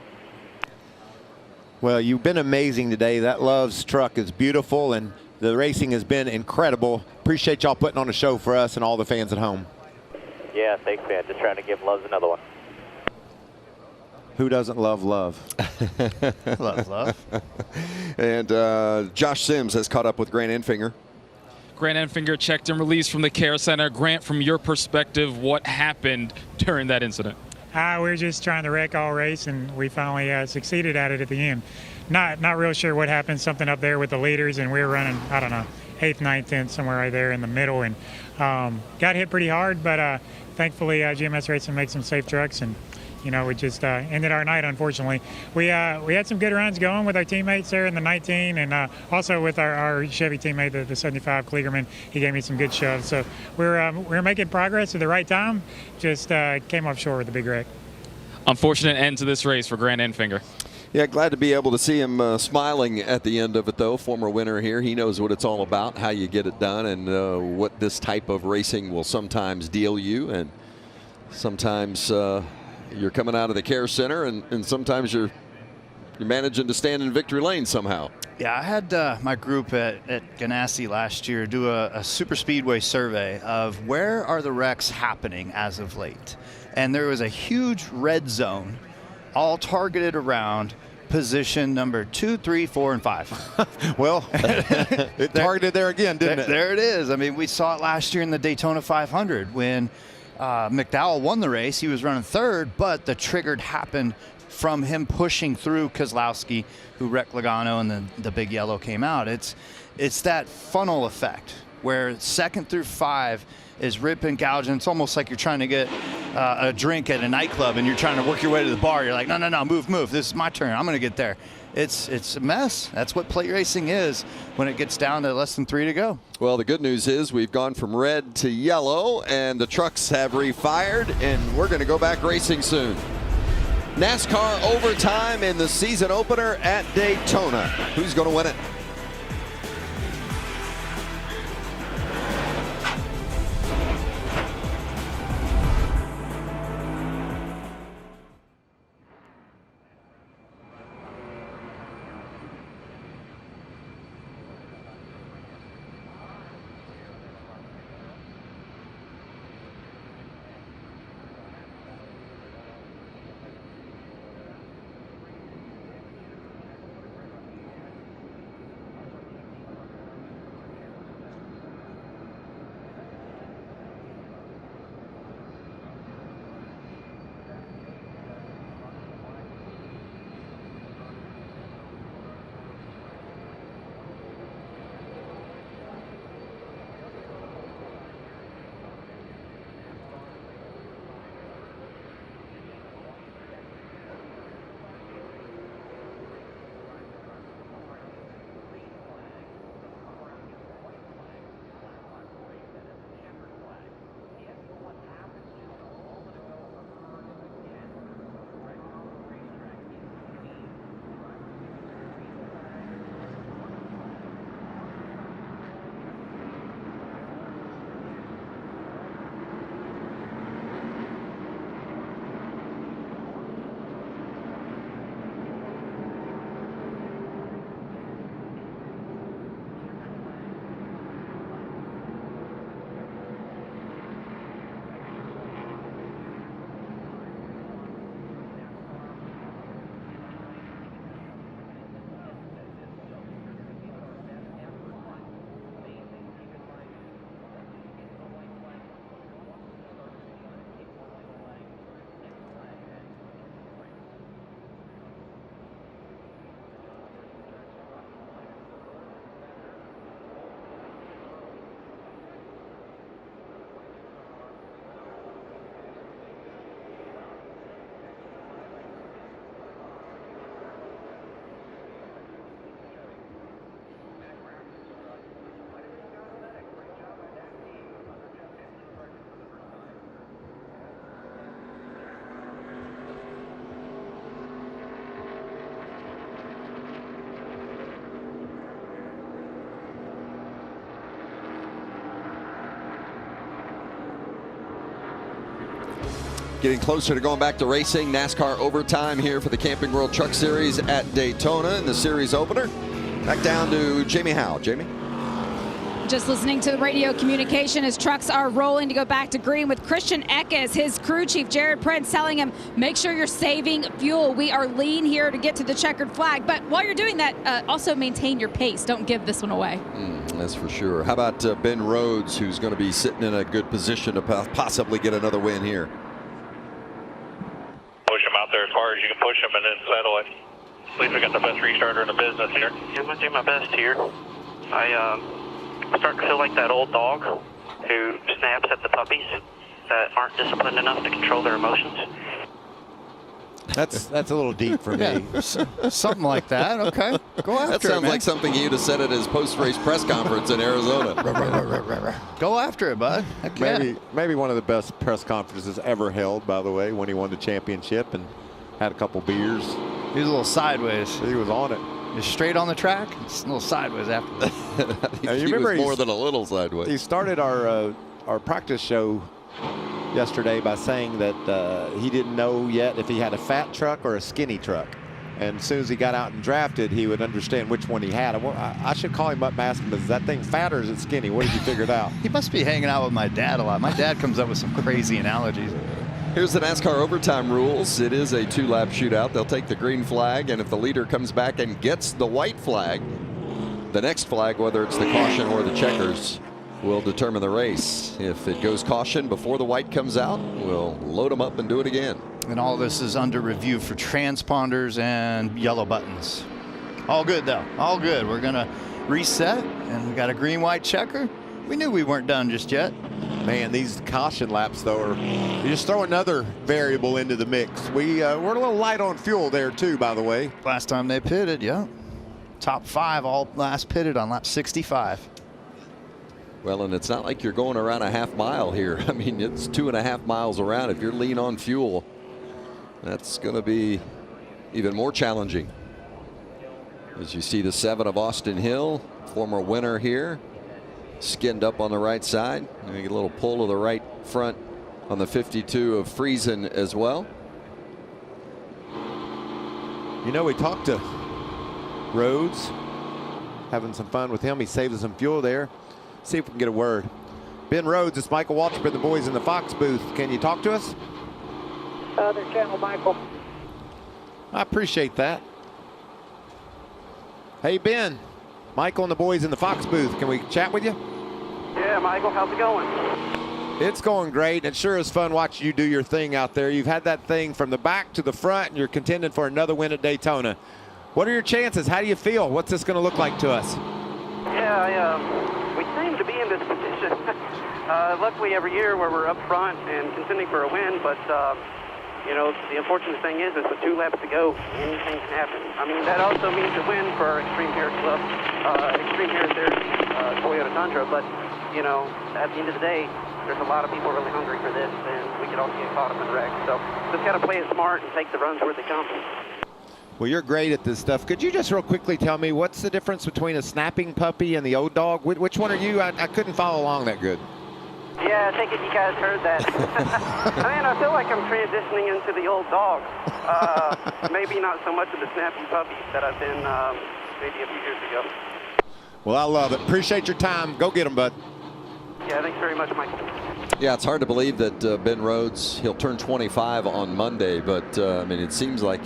Well, you've been amazing today. That Love's truck is beautiful, and the racing has been incredible. Appreciate y'all putting on a show for us and all the fans at home. Yeah, thanks, man. Just trying to give Love's another one. Who doesn't love love? Love. And Josh Sims has caught up with Grant Enfinger. Grant Enfinger checked and released from the care center. Grant, from your perspective, what happened during that incident? We were just trying to wreck all race, and we finally succeeded at it at the end. Not real sure what happened. Something up there with the leaders, and we were running, I don't know, 8th, 9th, 10th, somewhere right there in the middle, and got hit pretty hard. But thankfully, GMS Racing made some safe trucks, and we just ended our night, unfortunately. We had some good runs going with our teammates there in the 19, and also with our Chevy teammate, the 75 Kligerman. He gave me some good shoves. So we're making progress at the right time. Just came up short with the big wreck. Unfortunate end to this race for Grant Enfinger. Yeah, glad to be able to see him smiling at the end of it, though. Former winner here. He knows what it's all about, how you get it done, and what this type of racing will sometimes deal you. And sometimes you're coming out of the care center, and sometimes you're managing to stand in victory lane somehow. Yeah, I had my group at Ganassi last year do a super speedway survey of where are the wrecks happening as of late. And there was a huge red zone all targeted around position number 2, 3, 4, and 5. Well, it targeted there again, didn't it? There it is. I mean, we saw it last year in the Daytona 500 when McDowell won the race. He was running 3rd, but the trigger happened from him pushing through Kozlowski, who wrecked Logano, and then the big yellow came out. It's that funnel effect where 2nd through 5 is ripping, gouging. It's almost like you're trying to get a drink at a nightclub and you're trying to work your way to the bar. You're like, no, move. This is my turn. I'm going to get there. It's a mess. That's what plate racing is when it gets down to less than 3 to go. Well, the good news is we've gone from red to yellow, and the trucks have refired, and we're going to go back racing soon. NASCAR overtime in the season opener at Daytona. Who's going to win it? Getting closer to going back to racing. NASCAR overtime here for the Camping World Truck Series at Daytona in the series opener. Back down to Jamie Howe. Jamie? Just listening to the radio communication as trucks are rolling to go back to green with Christian Eckes, his crew chief Jared Prince telling him, make sure you're saving fuel. We are lean here to get to the checkered flag. But while you're doing that, also maintain your pace. Don't give this one away. That's for sure. How about Ben Rhodes, who's going to be sitting in a good position to possibly get another win here? Push him out there as far as you can push him and then settle it. At least we got the best restarter in the business here. I'm going to do my best here. I start to feel like that old dog who snaps at the puppies that aren't disciplined enough to control their emotions. That's a little deep for me. Something like that. Okay, go after That sounds it, man. like something he'd have said at his post-race press conference in Arizona. Go after it, bud. Heck yeah. Maybe one of the best press conferences ever held, by the way, when he won the championship and had a couple beers. He was a little sideways. He was on it. Just straight on the track, just a little sideways after. He was more than a little sideways. He started our practice show yesterday by saying that he didn't know yet if he had a fat truck or a skinny truck. And as soon as he got out and drafted, he would understand which one he had. I should call him up and ask him, is that thing fat or is it skinny? What did you figure it out? He must be hanging out with my dad a lot. My dad comes up with some crazy analogies. Here's the NASCAR overtime rules. It is a 2-lap shootout. They'll take the green flag, and if the leader comes back and gets the white flag, the next flag, whether it's the caution or the checkers, will determine the race. If it goes caution before the white comes out, we'll load them up and do it again. And all this is under review for transponders and yellow buttons. All good, though. All good. We're going to reset, and we got a green-white checker. We knew we weren't done just yet. Man, these caution laps, though, you just throw another variable into the mix. We're a little light on fuel there, too, by the way. Last time they pitted, yeah. Top 5 all last pitted on lap 65. Well, and it's not like you're going around a half mile here. I mean, it's 2.5 miles around. If you're lean on fuel, that's going to be even more challenging. As you see the 7 of Austin Hill, former winner here, skinned up on the right side. You get a little pull of the right front on the 52 of Friesen as well. You know, we talked to Rhodes, having some fun with him. He saved us some fuel there. See if we can get a word. Ben Rhodes, it's Michael Waltrip and the boys in the Fox booth. Can you talk to us? Other channel, Michael. I appreciate that. Hey, Ben. Michael and the boys in the Fox booth. Can we chat with you? Yeah, Michael, how's it going? It's going great. It sure is fun watching you do your thing out there. You've had that thing from the back to the front, and you're contending for another win at Daytona. What are your chances? How do you feel? What's this going to look like to us? Yeah, we seem to be in this position. Luckily, every year where we're up front and contending for a win, but you know, the unfortunate thing is with 2 laps to go, anything can happen. I mean, that also means a win for our Extreme Hair Club, Extreme Hair Series, Toyota Tundra. But, you know, at the end of the day, there's a lot of people really hungry for this, and we could also get caught up in wrecks. So just got to play it smart and take the runs where they come. Well, you're great at this stuff. Could you just real quickly tell me what's the difference between a snapping puppy and the old dog? Which one are you? I couldn't follow along that good. Yeah, I think you guys heard that. I mean, I feel like I'm transitioning into the old dog. Maybe not so much of the snappy puppy that I've been maybe a few years ago. Well, I love it. Appreciate your time. Go get them, bud. Yeah, thanks very much, Michael. Yeah, it's hard to believe that Ben Rhodes, he'll turn 25 on Monday, but I mean, it seems like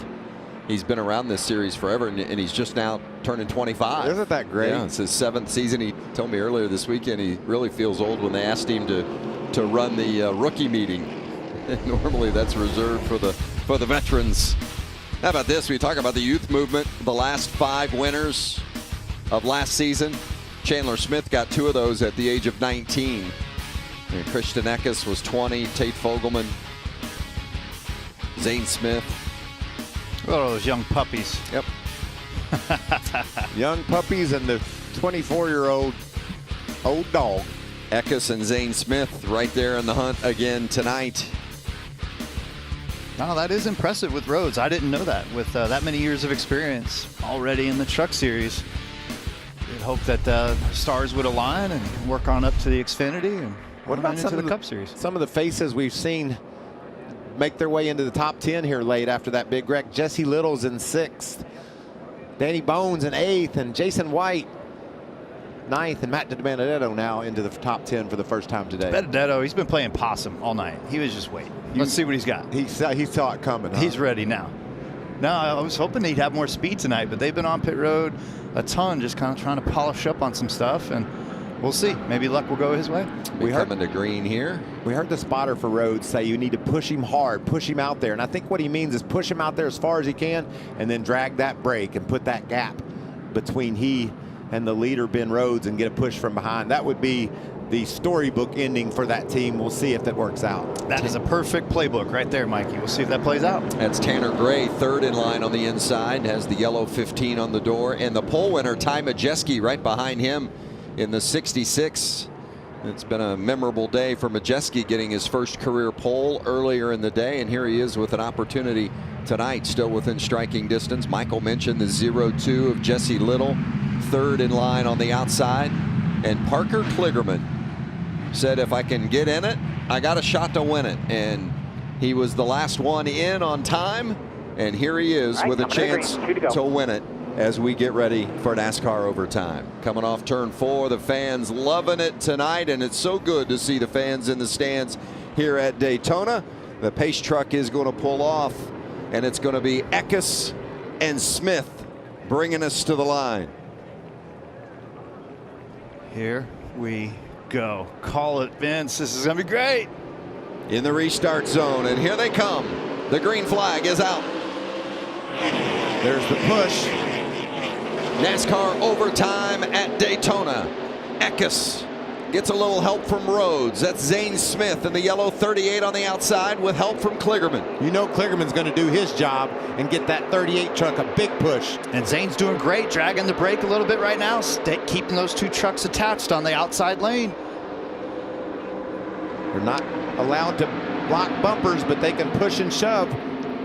he's been around this series forever, and he's just now turning 25. Isn't that great? Yeah, it's his 7th season. He told me earlier this weekend he really feels old when they asked him to run the rookie meeting. Normally that's reserved for the veterans. How about this? We talk about the youth movement. The last 5 winners of last season, Chandler Smith got 2 of those at the age of 19. And Christian Eckes was 20. Tate Fogelman, Zane Smith. Look at all those young puppies. Yep. Young puppies and the 24-year-old old dog. Eckes and Zane Smith right there in the hunt again tonight. Wow, that is impressive with Rhodes. I didn't know that. With that many years of experience already in the Truck Series, you'd hope that stars would align and work on up to the Xfinity and what about into some the of Cup Series. Some of the faces we've seen make their way into the top 10 here late after that big wreck. Jesse Little's in 6th. Danny Bones in 8th, and Jason White 9th, and Matt DiBenedetto now into the top 10 for the first time today. Benedetto, he's been playing possum all night. He was just waiting. Let's see what he's got. He saw it coming. Huh? He's ready now. No, I was hoping he'd have more speed tonight, but they've been on pit road a ton, just kind of trying to polish up on some stuff, and we'll see. Maybe luck will go his way. We coming to green here. We heard the spotter for Rhodes say you need to push him hard, push him out there. And I think what he means is push him out there as far as he can and then drag that brake and put that gap between he and the leader, Ben Rhodes, and get a push from behind. That would be the storybook ending for that team. We'll see if that works out. That is a perfect playbook right there, Mikey. We'll see if that plays out. That's Tanner Gray, 3rd in line on the inside, has the yellow 15 on the door, and the pole winner, Ty Majeski, right behind him in the 66. It's been a memorable day for Majeski, getting his first career pole earlier in the day, and here he is with an opportunity tonight, still within striking distance. Michael mentioned the 0-2 of Jesse Little, 3rd in line on the outside, and Parker Kligerman said, if I can get in it, I got a shot to win it. And he was the last one in on time, and here he is with a chance to win it as we get ready for NASCAR overtime. Coming off turn 4, the fans loving it tonight, and it's so good to see the fans in the stands here at Daytona. The pace truck is going to pull off, and it's going to be Eckes and Smith bringing us to the line. Here we go. Call it, Vince. This is going to be great. In the restart zone, and here they come. The green flag is out. There's the push. NASCAR overtime at Daytona. Eckes gets a little help from Rhodes. That's Zane Smith in the yellow 38 on the outside with help from Kligerman. You know Kligerman's going to do his job and get that 38 truck a big push. And Zane's doing great, dragging the brake a little bit right now, keeping those 2 trucks attached on the outside lane. They're not allowed to block bumpers, but they can push and shove.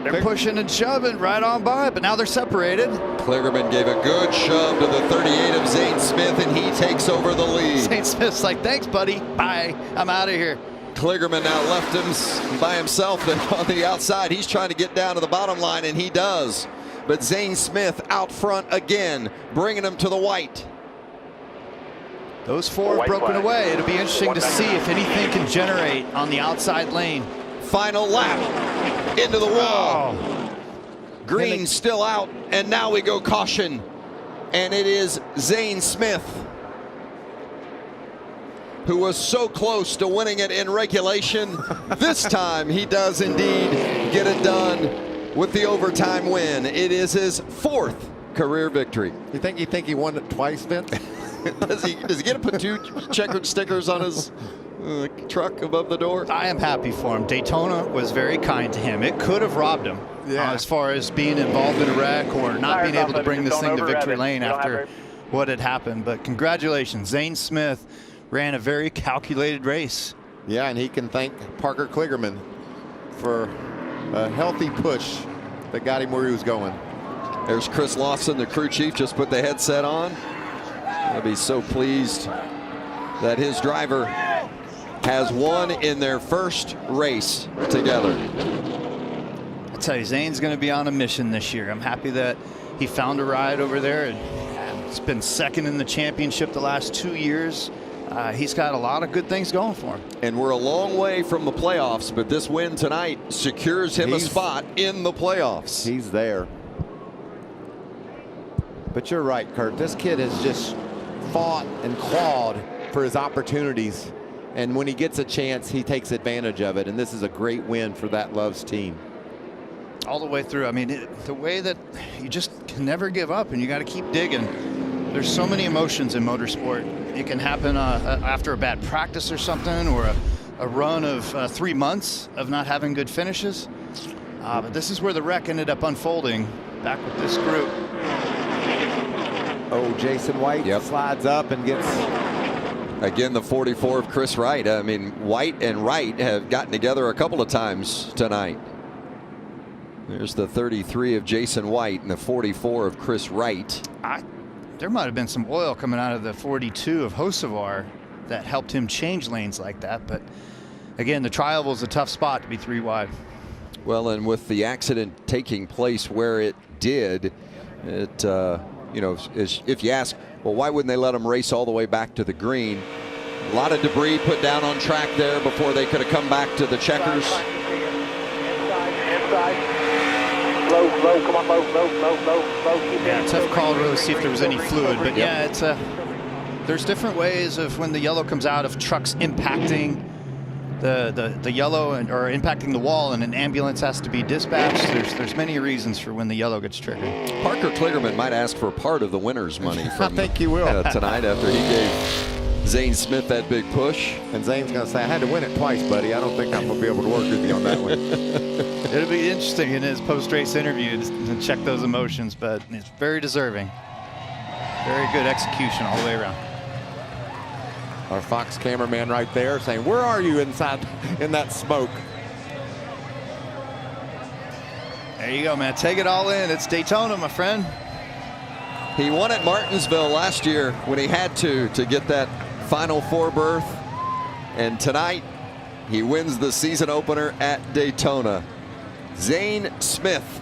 They're pushing and shoving right on by, but now they're separated. Kligerman gave a good shove to the 38 of Zane Smith, and he takes over the lead. Zane Smith's like, thanks, buddy. Bye. I'm out of here. Kligerman now left him by himself on the outside. He's trying to get down to the bottom line, and he does. But Zane Smith out front again, bringing him to the white. Those 4 have broken away. It'll be interesting to see if anything can generate on the outside lane. Final lap into the wall. Green still out, and now we go caution, and it is Zane Smith, who was so close to winning it in regulation. This time he does indeed get it done with the overtime win. It is his 4th career victory. You think he won it twice, Vince? Does he get to put 2 checkered stickers on his truck above the door? I am happy for him. Daytona was very kind to him. It could have robbed him as far as being involved in a wreck or not being able to bring this thing to victory lane after what had happened. But congratulations, Zane Smith ran a very calculated race. Yeah, and he can thank Parker Kligerman for a healthy push that got him where he was going. There's Chris Lawson, the crew chief, just put the headset on. He'll be so pleased that his driver has won in their first race together. I tell you, Zane's going to be on a mission this year. I'm happy that he found a ride over there, and it's been 2nd in the championship the last 2 years. He's got a lot of good things going for him. And we're a long way from the playoffs, but this win tonight secures him a spot in the playoffs. He's there. But you're right, Kurt. This kid has just fought and clawed for his opportunities. And when he gets a chance, he takes advantage of it. And this is a great win for that Loves team. All the way through. I mean, the way that you just can never give up, and you got to keep digging. There's so many emotions in motorsport. It can happen after a bad practice or something, or a run of 3 months of not having good finishes. But this is where the wreck ended up unfolding back with this group. Oh, Jason White slides up and gets... Again, the 44 of Chris Wright. I mean, White and Wright have gotten together a couple of times tonight. There's the 33 of Jason White and the 44 of Chris Wright. There might have been some oil coming out of the 42 of Hocevar that helped him change lanes like that. But again, the trial was a tough spot to be 3 wide. Well, and with the accident taking place where it did, it, you know, if you ask, well, why wouldn't they let them race all the way back to the green? A lot of debris put down on track there before they could have come back to the checkers. Inside. Low, come on, low. Yeah, tough call to really see if there was any fluid, but yeah, it's there's different ways of when the yellow comes out of trucks impacting the yellow or impacting the wall, and an ambulance has to be dispatched. There's many reasons for when the yellow gets triggered. Parker Kligerman might ask for part of the winner's money from I think he will tonight after he gave Zane Smith that big push. And Zane's going to say, I had to win it twice, buddy. I don't think I'm going to be able to work with you on that one. It'll be interesting in his post-race interview to check those emotions, but it's very deserving. Very good execution all the way around. Our Fox cameraman right there saying, where are you inside in that smoke? There you go, man. Take it all in. It's Daytona, my friend. He won at Martinsville last year when he had to get that Final Four berth. And tonight, he wins the season opener at Daytona. Zane Smith,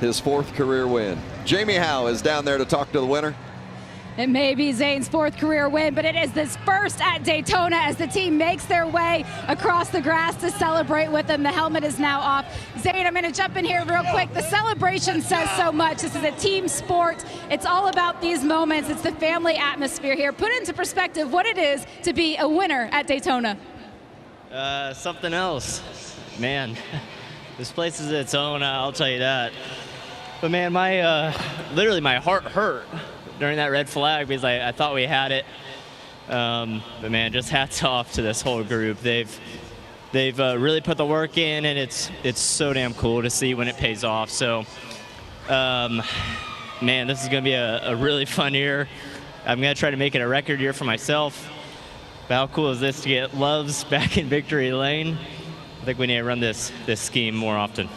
his 4th career win. Jamie Howe is down there to talk to the winner. It may be Zane's 4th career win, but it is his first at Daytona as the team makes their way across the grass to celebrate with him. The helmet is now off. Zane, I'm going to jump in here real quick. The celebration says so much. This is a team sport. It's all about these moments. It's the family atmosphere here. Put into perspective what it is to be a winner at Daytona. Something else. Man, this place is its own, I'll tell you that. But man, literally my heart hurt during that red flag because I thought we had it. But man, just hats off to this whole group. They've really put the work in, and it's so damn cool to see when it pays off. So, man, this is gonna be a really fun year. I'm gonna try to make it a record year for myself. But how cool is this to get Loves back in victory lane? I think we need to run this scheme more often.